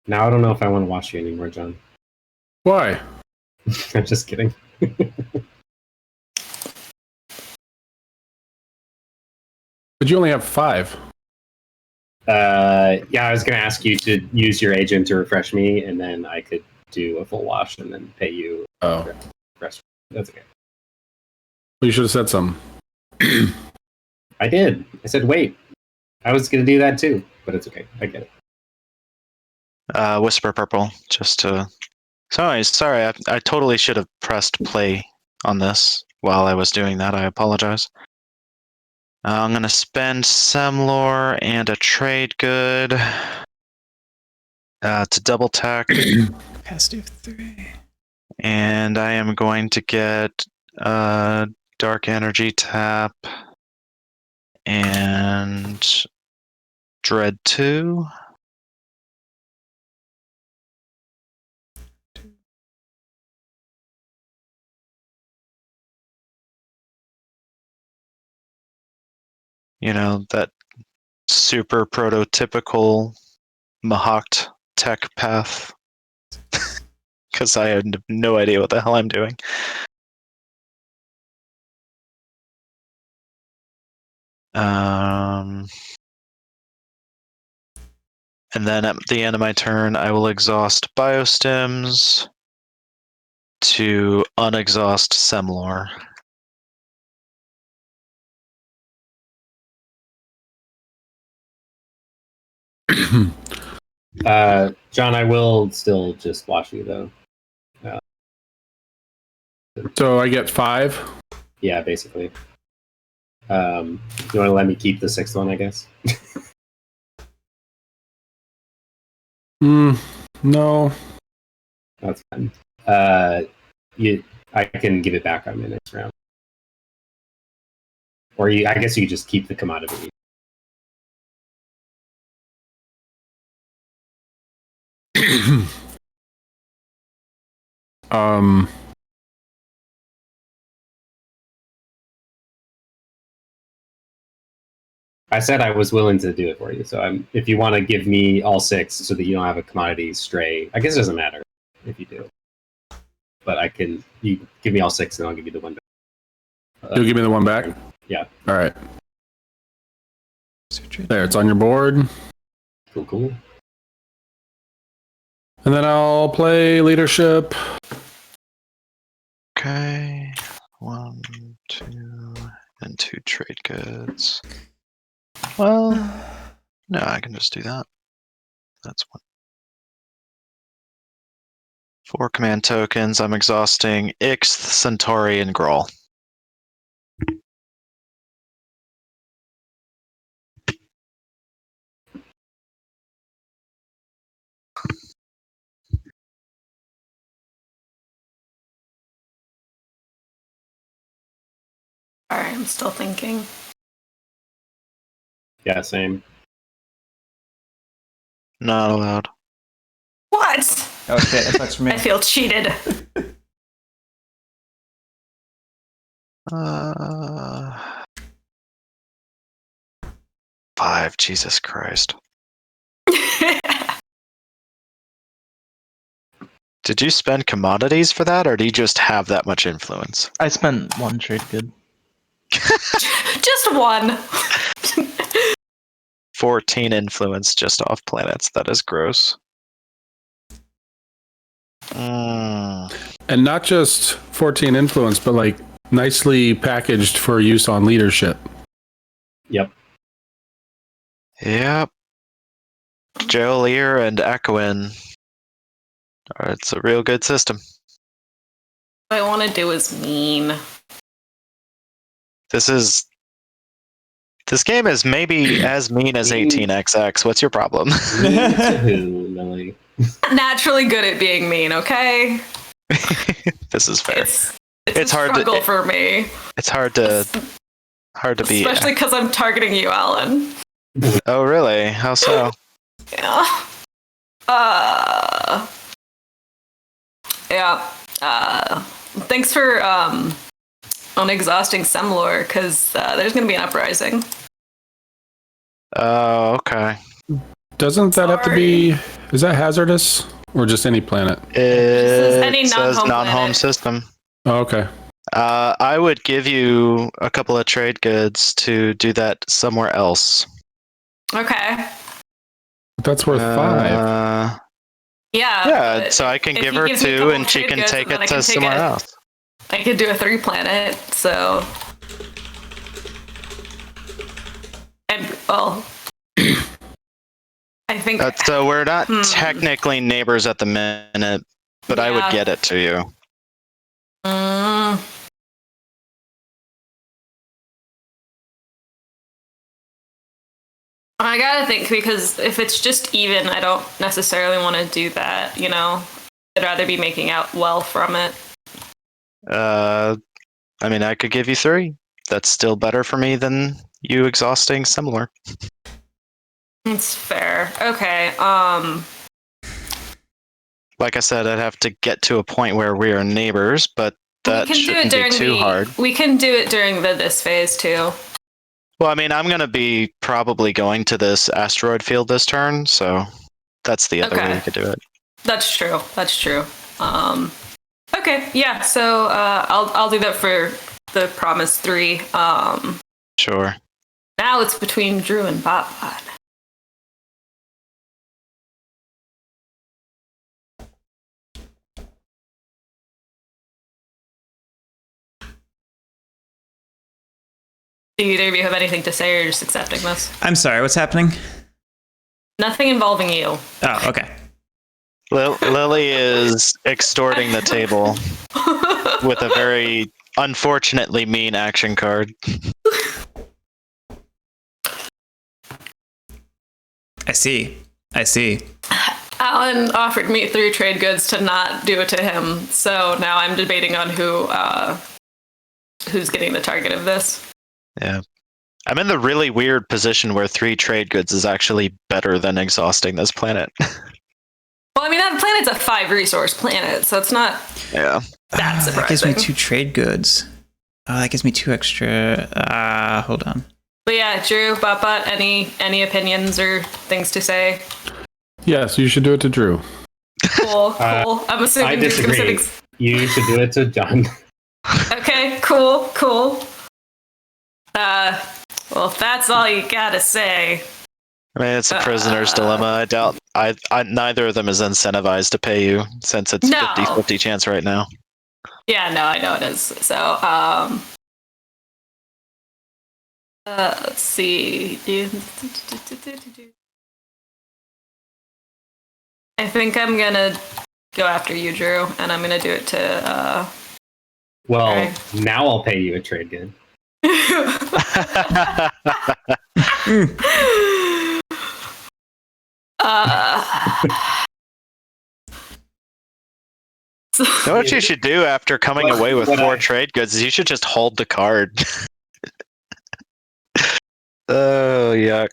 Now I don't know if I want to watch you anymore, John. Why? I'm just kidding. But you only have 5. Yeah, I was going to ask you to use your agent to refresh me, and then I could do a full wash and then pay you. Oh. Refresh. That's okay. Well, you should have said something. I did. I said, wait. I was going to do that too, but it's okay. I get it. Whisper Purple, just to... Sorry, I totally should have pressed play on this while I was doing that. I apologize. I'm going to spend Semlor and a trade good to double tack. Capacity of 3. And I am going to get Dark Energy tap and Dread 2. You know, that super prototypical Mahawked tech path. Because I have no idea what the hell I'm doing. And then at the end of my turn, I will exhaust Biostims to unexhaust Semlor. John, I will still just watch you though. So I get 5. Yeah, basically. You want to let me keep the 6th one, I guess? No. That's fine. I can give it back on my next round. Or I guess you just keep the commodity. I said I was willing to do it for you. So if you want to give me all 6 so that you don't have a commodity stray, I guess it doesn't matter if you do. But you give me all 6 and I'll give you the one back. You'll give me the one back? Yeah. All right. There, it's on your board. Cool. And then I'll play leadership. Okay. 1, 2, and 2 trade goods. Well, no, I can just do that. That's 1. 4 command tokens. I'm exhausting Ixth, Centauri, and Grawl. Alright, I'm still thinking. Yeah, same. Not allowed. What? Oh shit, that's for me. I feel cheated. 5, Jesus Christ. Did you spend commodities for that, or do you just have that much influence? I spent 1 trade good. Just 1. 14 influence just off planets. That is gross. And not just 14 influence, but like nicely packaged for use on leadership. Yep. Yep. Jolier and Echoin. It's a real good system. What I want to do is mean. This game is maybe as mean as 18XX. What's your problem? Lily. Naturally good at being mean, okay? This is fair. It's a hard struggle for me. It's hard to be. Especially because I'm targeting you, Alan. Oh, really? How so? Yeah. Thanks for unexhausting Semlor, because there's going to be an uprising. Oh, okay. Doesn't that have to be... Is that hazardous? Or just any planet? Any says non-home non-home planet. system. Oh, okay. I would give you a couple of trade goods to do that somewhere else. Okay. That's worth 5. Yeah, so I can if give he her gives me a 2 couple and she trade can goods, take then it I can to take somewhere it. else. I could do a 3 planet, so... And, well... I think... So we're not technically neighbors at the minute, but I would Yeah. get it to you. I gotta think, because if it's just even, I don't necessarily want to do that, you know? I'd rather be making out well from it. I mean, I could give you 3. That's still better for me than you exhausting similar. It's fair. Okay, Like I said, I'd have to get to a point where we are neighbors, but that shouldn't be too hard. We can do it during this phase, too. Well, I mean, I'm going to be probably going to this asteroid field this turn, so that's the other way we could do it. That's true. Okay, yeah, so I'll do that for the Promise 3. Sure. Now it's between Drew and Botbot. Do either of you have anything to say, or you're just accepting this? I'm sorry, what's happening? Nothing involving you. Oh, okay. Lily is extorting the table with a very unfortunately mean action card. see. Alan offered me 3 trade goods to not do it to him, so now I'm debating on who's getting the target of this. Yeah. I'm in the really weird position where 3 trade goods is actually better than exhausting this planet. Well, I mean, that planet's a 5 resource planet, so it's not Yeah. that surprising. That gives me 2 trade goods. Oh, that gives me 2 extra. Hold on. But yeah, Drew, Bot, any opinions or things to say? Yes, you should do it to Drew. Cool. I'm assuming I Drew's gonna disagree. sit You should do it to John. Okay, cool. Well, if that's all you gotta say. I mean, it's a prisoner's dilemma. I doubt I neither of them is incentivized to pay you since it's No. 50-50 chance right now. Yeah, no, I know it is. So, let's see. I think I'm gonna go after you, Drew, and I'm gonna do it to. Well, Okay. now I'll pay you a trade good. You know what you should do after coming What- away with what 4 I- trade goods is you should just hold the card. Oh, yuck.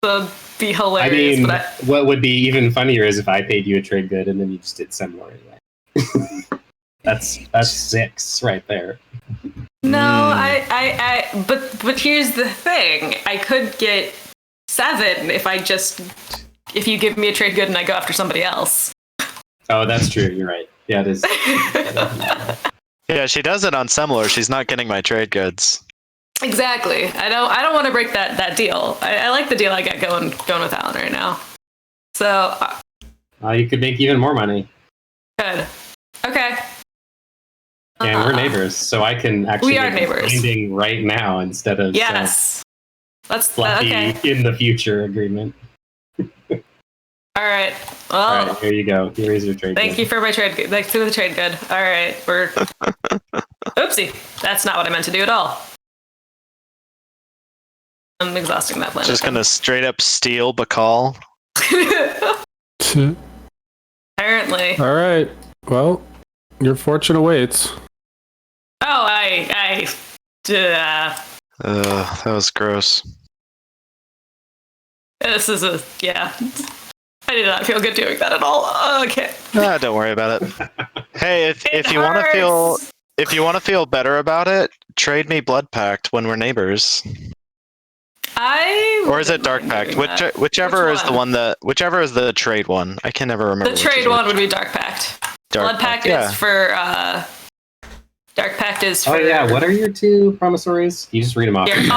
That'd be I hilarious. mean, but what would be even funnier is if I paid you a trade good and then you just did similar. That's 6 right there. no, but here's the thing. I could get 7 if you give me a trade good and I go after somebody else. Oh, that's true. You're right. Yeah, it is. Yeah, she does it on similar. She's not getting my trade goods. Exactly. I don't want to break that deal. I like the deal I got going with Alan right now. So You could make even more money. good. Okay. And we're neighbors, so I can actually We are make a neighbors. binding right now instead of Yes. That's fluffy okay. in the future agreement. All right. Well, All right, here you go. Here is your trade. thank good. you for my trade. Thanks for the trade good. All right. We're. Oopsie. That's not what I meant to do at all. I'm exhausting that planet. Just gonna straight up steal Bacall. Apparently. All right. Well, your fortune awaits. Oh, That was gross. this is yeah. I did not feel good doing that at all. Okay. Don't worry about it. Hey, if you want to hurts. feel better about it, trade me Blood Pact when we're neighbors. Or Or is it Dark Pact? Whichever Which is the one whichever is the trade one. I can never remember. The which trade is one which. would be Dark Pact. Dark Blood Pact yeah. is for Dark Pact is for. Oh yeah, what are your 2 promissories? You just read them off. Here,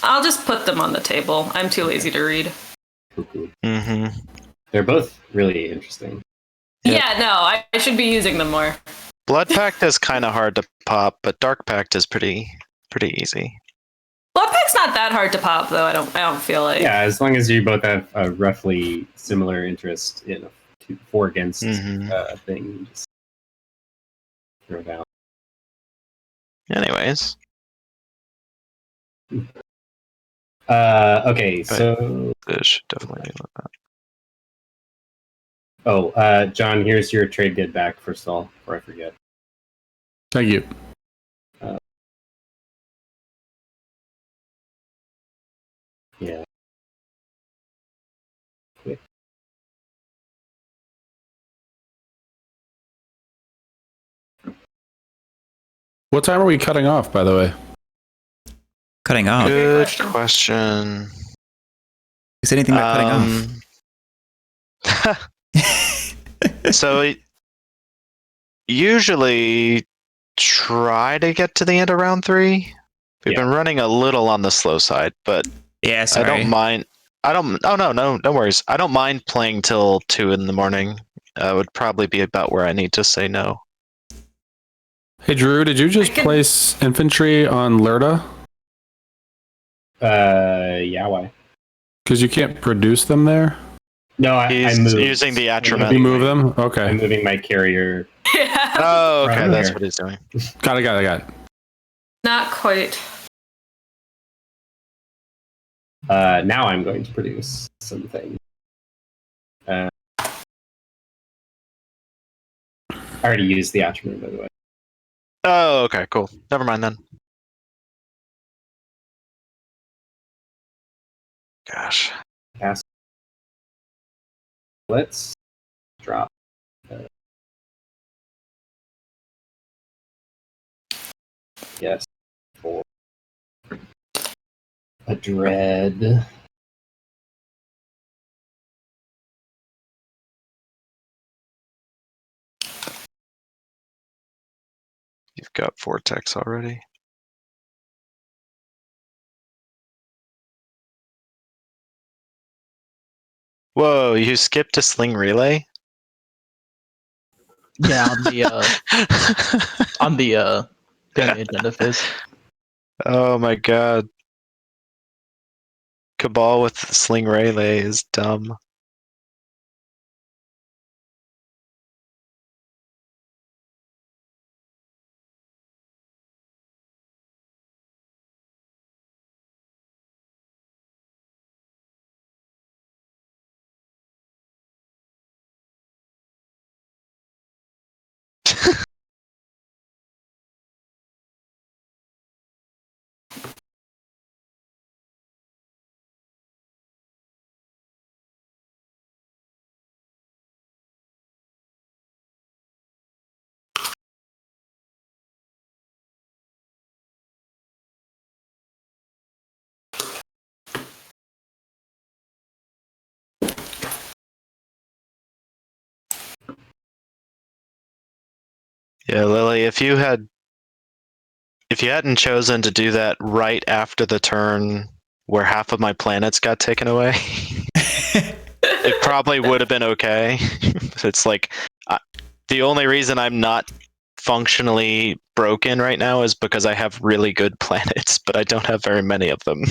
I'll just put them on the table. I'm too lazy to read. Cool. Mm-hmm. They're both really interesting. Yep. Yeah, no, I should be using them more. Blood Pact is kind of hard to pop, but Dark Pact is pretty easy. Blood Pact's not that hard to pop, though. I don't feel like. Yeah, as long as you both have a roughly similar interest in a 4 against Mhm. thing, you just throw it out. Anyways, Okay, But- so this should definitely be like that. John, here's your trade good back first of all, before I forget. Thank you. Yeah. What time are we cutting off, by the way? Cutting off. Good question. question. Is anything about cutting off? So usually try to get to the end of round 3. We've Yeah. been running a little on the slow side, but Yeah, sorry. I don't mind. Oh no worries. I don't mind playing till 2 in the morning. Would probably be about where I need to say no. Hey, Drew, did you just I can- place infantry on Lerda? Yeah, why? Because you can't produce them there? No, I He's moved. using the I'm Atrament. You moving move my- them? Okay. I'm moving my carrier. Yeah. Oh, okay, Right that's here. what he's doing. Got it. Not quite. Now I'm going to produce something. I already used the attribute, by the way. Oh, okay, cool. Never mind then. Gosh. Cast. Let's drop. Yes. For a dread. You've got Vortex already. Whoa, you skipped a Sling Relay? Yeah, on the thing the agenda phase. Oh my god. Cabal with Sling Relay is dumb. Yeah, Lily, if you hadn't chosen to do that right after the turn where half of my planets got taken away, it probably would have been okay. It's like the only reason I'm not functionally broken right now is because I have really good planets, but I don't have very many of them.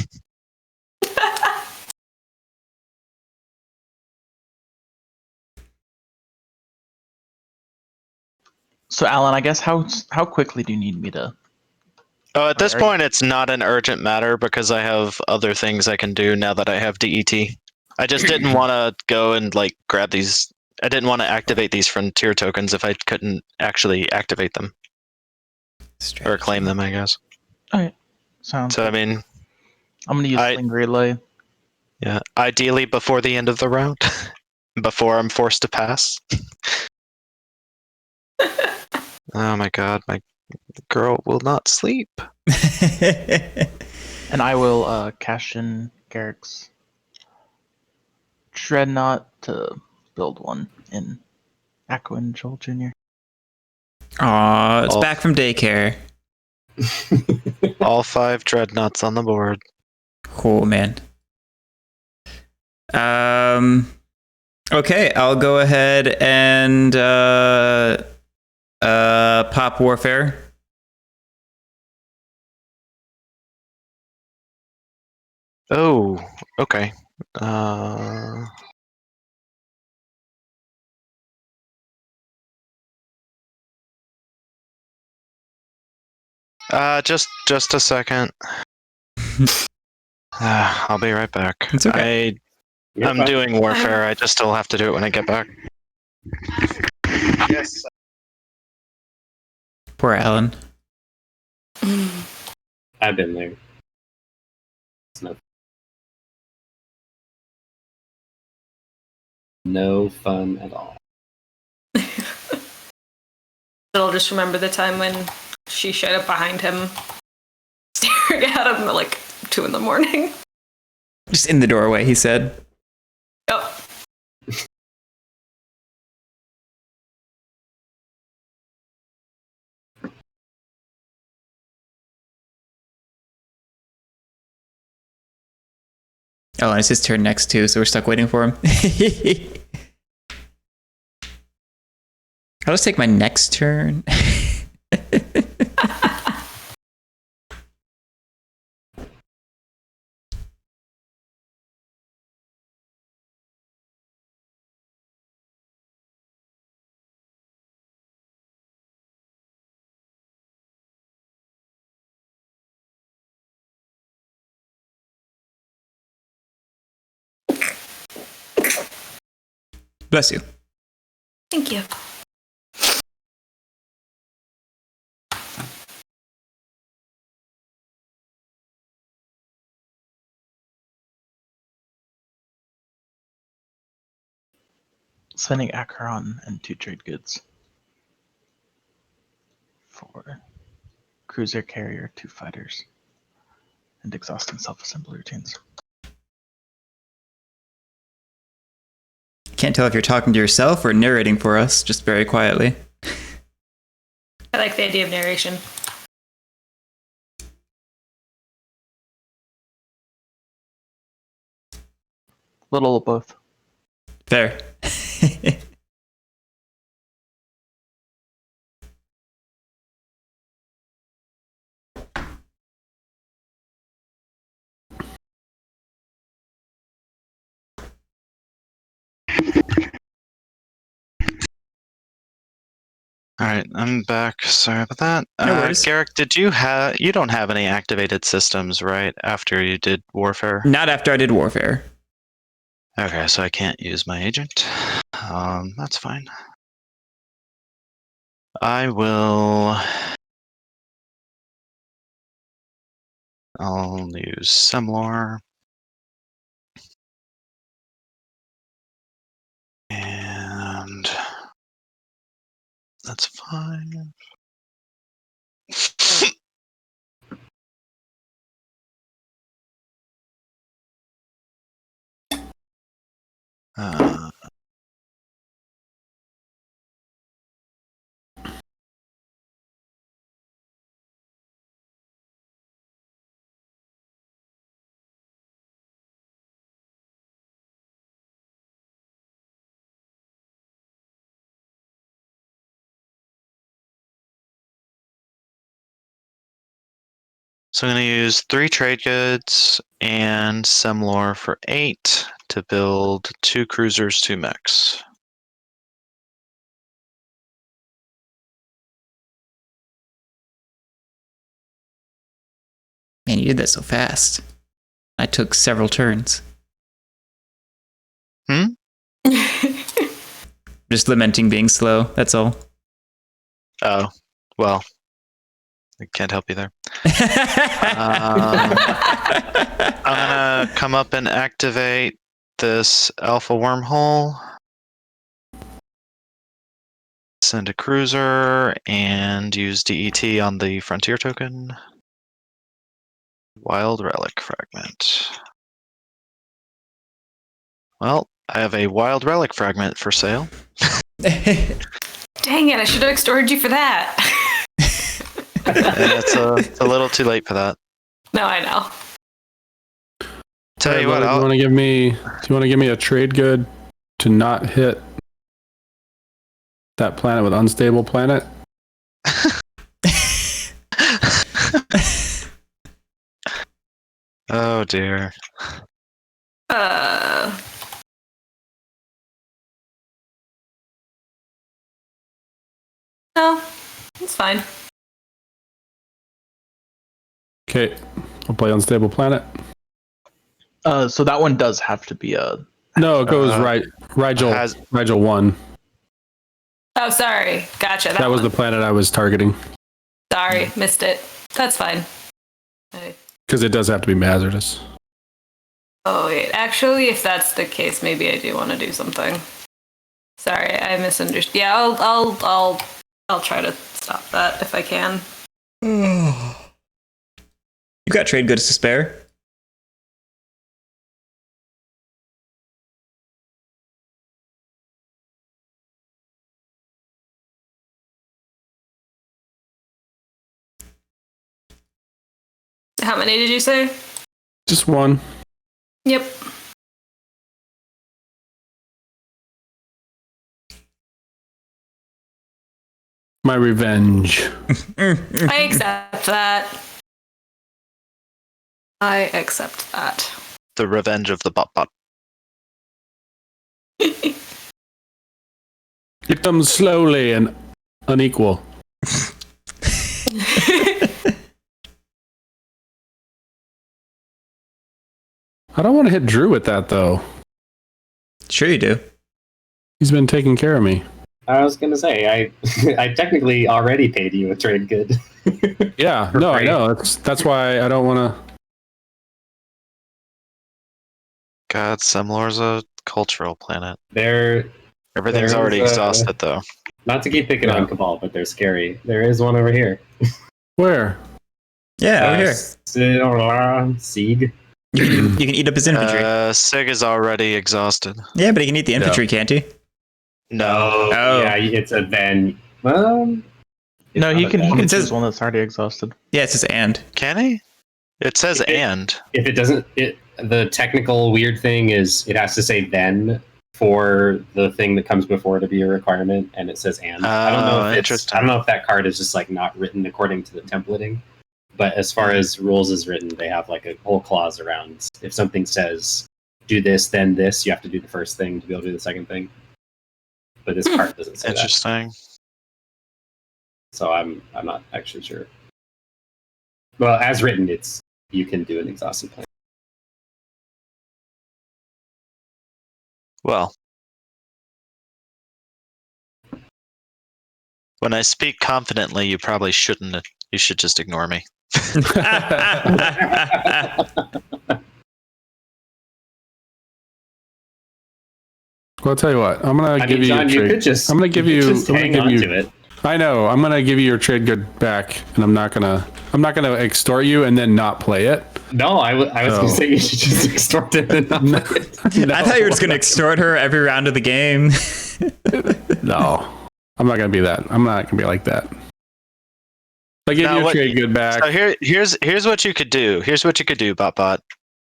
So, Alan, I guess how quickly do you need me to? Oh, at this Are- point, it's not an urgent matter because I have other things I can do now that I have DET. I just didn't want to go and like grab these. I didn't want to activate these frontier tokens if I couldn't actually activate them or claim them, I guess. Okay, sounds. So, Good. I mean, I'm gonna use Sling Relay. yeah, ideally before the end of the round, before I'm forced to pass. Oh my god, my girl will not sleep. And I will cash in Garrick's Dreadnought to build one in Aquin Joel Jr. Aw, it's back from daycare. All 5 dreadnoughts on the board. Cool, man. Okay, I'll go ahead and pop warfare. Oh, okay. Just a second. I'll be right back. It's okay. I'm doing warfare. I just still have to do it when I get back. Yes. Poor Alan. I've been there. It's no fun at all. I'll just remember the time when she showed up behind him, staring at him at like 2 a.m. Just in the doorway, he said. Oh. Oh, and it's his turn next too, so we're stuck waiting for him. I'll just take my next turn. Bless you. Thank you. Sending Acheron and 2 trade goods. For cruiser, carrier, 2 fighters. And exhausting self-assembly routines. Can't tell if you're talking to yourself or narrating for us, just very quietly. I like the idea of narration. Little of both. Fair. All right, I'm back. Sorry about that. No worries. Garrick, you don't have any activated systems, right? After you did Warfare? Not after I did Warfare. Okay, so I can't use my agent. That's fine. I'll use Semlor. And that's fine. So I'm going to use 3 trade goods and Semlor for 8 to build 2 cruisers, 2 mechs. Man, you did that so fast. I took several turns. Just lamenting being slow, that's all. Oh, well, I can't help you there. I'm going to come up and activate this alpha wormhole. Send a cruiser and use DET on the frontier token. Wild relic fragment. Well, I have a wild relic fragment for sale. Dang it, I should have extorted you for that. It's a little too late for that. No, I know. Tell you what, do you want to give me a trade good to not hit that planet with unstable planet? Oh dear. No, it's fine. Okay, I'll play unstable planet. So that one does have to be a... No, it goes Rigel 1. Oh, sorry. Gotcha. That was the planet I was targeting. Sorry, missed it. That's fine. Because it does have to be hazardous. Oh wait, actually, if that's the case, maybe I do want to do something. Sorry, I misunderstood. Yeah, I'll try to stop that if I can. You got trade goods to spare. How many did you say? Just 1. Yep. My revenge. I accept that. I accept that. The revenge of the bot. Hit them slowly and unequal. I don't want to hit Drew with that, though. Sure you do. He's been taking care of me. I was gonna say I technically already paid you a trade good. Yeah, For no, I free. know. That's why I don't want to. God, Semlor's a cultural planet. Everything's Everything's already exhausted, though. Not to keep picking Yeah. on Cabal, but they're scary. There is one over here. Where? Yeah, over here. Sieg. You can eat up his infantry. Sig is already exhausted. Yeah, but he can eat the infantry, can't he? No. Oh. Yeah, it's a then. Well, No, it's he not can a he then. can It says- choose one that's already exhausted. Yeah, it's just and. Can he? It says If it- and. If it doesn't, the technical weird thing is it has to say then for the thing that comes before to be a requirement, and it says and. I don't know Oh, if interesting. I don't know if that card is just like not written according to the templating. But as far as rules is written, they have like a whole clause around if something says do this, then this, you have to do the first thing to be able to do the second thing. But this part doesn't say that, Interesting. so I'm not actually sure. Well, as written, it's you can do an exhausted plan. Well, when I speak confidently, you probably shouldn't. You should just ignore me. Well, I'll tell you what. I'm gonna I give mean, you John, your you trade. could just I'm gonna give you you. could just I'm gonna hang give on you. to it. I know. I'm gonna give you your trade good back, and I'm not gonna extort you and then not play it. No, I was Oh. going to say you should just extort it and not play it. I thought you were just gonna extort her every round of the game. No, I'm not gonna be that. I'm not gonna be like that. I give Now, you a what- trade good back. So here's what you could do. Here's what you could do, BotBot.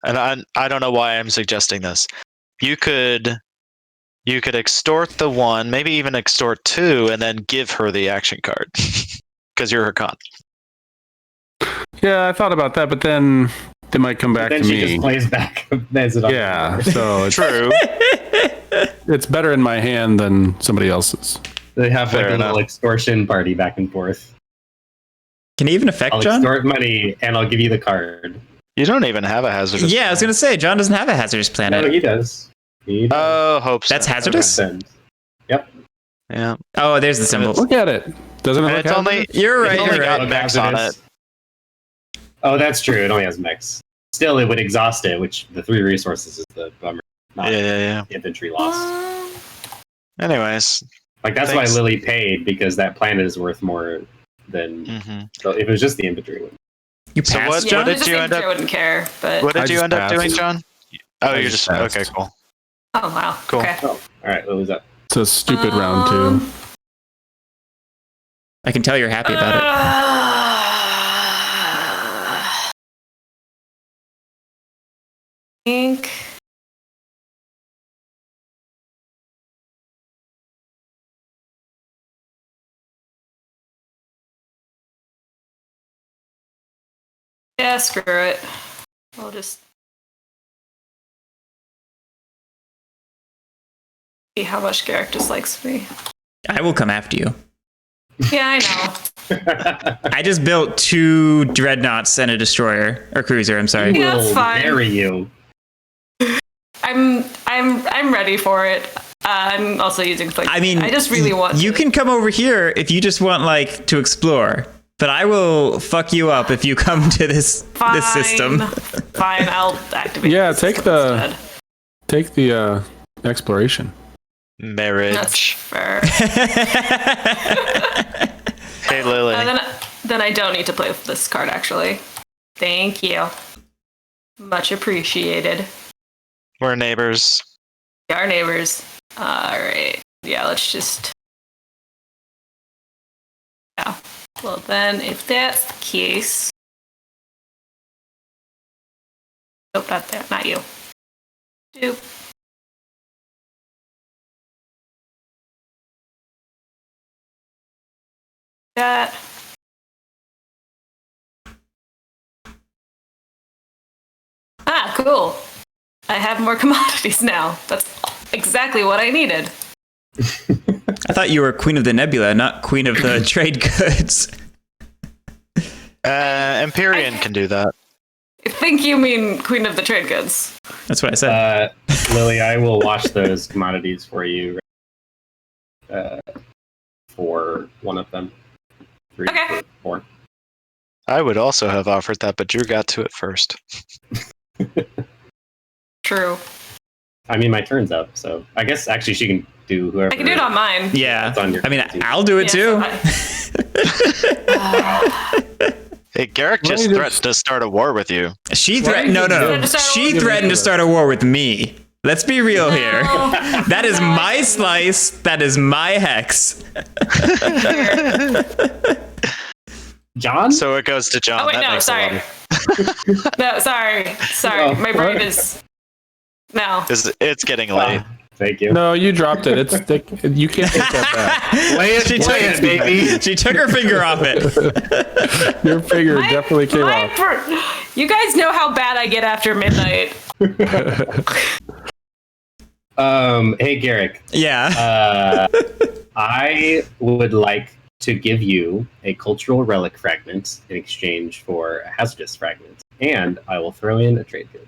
And I don't know why I'm suggesting this. You could extort the one, maybe even extort two, and then give her the action card because you're her con. Yeah, I thought about that, but then they might come back Then to she me. just plays back as it Yeah, so it's, True. it's better in my hand than somebody else's. They have Fair like a little enough. extortion party back and forth. Can he even affect I'll John? extort money and I'll give you the card. You don't even have a hazardous. Yeah, I was gonna say John doesn't have a hazardous No, planet. he does. He does. Oh, hope so. That's hazardous. Send. Yeah. Oh, there's the symbol. Look at it. Doesn't it And look it's only You're right. it's only You're got right. mechs on it. Hazardous. Oh, that's true. It only has mechs. Still, it would exhaust it, which the 3 resources is the bummer. Not Yeah. infantry loss. Anyways. Like that's Thanks. why Lily paid, because that planet is worth more than. hmm So if it was just the infantry, it would. You So passed, what- Yeah, John? did just you think end up- I wouldn't care, but What I did you just end up doing, passed. John? Oh, I you're just just passed. okay. Cool. oh wow, Cool. okay. Oh, all right. What was that? It's a stupid round two. I can tell you're happy about it. Think. Yeah, screw it. I'll just see how much Garrick dislikes me. I will come after you. Yeah, I know. I just built 2 dreadnoughts and a destroyer or cruiser. I'm sorry. Yeah, that's Will fine. marry you. I'm ready for it. I'm also using like I mean, I just really want You to. can come over here if you just want like to explore, but I will fuck you up if you come to this system. Fine, I'll activate. Yeah, this take the- instead. Take the exploration. Marriage. That's fair. Hey, Lily. Then I don't need to play with this card actually. Thank you. Much appreciated. We're neighbors. We are neighbors. Alright. Yeah, let's just. Yeah. Well, then, if that's the case. Nope, not that. Not you. Doop. That. Ah, cool. I have more commodities now. That's exactly what I needed. I thought you were Queen of the Nebula, not Queen of the Trade Goods. Empyrean can do that. I think you mean Queen of the Trade Goods. That's what I said. Lily, I will wash those commodities for you. for one of them. 3, Okay. 4. I would also have offered that, but Drew got to it first. True. I mean, my turn's up, so I guess actually she can do whoever. I can do it on mine. Yeah. It's on your I mean, team. I'll do it too. Hey, Garrick just threatened to start a war with you. She threatened. No. She threatened to start a war with me. Let's be real here. That is my slice. That is my hex. John? So it goes to John. Oh wait, That no, makes a sorry. No, sorry. Oh, My brain is no. It's getting late. Thank you. No, you dropped it. It's thick. You can't take that She took her finger off it. back. Your finger definitely came off. You guys know how bad I get after midnight. Hey Garrick. Yeah. I would like to give you a cultural relic fragment in exchange for a hazardous fragment, and I will throw in a trade good.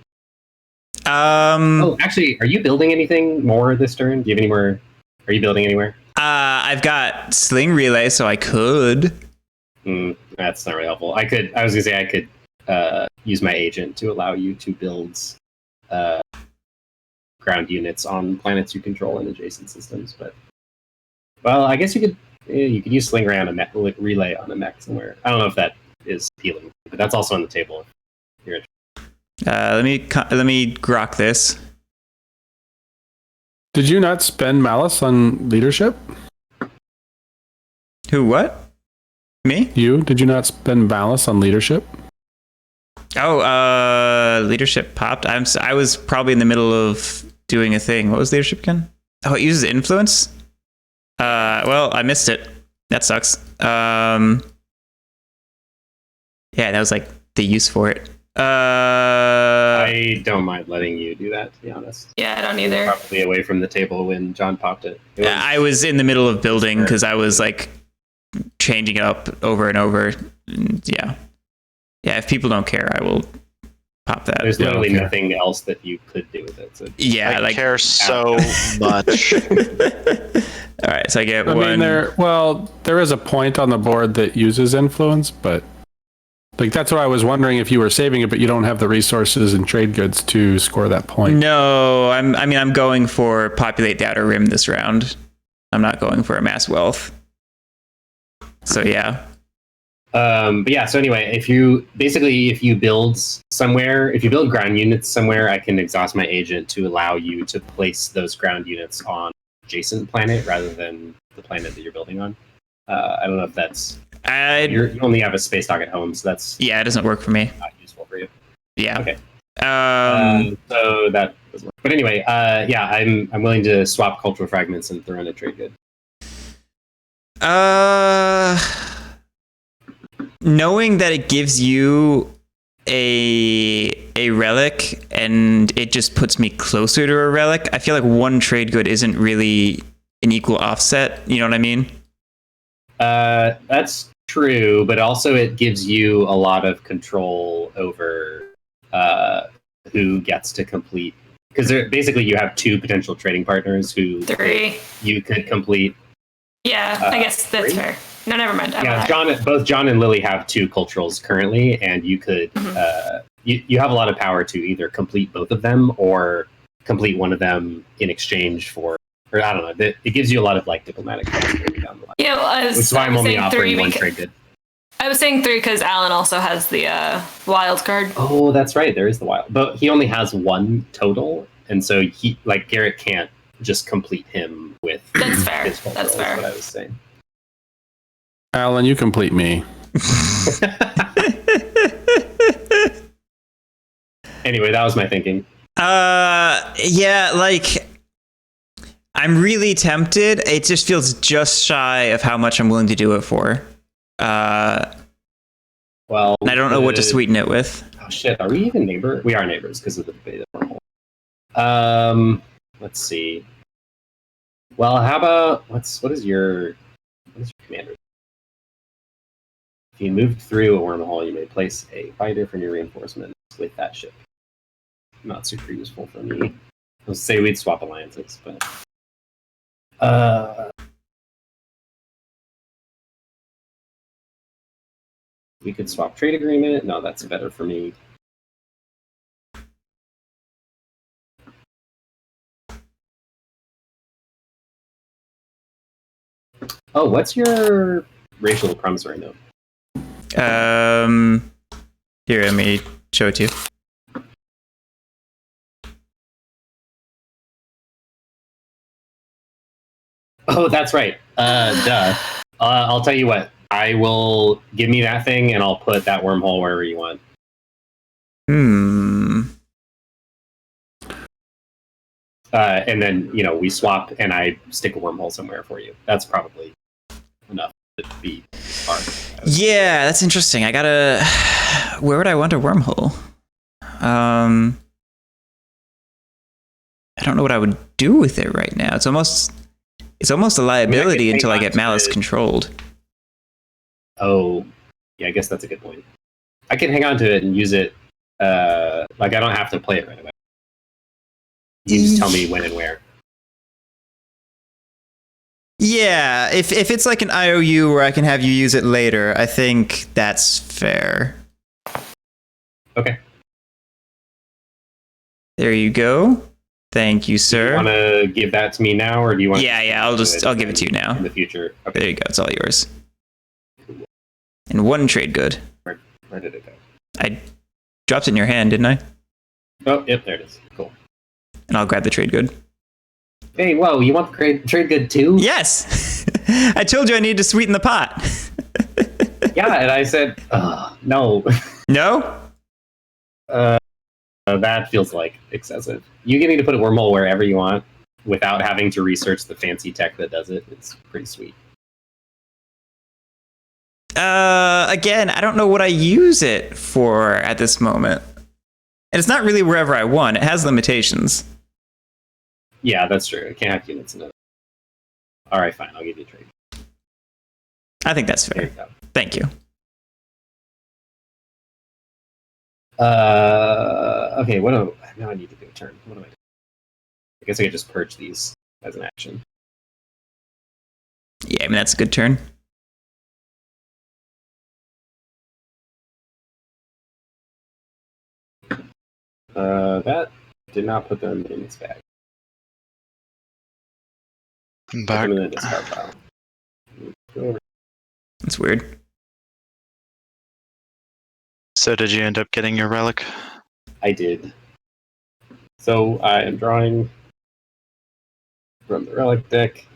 Oh, actually, are you building anything more this turn? Do you have any more? Are you building anywhere? I've got sling relay, so I could. That's not really helpful. I was gonna say I could use my agent to allow you to build ground units on planets you control in adjacent systems. But well, I guess you could use sling ray on a mech, relay on a mech somewhere. I don't know if that is appealing, but that's also on the table. If you're interested. Let me grok this. Did you not spend malice on leadership? Who? What? Me? You? Did you not spend malice on leadership? Oh, leadership popped. I was probably in the middle of doing a thing. What was leadership again? Oh, it uses influence. Well, I missed it. That sucks. Yeah, that was like the use for it. I don't mind letting you do that, to be honest. Yeah, I don't either. Probably away from the table when John popped it. I was in the middle of building because I was like changing it up over and over. Yeah. If people don't care, I will pop that. There's literally nothing else that you could do with it. So yeah, I care so much. All right, so I get one. I mean, there is a point on the board that uses influence, but like that's what I was wondering if you were saving it, but you don't have the resources and trade goods to score that point. No, I'm going for populate the outer rim this round. I'm not going for amass wealth. So yeah. But yeah, so anyway, if you build somewhere, if you build ground units somewhere, I can exhaust my agent to allow you to place those ground units on adjacent planet rather than the planet that you're building on. I don't know if that's you only have a space dock at home, so that's it doesn't work for me. Not useful for you. Yeah. Okay. So that doesn't work. But anyway, I'm willing to swap cultural fragments and throw in a trade good. Knowing that it gives you a relic and it just puts me closer to a relic, I feel like one trade good isn't really an equal offset. You know what I mean? That's true, but also it gives you a lot of control over who gets to complete. Because basically you have 2 potential trading partners who 3 you could complete. Yeah, I guess that's 3? fair. No, never mind. Both John and Lily have 2 culturals currently, and you could you have a lot of power to either complete both of them or complete one of them in exchange for, or I don't know. It gives you a lot of like diplomatic flexibility down the line. Yeah, well, which is why I'm only offering one trade good. I was saying 3 because Alan also has the wild card. Oh, that's right. There is the wild, but he only has 1 total, and so he Garrett can't just complete him with. That's fair. His cultural, That's fair. What I was saying. Alan, you complete me. Anyway, that was my thinking. Yeah, like I'm really tempted. It just feels just shy of how much I'm willing to do it for. Well, and I don't know what to sweeten it with. Oh shit, are we even neighbors? We are neighbors because of the beta wormhole. Let's see. Well, how about what is your commander? If you moved through a wormhole, you may place a fighter from your reinforcements with that ship. Not super useful for me. Let's say we'd swap alliances, but We could swap trade agreement. No, that's better for me. Oh, what's your racial promissory note? Here, let me show it to you. Oh, that's right. Duh. I'll tell you what. I will give me that thing, and I'll put that wormhole wherever you want. And then we swap, and I stick a wormhole somewhere for you. That's probably enough to be hard. Yeah, that's interesting. I gotta. Where would I want a wormhole? I don't know what I would do with it right now. It's almost a liability until I get Malice controlled. Oh, yeah, I guess that's a good point. I can hang on to it and use it. I don't have to play it right away. You just tell me when and where. Yeah, if it's like an IOU where I can have you use it later, I think that's fair. Okay. There you go. Thank you, sir. Do you want to give that to me now, or do you want? Yeah. I'll give it to you now. In the future. Okay. There you go. It's all yours. And one trade good. Where did it go? I dropped it in your hand, didn't I? Oh, yep, there it is. Cool. And I'll grab the trade good. Hey, whoa! You want the trade good too? Yes. I told you I needed to sweeten the pot. Yeah, and I said, no. No. That feels like excessive. You get me to put a wormhole wherever you want without having to research the fancy tech that does it. It's pretty sweet. Again, I don't know what I use it for at this moment. And it's not really wherever I want. It has limitations. Yeah, that's true. I can't have units in it. All right, fine. I'll give you a trade. I think that's fair. Thank you. Okay, now I need to do a turn. What do I do? I guess I could just purge these as an action. Yeah, I mean, that's a good turn. That did not put them in its bag. I'm Put back. them in the discard pile. That's weird. So did you end up getting your relic? I did. So I am drawing from the relic deck.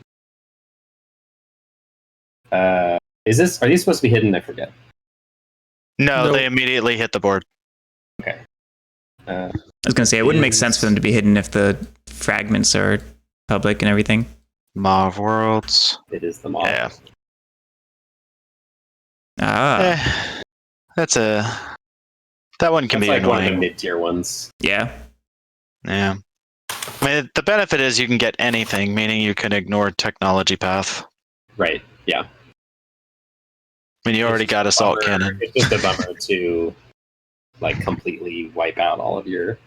Are these supposed to be hidden? I forget. No, Nope. they immediately hit the board. Okay. I was going to say, it wouldn't make sense for them to be hidden if the fragments are public and everything. Maw of Worlds. It is the mob. Yeah. Ah, That one can That's be like one of the annoying. mid-tier ones. yeah. Yeah. I mean, the benefit is you can get anything, meaning you can ignore technology path. Right. Yeah. I mean, you already got assault cannon. It's just a bummer to completely wipe out all of your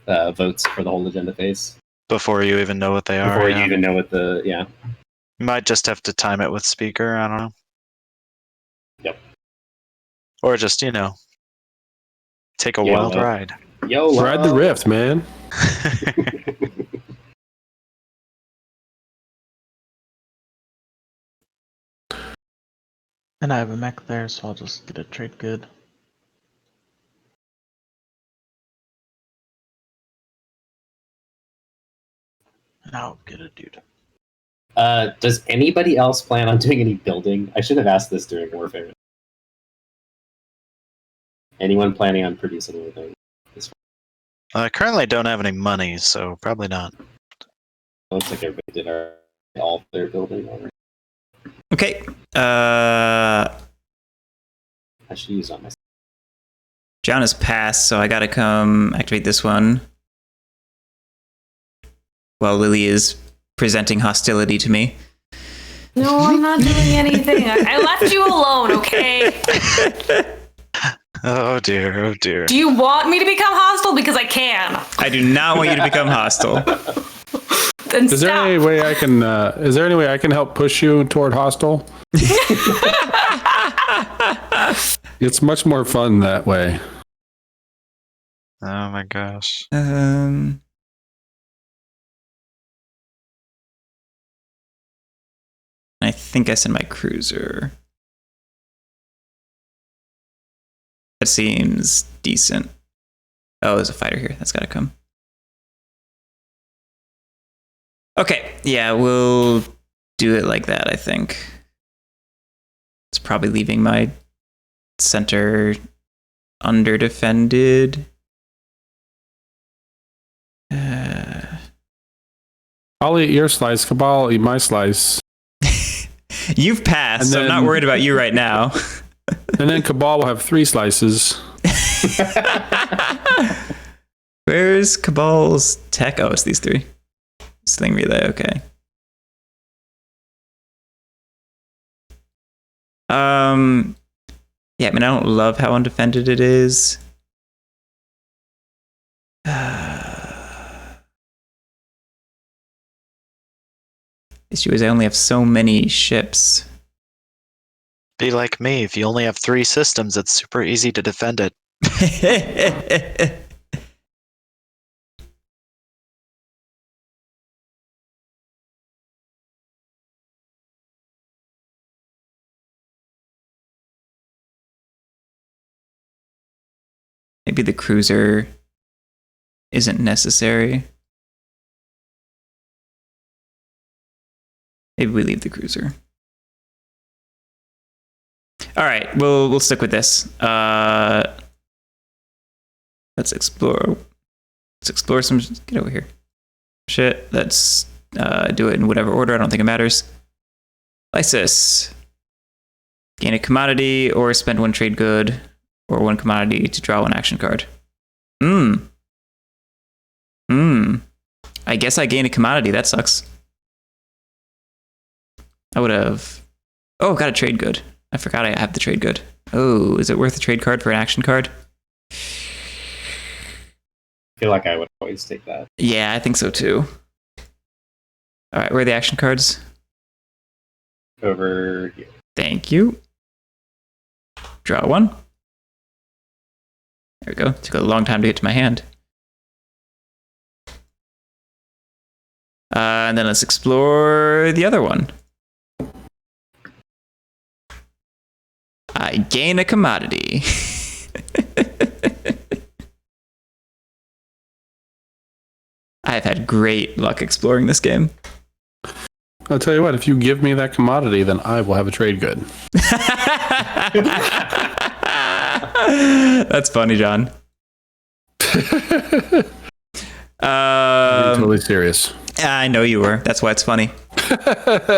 votes for the whole agenda phase Before you even know what they are. before yeah. you even know what the You might just have to time it with speaker. I don't know. Yep. Or just, take a wild ride. Ride the rift, man. And I have a mech there, so I'll just get a trade good. And I'll get a dude. Does anybody else plan on doing any building? I should have asked this during Warfare. Anyone planning on producing anything? I currently don't have any money, so probably not. Looks like everybody did all their building already. Okay. I should use on myself. John has passed, so I gotta come activate this one. While Lily is presenting hostility to me. No, I'm not doing anything. I left you alone, okay? Oh dear, oh dear. Do you want me to become hostile? Because I can. I do not want you to become hostile. Then Is there stop. any way I can? Is there any way I can help push you toward hostile? It's much more fun that way. Oh my gosh. I think I send my cruiser. That seems decent. Oh, there's a fighter here. That's gotta come. Okay, yeah, we'll do it like that, I think. It's probably leaving my center underdefended. I'll eat your slice, Cabal, I'll eat my slice. You've passed, And so I'm not then- worried about you right now. And then Cabal will have 3 slices. Where's Cabal's tech? Oh, it's these 3. Sling relay, okay. Yeah, I mean, I don't love how undefended it is. Issue is I only have so many ships. Be like me. If you only have 3 systems, it's super easy to defend it. Maybe the cruiser isn't necessary. Maybe we leave the cruiser. All right, we'll stick with this. Let's explore. Let's explore some. Get over here. Shit. Let's do it in whatever order. I don't think it matters. Lysis. Gain a commodity or spend 1 trade good or 1 commodity to draw 1 action card. I guess I gain a commodity. That sucks. I would have. Oh, got a trade good. I forgot I have the trade good. Oh, is it worth a trade card for an action card? I feel like I would always take that. Yeah, I think so too. All right, where are the action cards? Over here. Thank you. Draw 1. There we go. Took a long time to get to my hand. And then let's explore the other one. I gain a commodity. I've had great luck exploring this game. I'll tell you what, if you give me that commodity, then I will have a trade good. That's funny, John. I'm totally serious. I know you were. That's why it's funny.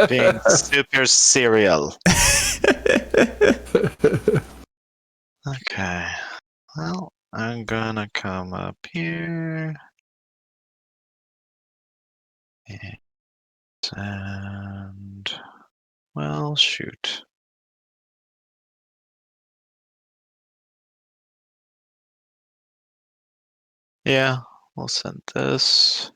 Being super serial. Okay. Well, I'm gonna come up here. And well, shoot. Yeah, we'll send this.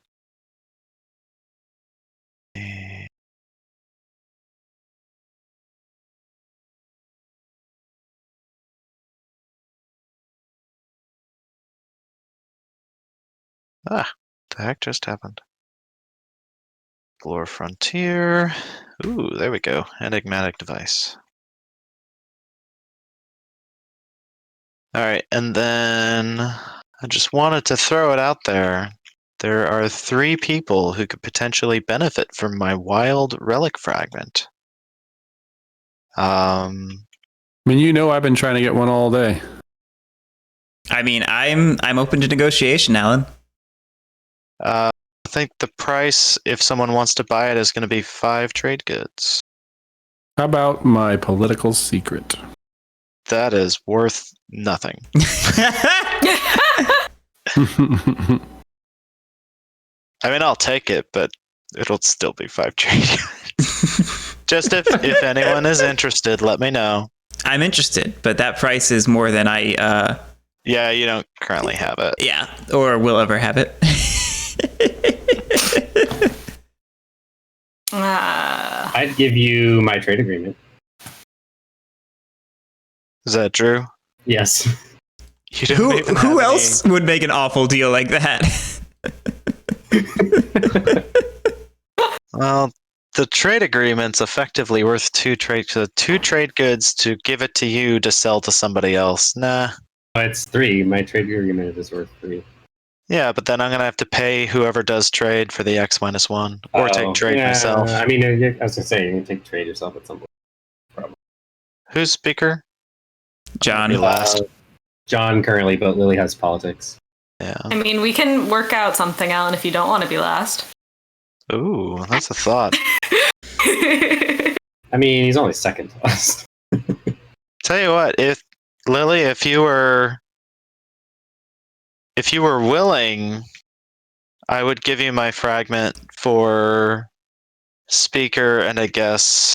Ah, the heck just happened? Explore frontier. Ooh, there we go. Enigmatic device. All right, and then I just wanted to throw it out there. There are 3 people who could potentially benefit from my wild relic fragment. I mean, you know I've been trying to get one all day. I mean, I'm open to negotiation, Alan. I think the price, if someone wants to buy it, is going to be 5 trade goods. How about my political secret? That is worth nothing. I mean, I'll take it, but it'll still be 5 trade goods. Just if anyone is interested, let me know. I'm interested, but that price is more than I. Yeah, you don't currently have it. Yeah, or will ever have it. I'd give you my trade agreement. Is that true? Yes. You don't even have Who any- else would make an awful deal like that? Well, the trade agreement's effectively worth two trade goods to give it to you to sell to somebody else. Nah. Oh, it's 3. My trade agreement is worth 3. Yeah, but then I'm gonna have to pay whoever does trade for the X-1, or take trade yeah, myself. I mean, I was gonna say you can take trade yourself at some point. Who's speaker? John. Be last. John currently, but Lily has politics. Yeah. I mean, we can work out something, Alan, if you don't want to be last. Ooh, that's a thought. I mean, he's only second to us. Tell you what, if Lily, if you were willing, I would give you my fragment for speaker, and I guess,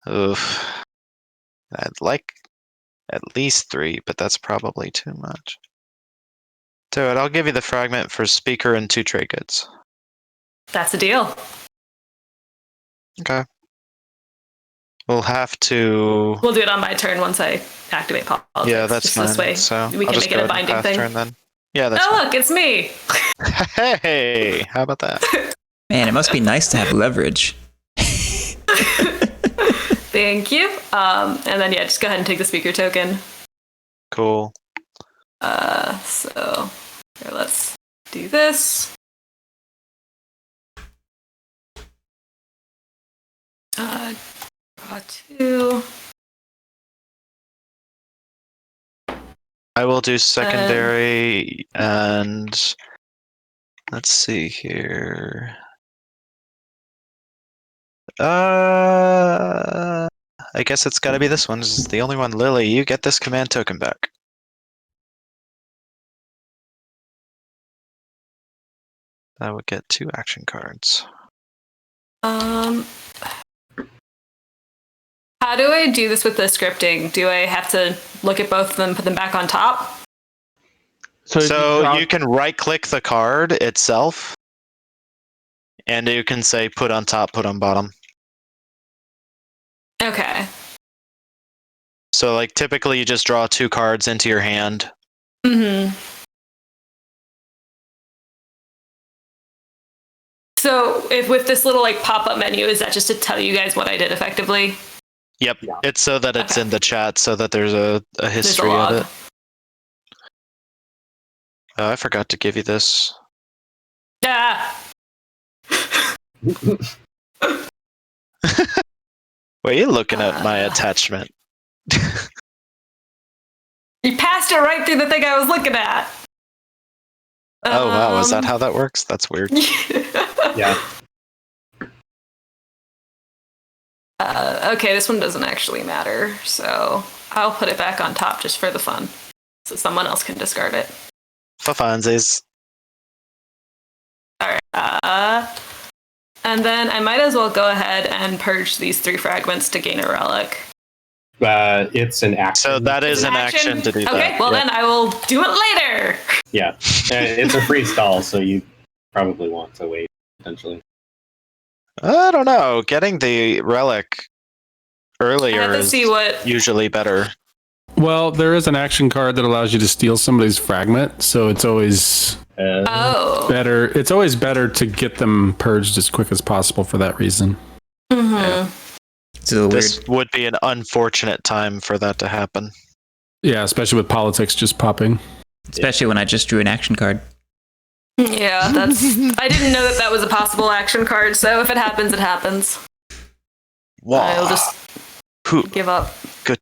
oof, I'd like at least 3, but that's probably too much. Do it. I'll give you the fragment for speaker and 2 trade goods. That's a deal. Okay. We'll have to. We'll do it on my turn once I activate politics. Yeah, that's just fine. This way, So we I'll can just make it go a ahead and binding pass thing. turn then. Yeah, that's Oh, fine. look, it's me. Hey, how about that? Man, it must be nice to have leverage. Thank you. And then, yeah, just go ahead and take the speaker token. Cool. So here, let's do this. Draw 2. I will do secondary, and let's see here. I guess it's got to be this one. This is the only one. Lily, you get this command token back. I would get 2 action cards. How do I do this with the scripting? Do I have to look at both of them, put them back on top? So you can right-click the card itself, and you can say put on top, put on bottom. Okay. So like typically you just draw 2 cards into your hand. Mm-hmm. So if with this little like pop-up menu, is that just to tell you guys what I did effectively? Yep. Yeah. It's so that it's Okay. in the chat, so that there's a history log. of it. Oh, I forgot to give you this. Ah! Wait, you're looking at my attachment. You passed it right through the thing I was looking at. Oh wow, is that how that works? That's weird. Yeah. Okay, this one doesn't actually matter, so I'll put it back on top just for the fun, so someone else can discard it. For funsies. All right. And then I might as well go ahead and purge these 3 fragments to gain a relic. It's an action. So that is an action to do that. Okay, well Yeah. then I will do it later. Yeah. And it's a free stall, so you probably want to wait, potentially. I don't know. Getting the relic I earlier have to is see what. usually better. Well, there is an action card that allows you to steal somebody's fragment, so it's always Oh. better. It's always better to get them purged as quick as possible for that reason. Mm-hmm. It's a little weird. This would be an unfortunate time for that to happen. Yeah, especially with politics just popping. Especially when I just drew an action card. Yeah, that's. I didn't know that was a possible action card, so if it happens, it happens. Wow. I'll just Who- give up. Good.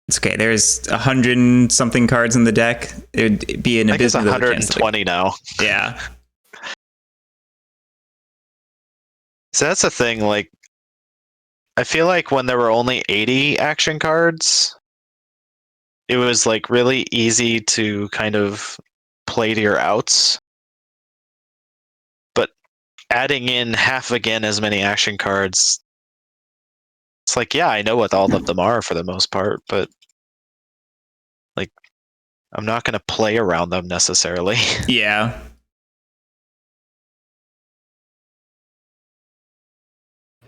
It's okay. There's 100 something cards in the deck. It would be an I think it's abysmal chance to, 120 now. yeah. So that's the thing, like, I feel like when there were only 80 action cards, it was like really easy to kind of play to your outs. But adding in half again as many action cards, it's like, yeah, I know what all of them are for the most part, but like, I'm not going to play around them necessarily. Yeah.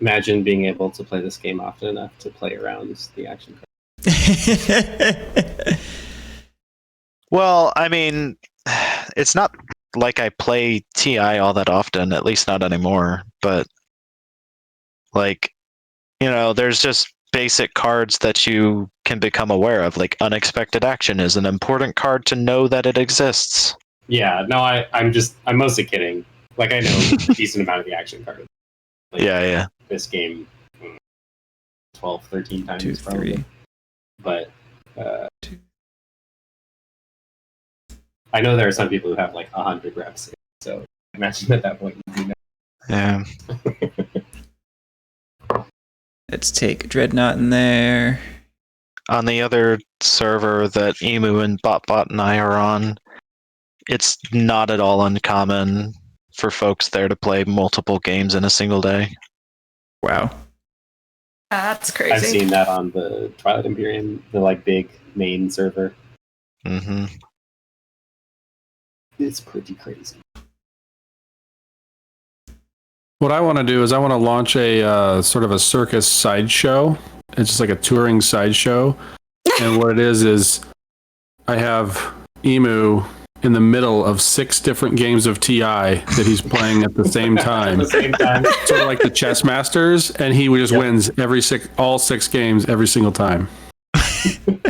imagine being able to play this game often enough to play around the action card. Well, I mean, it's not like I play TI all that often, at least not anymore. But, like, there's just basic cards that you can become aware of. Like, Unexpected Action is an important card to know that it exists. Yeah, no, I'm mostly kidding. Like, I know a decent amount of the action cards. Like, Yeah. This game 12, 13 times 2, probably. 3. But I know there are some people who have like 100 reps, so imagine at that point you do Yeah. Let's take Dreadnought in there. On the other server that Emu and BotBot and I are on, it's not at all uncommon for folks there to play multiple games in a single day. Wow. That's crazy. I've seen that on the Twilight Imperium, the like big main server. Mm-hmm. It's pretty crazy. What I want to do is I want to launch a sort of a circus sideshow. It's just like a touring sideshow. And what it is I have Emu in the middle of 6 different games of TI that he's playing at the same time. At the same time. Sort of like the chess masters, and he just wins all 6 games every single time.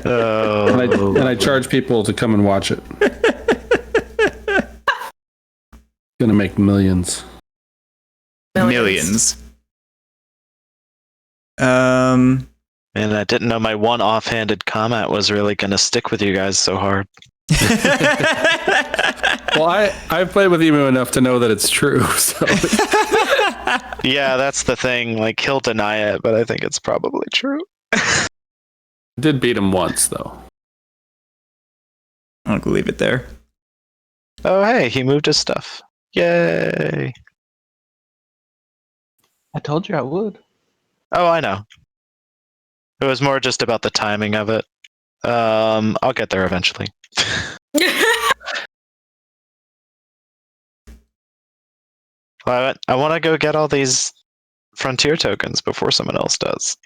And I charge people to come and watch it. Gonna make millions. Millions. And I didn't know my one offhanded comment was really going to stick with you guys so hard. Well, I've played with Emu enough to know that it's true. So Yeah, that's the thing. Like, he'll deny it, but I think it's probably true. I did beat him once, though. I'll leave it there. Oh, hey, he moved his stuff. Yay. I told you I would. Oh, I know. It was more just about the timing of it. I'll get there eventually. I want to go get all these frontier tokens before someone else does.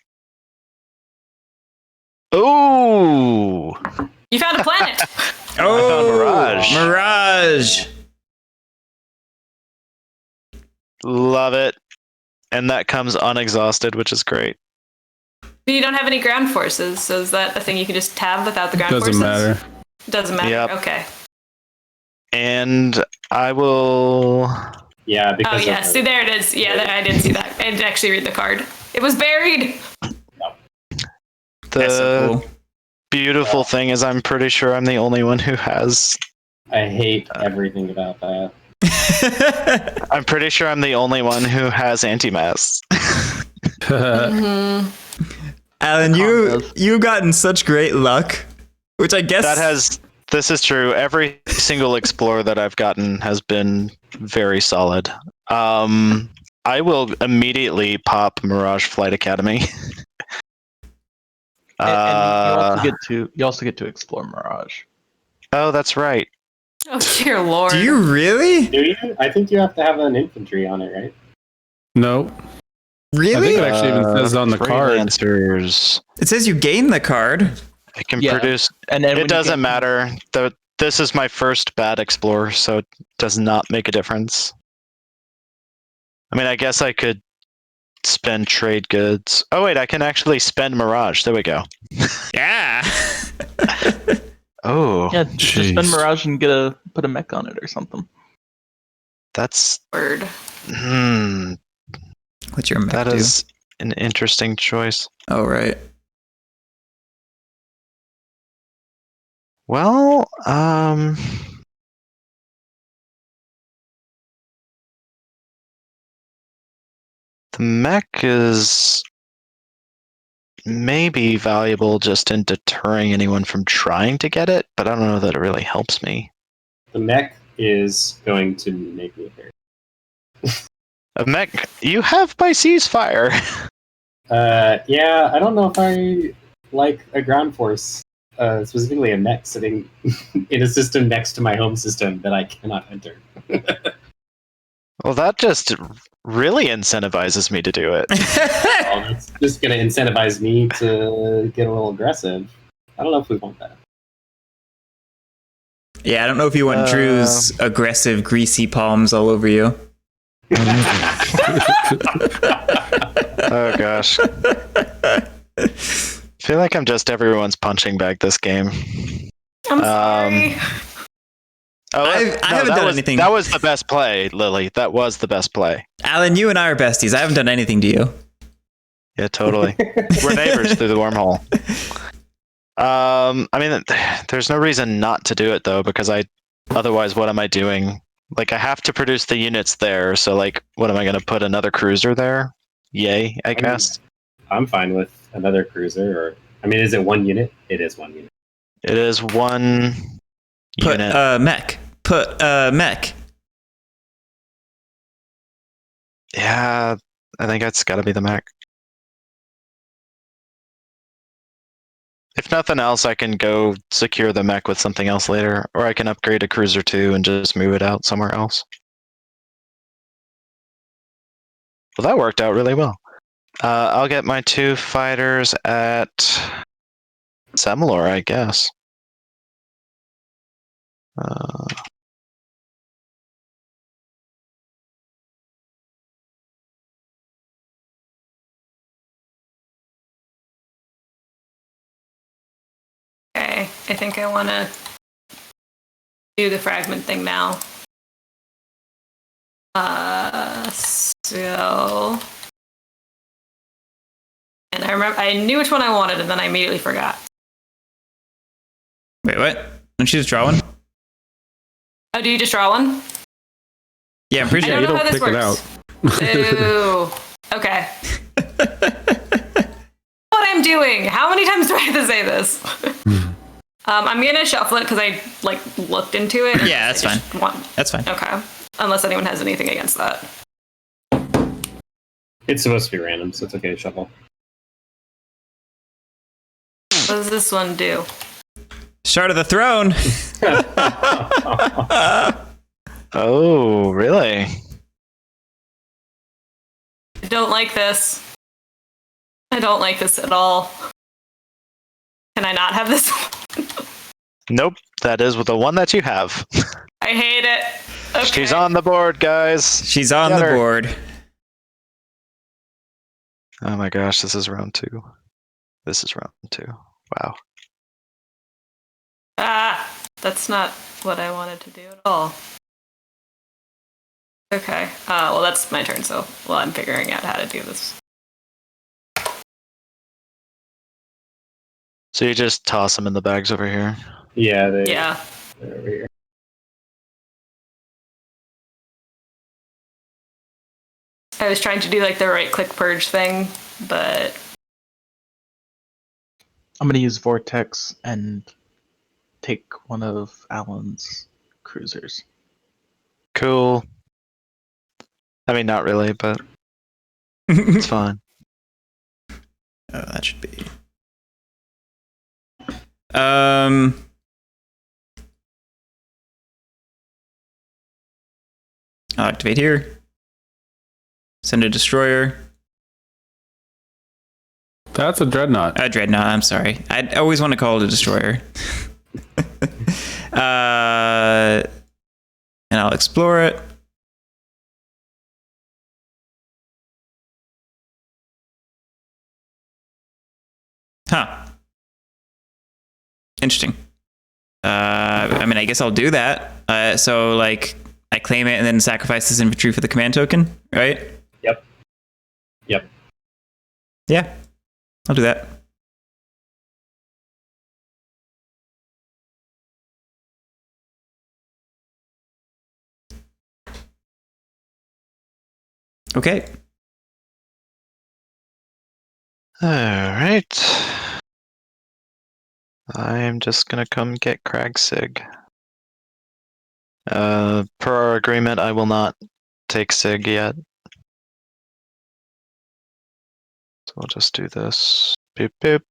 Ooh! You found a planet. Oh, Mirage. Mirage. Love it. And that comes unexhausted, which is great. You don't have any ground forces, so is that a thing you can just tab without the ground Doesn't forces? matter. Doesn't matter. Yep. Okay. And I will... Yeah, Oh because yeah, see there it is. Yeah, I didn't see that. I didn't actually read the card. It was buried. That's so cool. Beautiful thing is I'm pretty sure I'm the only one who has... I hate everything about that. I'm pretty sure I'm the only one who has anti-mass. Mm-hmm. Alan, you've gotten such great luck, which I guess This is true. Every single explorer that I've gotten has been very solid. I will immediately pop Mirage Flight Academy. And you also get to explore Mirage. Oh, that's right. Oh dear lord. Do you really? Do you? I think you have to have an infantry on it, right? No. Really? I think it actually even says on the card. Freelancers. It says you gain the card. I can Yeah. produce. And then It doesn't matter. This is my first bad explorer, so it does not make a difference. I mean, I guess I could spend trade goods. Oh wait, I can actually spend Mirage. There we go. Yeah. Oh, Yeah, just spend Mirage and put a mech on it or something. that's Word. What's your mech that do? is an interesting choice. Oh, right. Well, the mech is maybe valuable just in deterring anyone from trying to get it, but I don't know that it really helps me. The mech is going to make me very. A mech, you have by ceasefire. Yeah, I don't know if I like a ground force, specifically a mech sitting in a system next to my home system that I cannot enter. Well, that just really incentivizes me to do it. Well, that's just going to incentivize me to get a little aggressive. I don't know if we want that. Yeah, I don't know if you want Drew's aggressive, greasy palms all over you. Oh gosh. I feel like I'm just everyone's punching bag this game. I'm sorry. I haven't done anything. That was the best play, Lily. That was the best play. Alan, you and I are besties. I haven't done anything to you. Yeah, totally. We're neighbors through the wormhole. I mean, there's no reason not to do it though, because otherwise, what am I doing? Like, I have to produce the units there, so like, what am I going to put another cruiser there? Yay, I guess. I'm fine with another cruiser. Or I mean, is it one unit? It is one unit. It is one Put unit. mech. Put mech. Yeah, I think it's got to be the mech. If nothing else, I can go secure the mech with something else later, or I can upgrade a cruiser too and just move it out somewhere else. Well, that worked out really well. I'll get my 2 fighters at Semlor, I guess. Okay, I think I want to do the fragment thing now. So, and I remember I knew which one I wanted, and then I immediately forgot. Wait, what? Don't you just draw one? Oh, do you just draw one? Yeah, I'm pretty I sure. don't know you how don't this pick it works. out. Ooh. Okay. What I'm doing? How many times do I have to say this? I'm gonna shuffle it because I like looked into it. Yeah, that's fine. That's fine. Okay. Unless anyone has anything against that. It's supposed to be random, so it's okay to shuffle. What does this one do? Shard of the Throne. Oh, really? I don't like this. I don't like this at all. Can I not have this? Nope, that is the one that you have. I hate it. Okay. She's on the board, guys. She's on Get the her. board. Oh my gosh, this is round 2. This is round 2. Wow. Ah, that's not what I wanted to do at all. Okay. Well, that's my turn, so I'm figuring out how to do this. So you just toss them in the bags over here. Yeah, Yeah. they're over here. I was trying to do like the right click purge thing, but I'm gonna use Vortex and take one of Alan's cruisers. Cool. I mean, not really, but it's fine. Oh, that should be. I'll activate here. Send a destroyer. That's a dreadnought. A dreadnought. I'm sorry. I always want to call it a destroyer. And I'll explore it. Huh. Interesting. I mean, I guess I'll do that. So, like, I claim it and then sacrifice this infantry for the command token, right? Yep. Yeah, I'll do that. Okay. All right. I'm just gonna come get Kragsig. Per our agreement, I will not take Sig yet. So we'll just do this. Boop boop.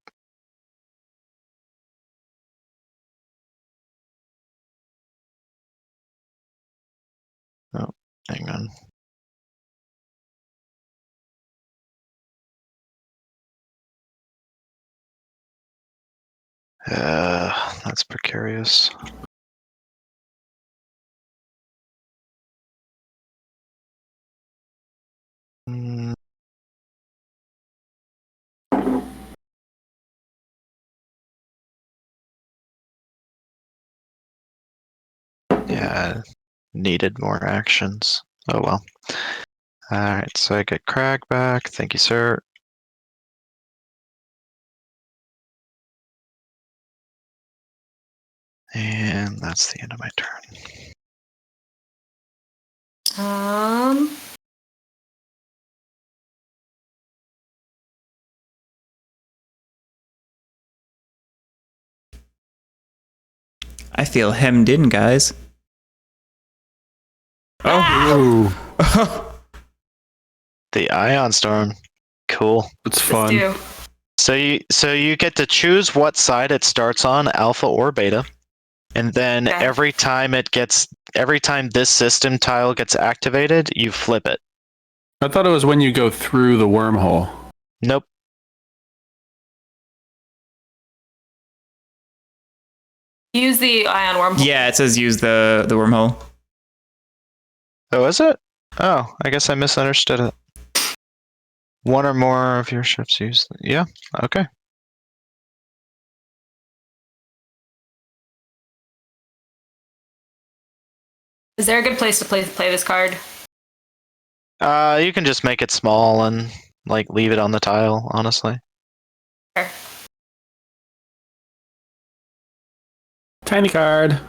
Oh, hang on. That's precarious. Mm. Yeah, needed more actions. Oh well. Alright, so I get Crag back. Thank you, sir. And that's the end of my turn. I feel hemmed in, guys. Ooh, The Ion Storm. Cool. it's Let's fun. do. So you get to choose what side it starts on, alpha or beta. And then Okay. every time this system tile gets activated, you flip it. I thought it was when you go through the wormhole. Nope. Use the ion wormhole. Yeah, it says use the wormhole. Oh, is it? Oh, I guess I misunderstood it. One or more of your ships use. Yeah. Okay. Is there a good place to play this card? You can just make it small and like leave it on the tile. Honestly. Sure. Tiny card.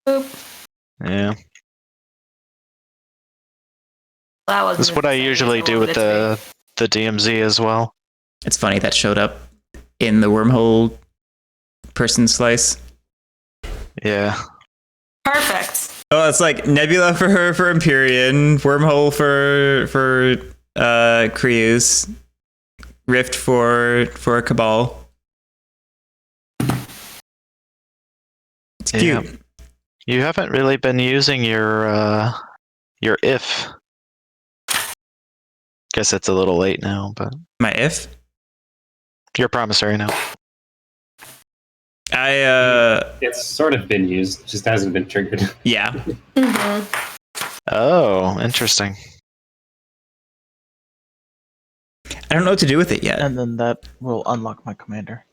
Boop. Yeah. That wasn't That's as what I exciting as usually do wanted with it to the DMZ as well. It's funny that showed up in the wormhole person slice. Yeah. be. Perfect. Oh, it's like Nebula for Empyrean, wormhole for Creus, Rift for Cabal. It's cute. Yeah. You haven't really been using your if. Guess it's a little late now, but My if your promissory note. It's sort of been used, just hasn't been triggered. yeah. Mm-hmm. Oh, interesting. I don't know what to do with it yet. And then that will unlock my commander.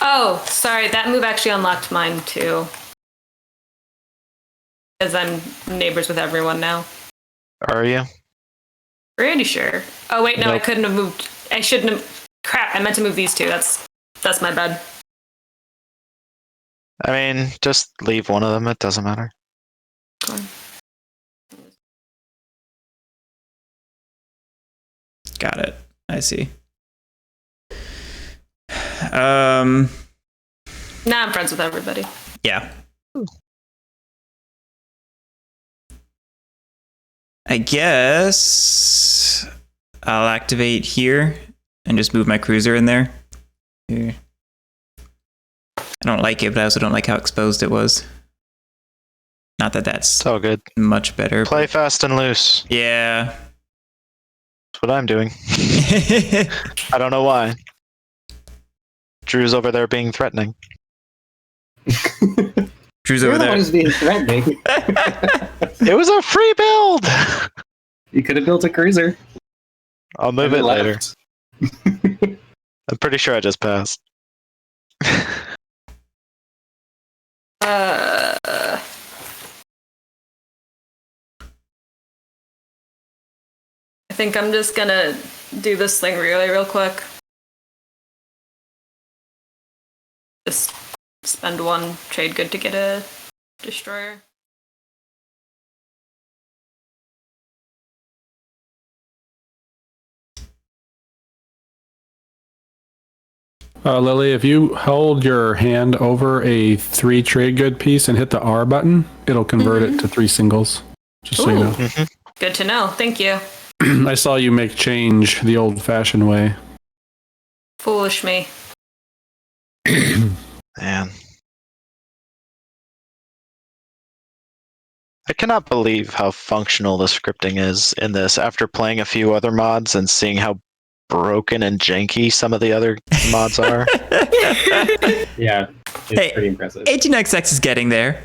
Oh, sorry. That move actually unlocked mine too. Because I'm neighbors with everyone now. Are you? Pretty sure. Oh wait, no, I Nope. couldn't have moved. I shouldn't have. Crap! I meant to move these two. That's my bad. I mean, just leave one of them. It doesn't matter. Got it. I see. Now I'm friends with everybody. Yeah. I guess I'll activate here and just move my cruiser in there. Here. I don't like it, but I also don't like how exposed it was. Not that that's It's all good. much better. Play fast and loose. Yeah. That's what I'm doing. I don't know why. Drew's over there being threatening. Drew's You're over the one there. who's being threatening. It was a free build! You could have built a cruiser. I'll move and it later. left. I'm pretty sure I just passed. I think I'm just gonna do this thing real quick. Just spend one trade good to get a destroyer. Lily, if you hold your hand over a 3 trade good piece and hit the R button, it'll convert it to 3 singles. Just so you Ooh. know. Mhm. Good to know. Thank you. I saw you make change the old-fashioned way. Foolish me. Man. I cannot believe how functional the scripting is in this after playing a few other mods and seeing how broken and janky some of the other mods are. Yeah, it's Hey, pretty impressive. Agent XX is getting there.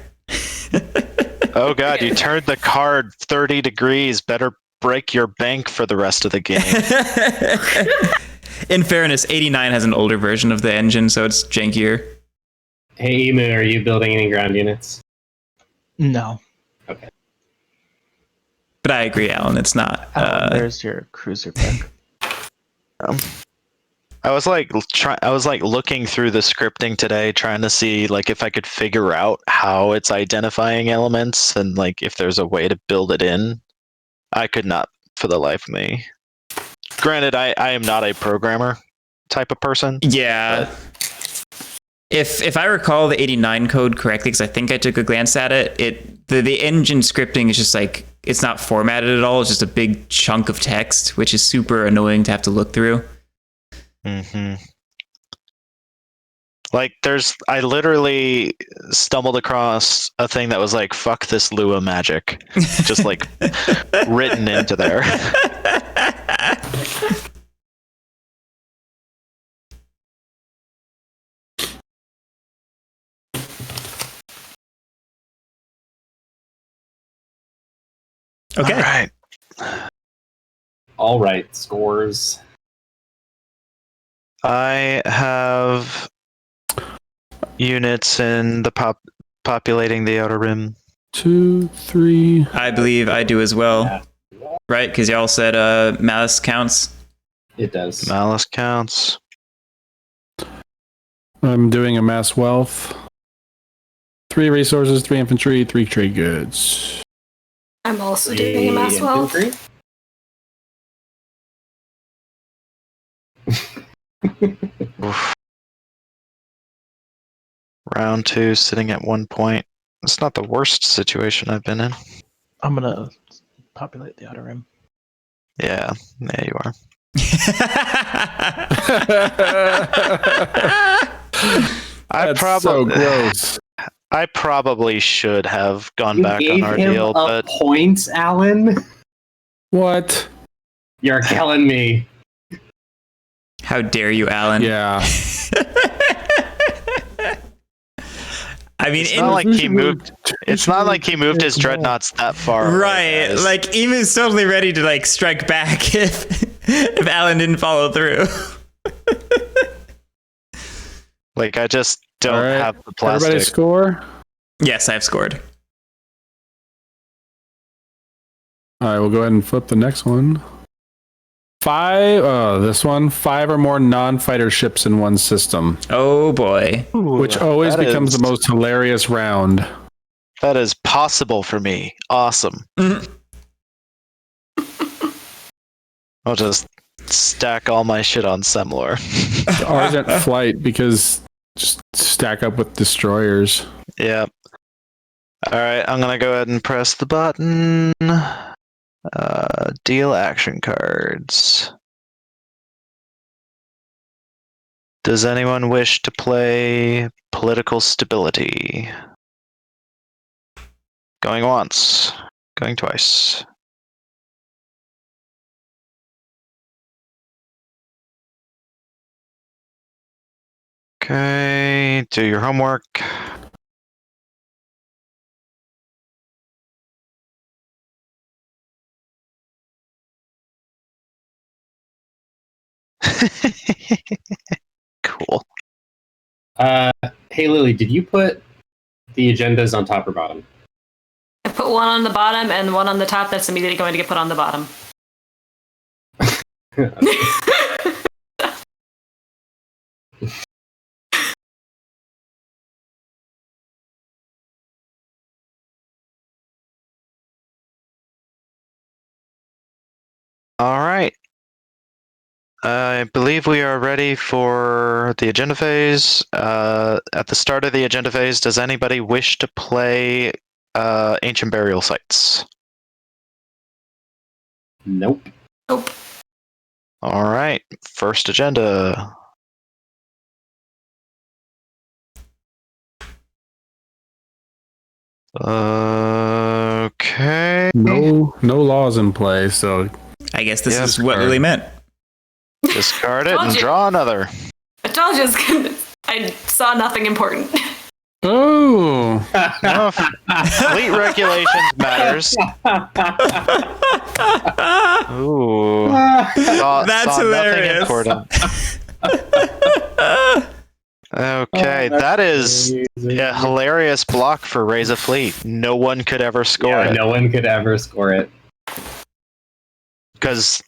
Oh god, you turned the card 30 degrees. Better break your bank for the rest of the game. In fairness, 89 has an older version of the engine, so it's jankier. Hey, Emu, are you building any ground units? No. Okay. But I agree, Alan. It's not. There's your cruiser pick. I was like looking through the scripting today, trying to see like if I could figure out how it's identifying elements and like if there's a way to build it in. I could not for the life of me. Granted, I am not a programmer type of person. Yeah. If I recall the 89 code correctly, because I think I took a glance at it, the engine scripting is just like, it's not formatted at all. It's just a big chunk of text, which is super annoying to have to look through. Mm-hmm. Like I literally stumbled across a thing that was like, fuck this Lua magic. Just like written into there. Okay. All right. All right, scores. I have units in the populating the outer rim. 2, 3. I believe I do as well. Yeah. Right? Because y'all said malice counts. It does. Malice counts. I'm doing a mass wealth. 3 resources, 3 infantry, 3 trade goods. I'm also doing a mass wealth. Infantry? Oof. Round 2, sitting at 1 point. It's not the worst situation I've been in. I'm gonna populate the outer rim. Yeah, you are. That's so gross. I probably should have gone You back gave on our him deal, a but points, Alan? What? You're killing me. How dare you, Alan? Yeah. I mean, it's not like he moved. It's not like he moved his dreadnoughts that far. Right, guys. like Emu's totally ready to like strike back if Alan didn't follow through. Like I just don't All right. have the plastic. Everybody score? Yes, I've scored. All right, we'll go ahead and flip the next one. 5, this one, 5 or more non-fighter ships in one system, Oh boy. which always that becomes is- the most hilarious round. That is possible for me. Awesome. Mhm. I'll just stack all my shit on Semlor. Argent flight, because just stack up with destroyers. Yep. All right, I'm gonna go ahead and press the button. Deal action cards. Does anyone wish to play political stability? Going once, going twice. Okay, do your homework. Cool. Hey, Lily, did you put the agendas on top or bottom? I put one on the bottom and one on the top that's immediately going to get put on the bottom. All right. I believe we are ready for the agenda phase. At the start of the agenda phase, does anybody wish to play Ancient Burial Sites? Nope. Nope. All right. First agenda. Okay. no laws in play, so I guess this Yes, is what sir. Lily meant. Discard it Told and you. draw another. I told you it's gonna, I saw nothing important. oh, No, fleet regulations matters. Ooh. That's saw hilarious. Nothing important. Okay, that is a hilarious block for Raise a Fleet. No one could ever score Yeah, it. no one could ever score it. Because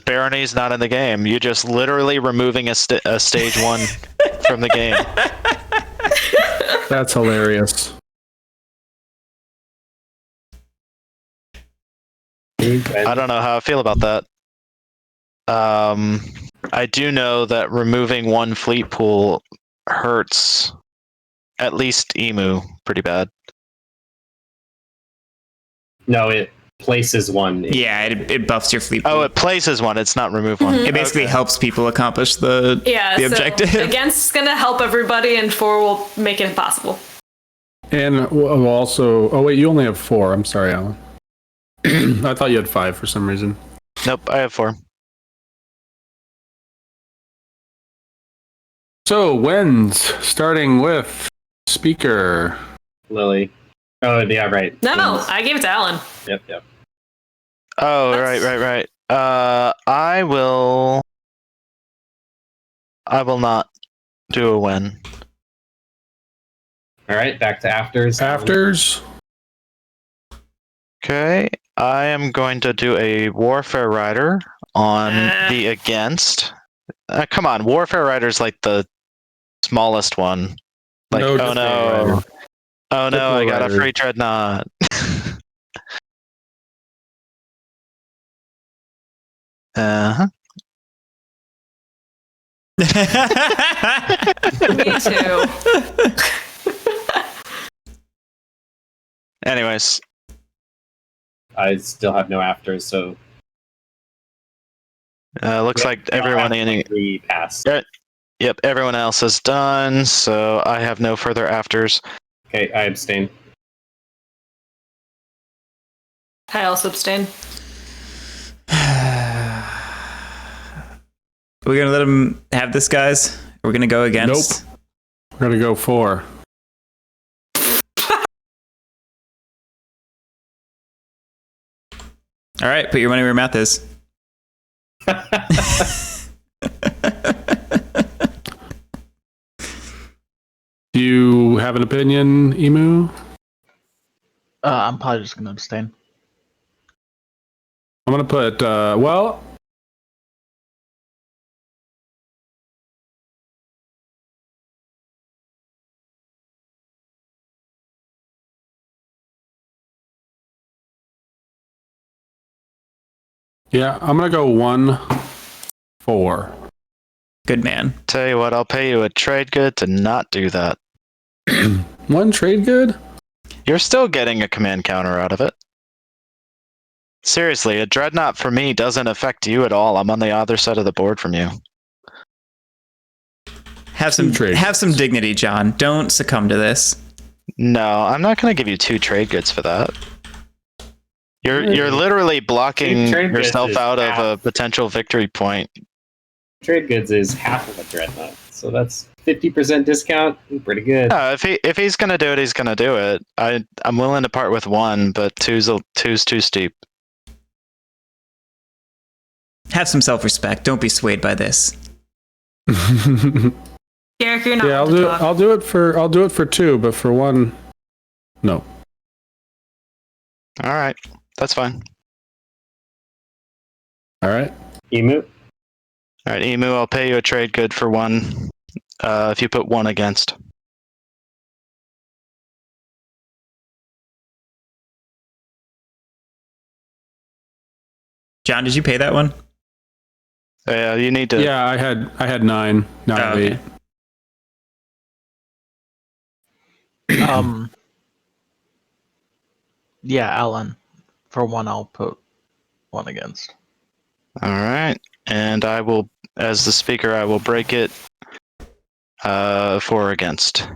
Barony's not in the game. You're just literally removing a stage 1 from the game. that's hilarious. I don't know how I feel about that. I do know that removing one fleet pool hurts at least Emu pretty bad. No, it places one. Yeah, it buffs your fleet. Oh, pool. it places one. It's not remove one. It basically Okay. helps people accomplish the Yeah, objective. So against is gonna help everybody, and 4 will make it impossible. And we'll also, oh wait, you only have 4. I'm sorry, Alan. I thought you had 5 for some reason. Nope, I have 4. So wins, starting with speaker. Lily. Oh, yeah, right. No, Wins. I gave it to Alan. Yep. Oh, right. I will not do a win. All right, back to afters. Afters. Okay, I am going to do a Warfare Rider on the against. Come on, Warfare Rider's like the smallest one. Like, No, oh Diplo no. Rider. Oh no, Diplo I got a Rider. free Dreadnought. Uh-huh. Me too. Anyways, I still have no afters, so looks like everyone in we pass. Yep, everyone else is done, so I have no further afters. Okay, I abstain. I also abstain. Are we gonna let him have this, guys? Are we gonna go against? Nope. We're gonna go 4. All right, put your money where your mouth is. Do you have an opinion, Emu? I'm probably just gonna abstain. I'm gonna put well. Yeah, I'm gonna go 1-4. Good man. Tell you what, I'll pay you a trade good to not do that. 1 trade good? You're still getting a command counter out of it. Seriously, a Dreadnought for me doesn't affect you at all. I'm on the other side of the board from you. Have some trade dignity, John. Don't succumb to this. No, I'm not going to give you 2 trade goods for that. You're literally blocking Trade goods yourself is out of half. a potential victory point. Trade goods is half of a dreadnought, so that's 50% discount. Pretty good. No, if he's going to do it, he's going to do it. I'm willing to part with 1, but two's too steep. Have some self-respect. Don't be swayed by this. Garrick, you're not Yeah, allowed to talk. I'll do it for 2, but for 1, no. All right, that's fine. All right. Emu. All right, Emu, I'll pay you a trade good for 1 if you put 1 against. John, did you pay that one? Yeah, you need to. Yeah, I had 9. Now I have okay. 8. Yeah, Alan. For 1, I'll put 1 against. All right, and I will, as the speaker, I will break it 4 against.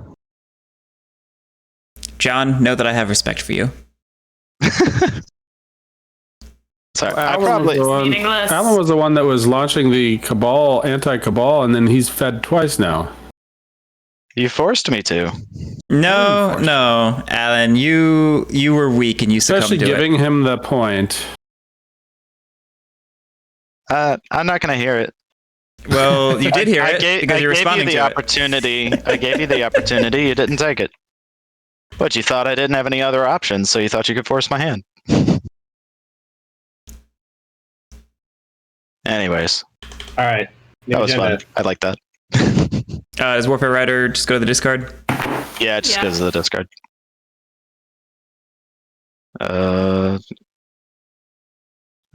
John, know that I have respect for you. Sorry, I Alan was probably. the one- Meaningless. Alan was the one that was launching the Cabal, anti-Cabal, and then he's fed twice now. You forced me to. No, no, Alan, you were weak and you succumbed Especially to giving it. him the point. I'm not going to hear it. Well, you did hear I it gave, because I you're gave you responding the to it. opportunity. I gave you the opportunity. You didn't take it. But you thought I didn't have any other options, so you thought you could force my hand. Anyways, All right. that was fun. Agenda. I like that. Does Warfare Rider just go to the discard? Yeah, it just Yeah. goes to the discard.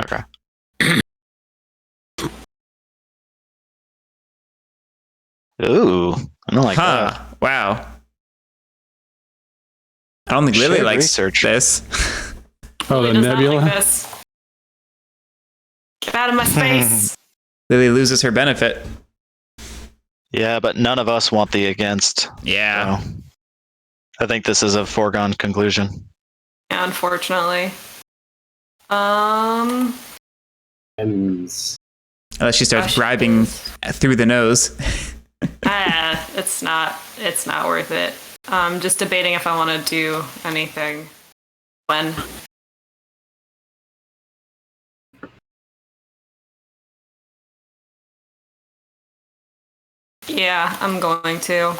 Okay. Ooh, I don't like that. Wow. I don't think Lily Shared likes research. this. Oh, Really the does not nebula? like this. Get out of my space. Lily loses her benefit. Yeah, but none of us want the against. Yeah. So I think this is a foregone conclusion. Yeah, unfortunately. And Unless she starts Gosh, bribing through the nose. it's not worth it. Just debating if I want to do anything. When? Yeah, I'm going to.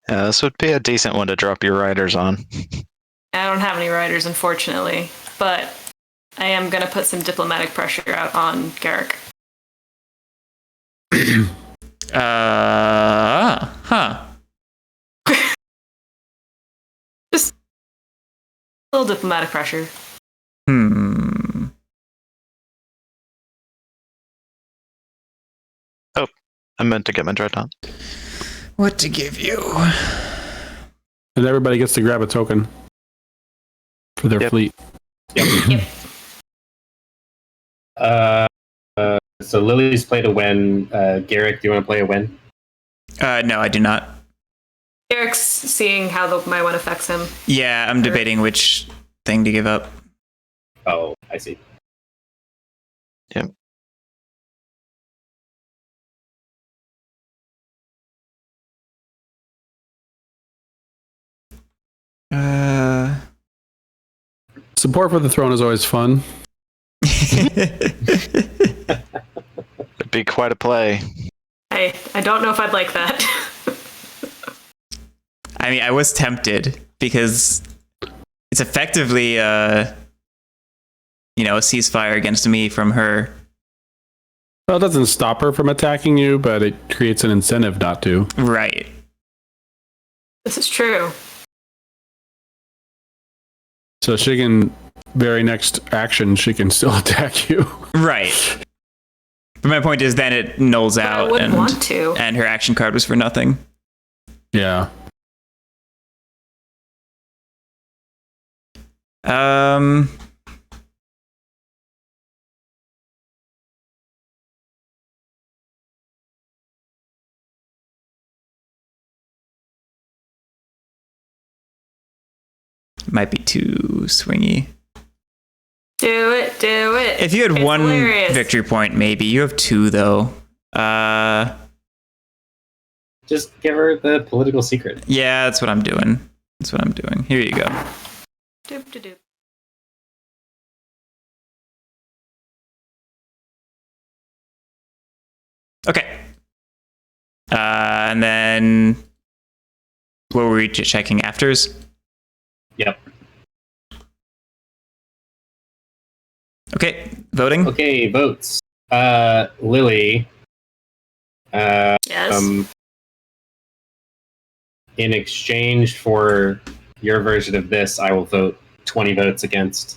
Yeah, this would be a decent one to drop your riders on. I don't have any riders, unfortunately, but I am going to put some diplomatic pressure out on Garrick. Huh. Just a little diplomatic pressure. Oh, I meant to get my dreadnought. What to give you? And everybody gets to grab a token for their Yep. fleet. Yep. So Lily's played a win. Garrick, do you want to play a win? No, I do not. Garrick's seeing how my one affects him. Yeah, I'm debating which thing to give up. Oh, I see. Yep. Support for the throne is always fun. It'd be quite a play. I don't know if I'd like that. I mean, I was tempted because it's effectively, a ceasefire against me from her. Well, it doesn't stop her from attacking you, but it creates an incentive not to. Right. This is true. So she can, very next action, she can still attack you. Right. But my point is then it nulls But I out wouldn't want to. and her action card was for nothing. Yeah. Might be too swingy. Do it. If you had It's one hilarious. victory point, maybe. You have two, though. Just give her the political secret. Yeah, that's what I'm doing. Here you go. Doop. Okay. And then what were we checking afters? Yep. Okay, voting. Okay, votes. Lily. Yes. In exchange for your version of this, I will vote 20 votes against.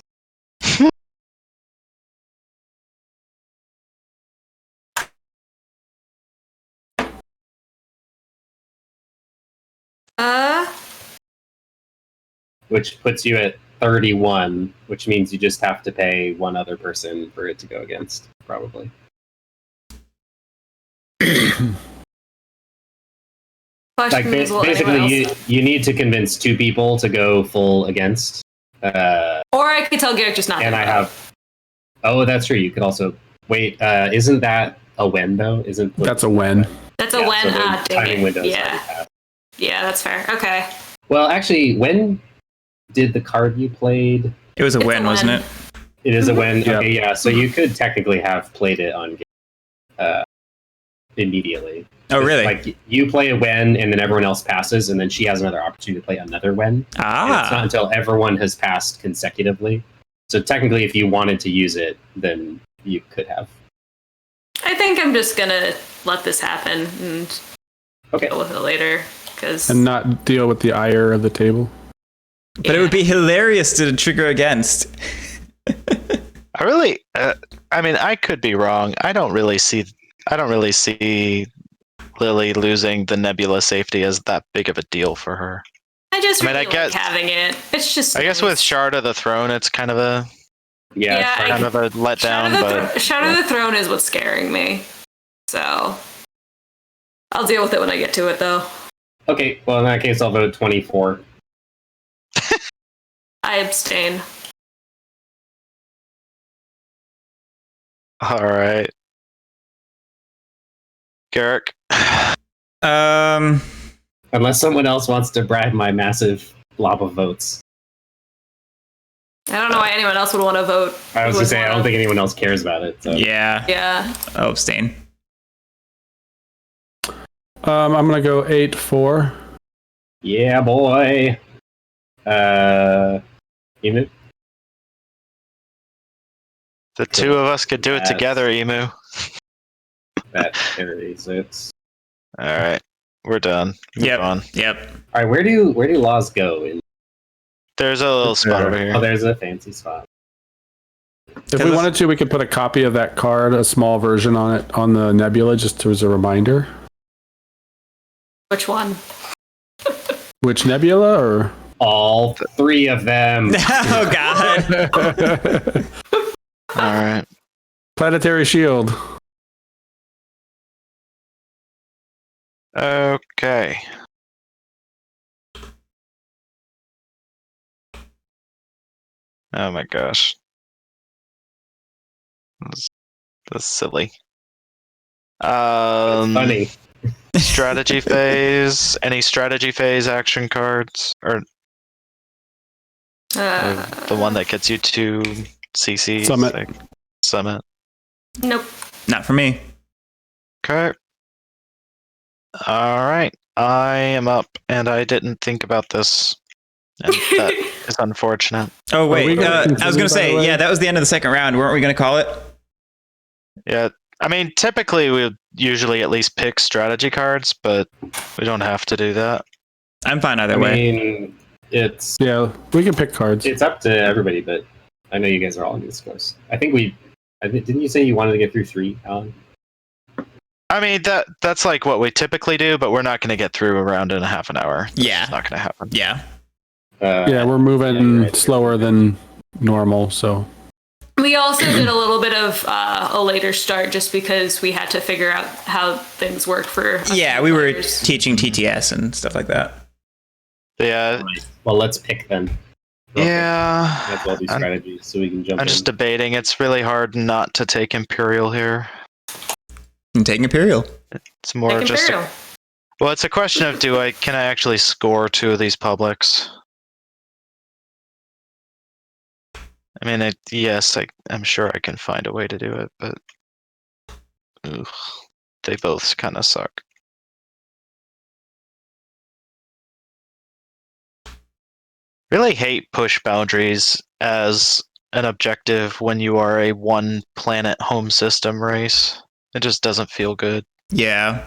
Which puts you at 31, which means you just have to pay one other person for it to go against, probably. Like Question is, will anyone basically, else? you need to convince two people to go full against. Or I could tell Garrick just not. And to I vote. have, Oh, that's true. You could also wait. Isn't that a when though? Isn't That's a when. That's a Yeah, when. so the Dang timing it. window's already Yeah. passed. Yeah, that's fair. Okay. Well, actually, when did the card you played? It was a It's a win, wasn't win. it? It is a when. Yeah. Okay, yeah. So you could technically have played it on immediately. Oh, really? Like you play a when, and then everyone else passes, and then she has another opportunity to play another when. And it's not Ah, until everyone has passed consecutively. So technically, if you wanted to use it, then you could have. I think I'm just gonna let this happen and Okay. deal with it later. Because And not deal with the ire of the table. but it would be hilarious to trigger against. I really, I mean, I could be wrong. I don't really see Lily losing the Nebula safety as that big of a deal for her. I just I mean, really I guess- like having it. It's just. I guess nice. with Shard of the Throne, it's kind of a Yeah, I- kind of a letdown, but Shadow of the Throne is what's scaring me. So I'll deal with it when I get to it, though. Okay. Well, in that case, I'll vote 24. I abstain. all right. Garrick. Unless someone else wants to bribe my massive blob of votes. I don't know why anyone else would want to vote. I was Would gonna say I don't wanna- think anyone else cares about it. So. Yeah. Yeah. I'll abstain. I'm gonna go 8-4. Yeah, boy. Emu. The two of us could do it That's- together, Emu. That carries it. All right, we're done. Move Yep. on. Yep. All right, where do laws go? There's a little spot over here. Oh, there's a fancy spot. If we wanted to, we could put a copy of that card, a small version on it, on the Nebula, just as a reminder. Which one? Which Nebula, or? All three of them. Oh God. All right. Planetary Shield. Okay. Oh my gosh. That's silly. Funny. Strategy phase. Any strategy phase action cards? Or the one that gets you to CC? Summit. Like, Summit. Nope. Not for me. Okay. All right. I am up, and I didn't think about this. And that is unfortunate. Oh we wait, gonna I was continue, gonna by say, the way? yeah, that was the end of the second round. Weren't we gonna call it? Yeah. I mean, typically we would usually at least pick strategy cards, but we don't have to do that. I'm fine either I way. mean, it's Yeah, we can pick cards. up to everybody, but I know you guys are all on the East Coast. I think didn't you say you wanted to get through 3, Alan? I mean, that's like what we typically do, but we're not going to get through a round in a half an hour. Yeah. It's not going to happen. Yeah. Yeah, we're moving yeah, you're right. slower than normal, so. We also did a little bit of a later start just because we had to figure out how things work for. Yeah, we were players. teaching TTS and stuff like that. Yeah. Right. Well, let's pick them. Yeah. That's all these I'm- strategies, so we can jump I'm just in. debating. It's really hard not to take Imperial here. I'm taking Imperial. It's more Like just Imperial. well, it's a question of can I actually score 2 of these publics? I mean, yes, I'm sure I can find a way to do it, but ugh, they both kind of suck. Really hate push boundaries as an objective when you are a one planet home system race. It just doesn't feel good. Yeah.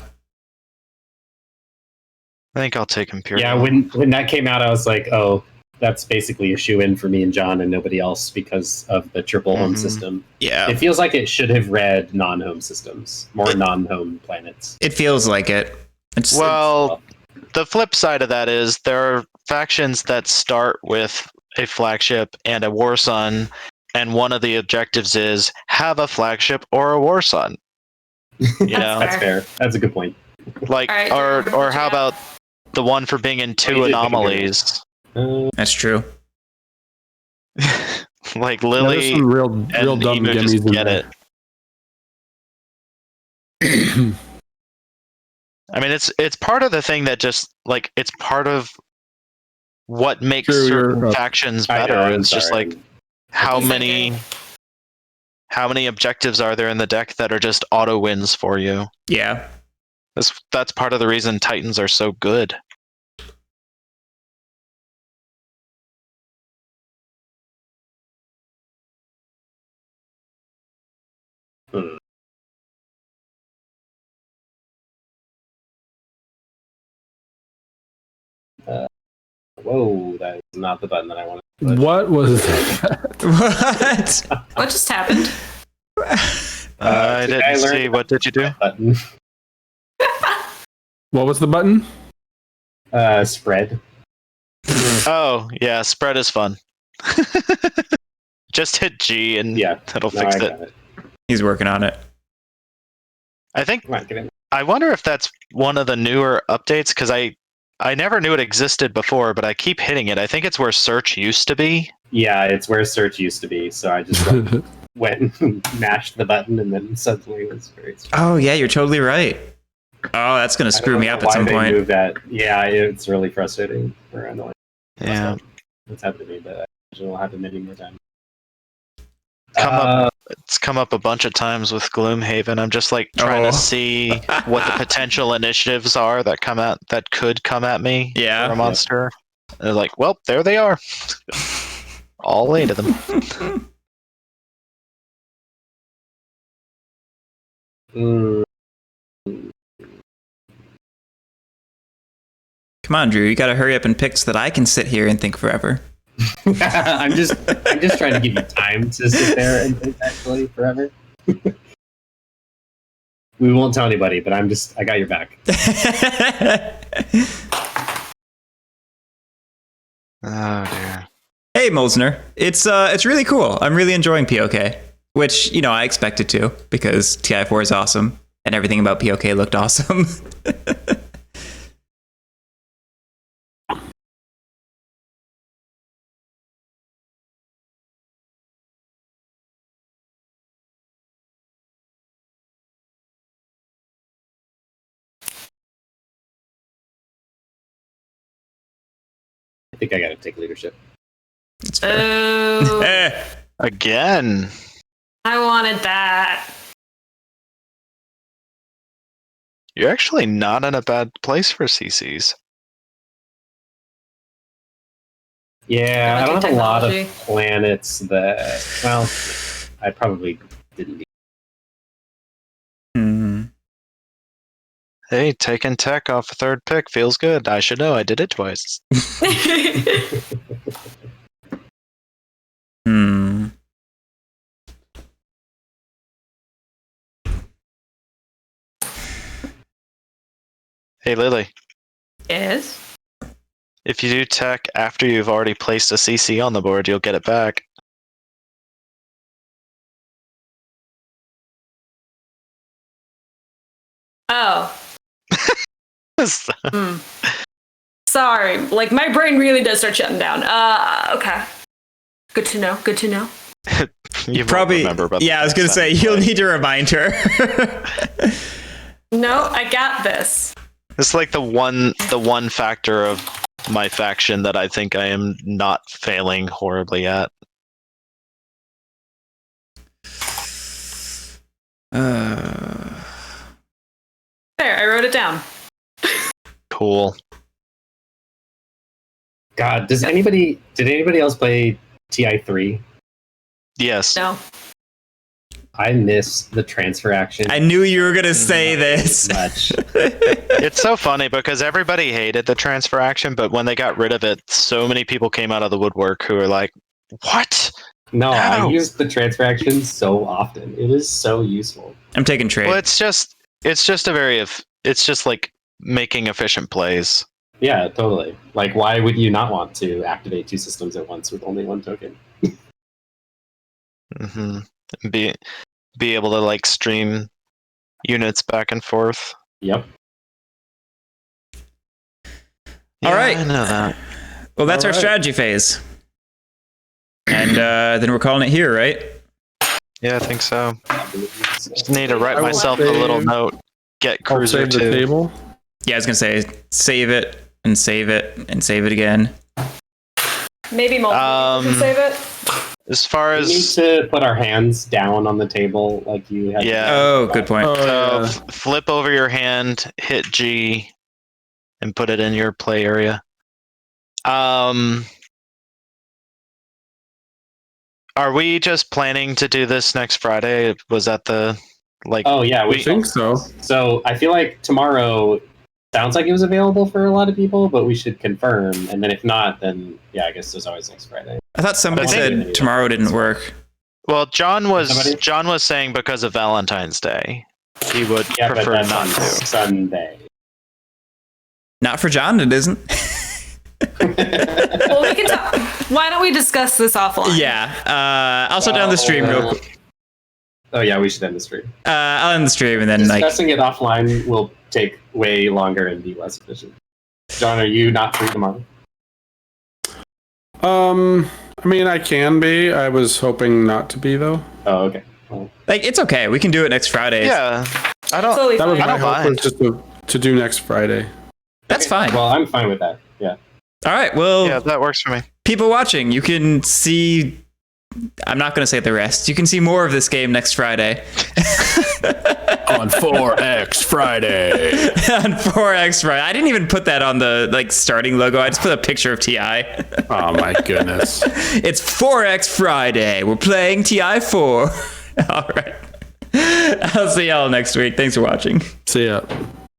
I think I'll take Imperial. Yeah, when that came out, I was like, oh, that's basically a shoe-in for me and John and nobody else because of the triple home Mhm. system. Yeah. It feels like it should have read non-home systems, more non-home planets. It feels like it. It's Well, the flip side of that is there are factions that start with a flagship and a war sun, and one of the objectives is have a flagship or a war sun. You know, That's fair. That's a good point. like All right, or how yeah. about the one for being in you 2 did pick anomalies? that's true. Like Yeah, there's Lily some real and dumb Emu gimmies just in get there. it. I mean, it's part of the thing that just like it's part of what makes Drew, certain you're up. factions I know, better. I'm It's just sorry. like how It's many okay. how many objectives are there in the deck that are just auto wins for you? Yeah. That's part of the reason Titans are so good. Hmm. Whoa, that is not the button that I wanted to push. What was that? What? What just happened? I Today didn't learned see. What did you do? button. What was the button? Spread. Oh, yeah, spread is fun. Just hit G and Yeah, that'll no, fix I it. got it. He's working on it. I think Come on, get in. I wonder if that's one of the newer updates because I never knew it existed before, but I keep hitting it. I think it's where search used to be. Yeah, it's where search used to be, so I just went and mashed the button, and then suddenly it was very. Oh yeah, you're totally right. Oh, that's gonna I don't screw me know up at why some they point. moved that. Yeah, it's really frustrating or annoying. Yeah. It's happened to me, but I imagine it'll happen many more times. It's come up a bunch of times with Gloomhaven. I'm just like trying Oh. to see what the potential initiatives are that could come at me Yeah. for a monster. And they're like, well, there they are. All 8 of them. Mm, Come on, Drew. You gotta hurry up and pick so that I can sit here and think forever. I'm just trying to give you time to sit there and think actually forever. We won't tell anybody, but I got your back. Oh dear. Hey, Molzner. It's really cool. I'm really enjoying POK, which, you know, I expected to because TI4 is awesome and everything about POK looked awesome. I think I got to take leadership. It's fair. Oh, Eh. Again. I wanted that. You're actually not in a bad place for CCs. Yeah, I Like don't have a lot of technology. planets that. Well, I probably didn't. Hmm. Hey, taking tech off a 3rd pick feels good. I should know. I did it twice. Hmm. Hey, Lily. Yes. If you do tech after you've already placed a CC on the board, you'll get it back. Oh. Hmm. Sorry. Like my brain really does start shutting down. Okay. Good to know. Good to know. You Probably. remember about Yeah, I was gonna say you'll need to remind her. No, I got this. It's like the one factor of my faction that I think I am not failing horribly at. There, I wrote it down. Cool. God, did anybody else play TI3? Yes. No. I miss the transfer action I knew you were gonna say this. much. It's so funny because everybody hated the transfer action, but when they got rid of it, so many people came out of the woodwork who were like, "What?" No, I Ow. use the transfer action so often. It is so useful. I'm taking trade. Well, it's just it's just like making efficient plays. Yeah, totally. Like, why would you not want to activate 2 systems at once with only 1 token? Hmm. Be able to like stream units back and forth. Yep. All right. I know that. Well, that's All our right. strategy phase. And then we're calling it here, right? Yeah, I think so. Just need to write I will myself a little note. Get I'll cruiser save the 2. table. Yeah, I was gonna say save it and save it and save it again. Maybe multiple people can save it. As far We need as to put our hands down on the table like you had. Yeah. Oh, good point. so flip over your hand, hit G, and put it in your play area. Are we just planning to do this next Friday? Was that the Oh yeah, I think so. So I feel like tomorrow sounds like it was available for a lot of people, but we should confirm. And then if not, then yeah, I guess there's always next Friday. I thought somebody I think- said tomorrow didn't work. Well, John Somebody? was saying because of Valentine's Day, he would Yeah, but prefer that's not on to. Sunday. Not for John, it isn't. Well, we can talk. Why don't we discuss this offline? Yeah. I'll shut down the stream real quick. Oh yeah, we should end the stream. I'll end the stream and then Discussing it offline will take way longer and be less efficient. John, are you not free tomorrow? I mean, I can be. I was hoping not to be though. Oh, okay. Well, it's okay. We can do it next Friday. Yeah, I don't. Totally That was fine. my I don't hope, mind. was just to do next Friday. That's fine. well, I'm fine with that. Yeah. All right. Well, Yeah, that works for me. people watching, you can see. I'm not going to say the rest. You can see more of this game next Friday. On 4X Friday. On 4X Friday. I didn't even put that on the starting logo. I just put a picture of TI. Oh my goodness. It's 4X Friday. We're playing TI 4. All right. I'll see y'all next week. Thanks for watching. See ya.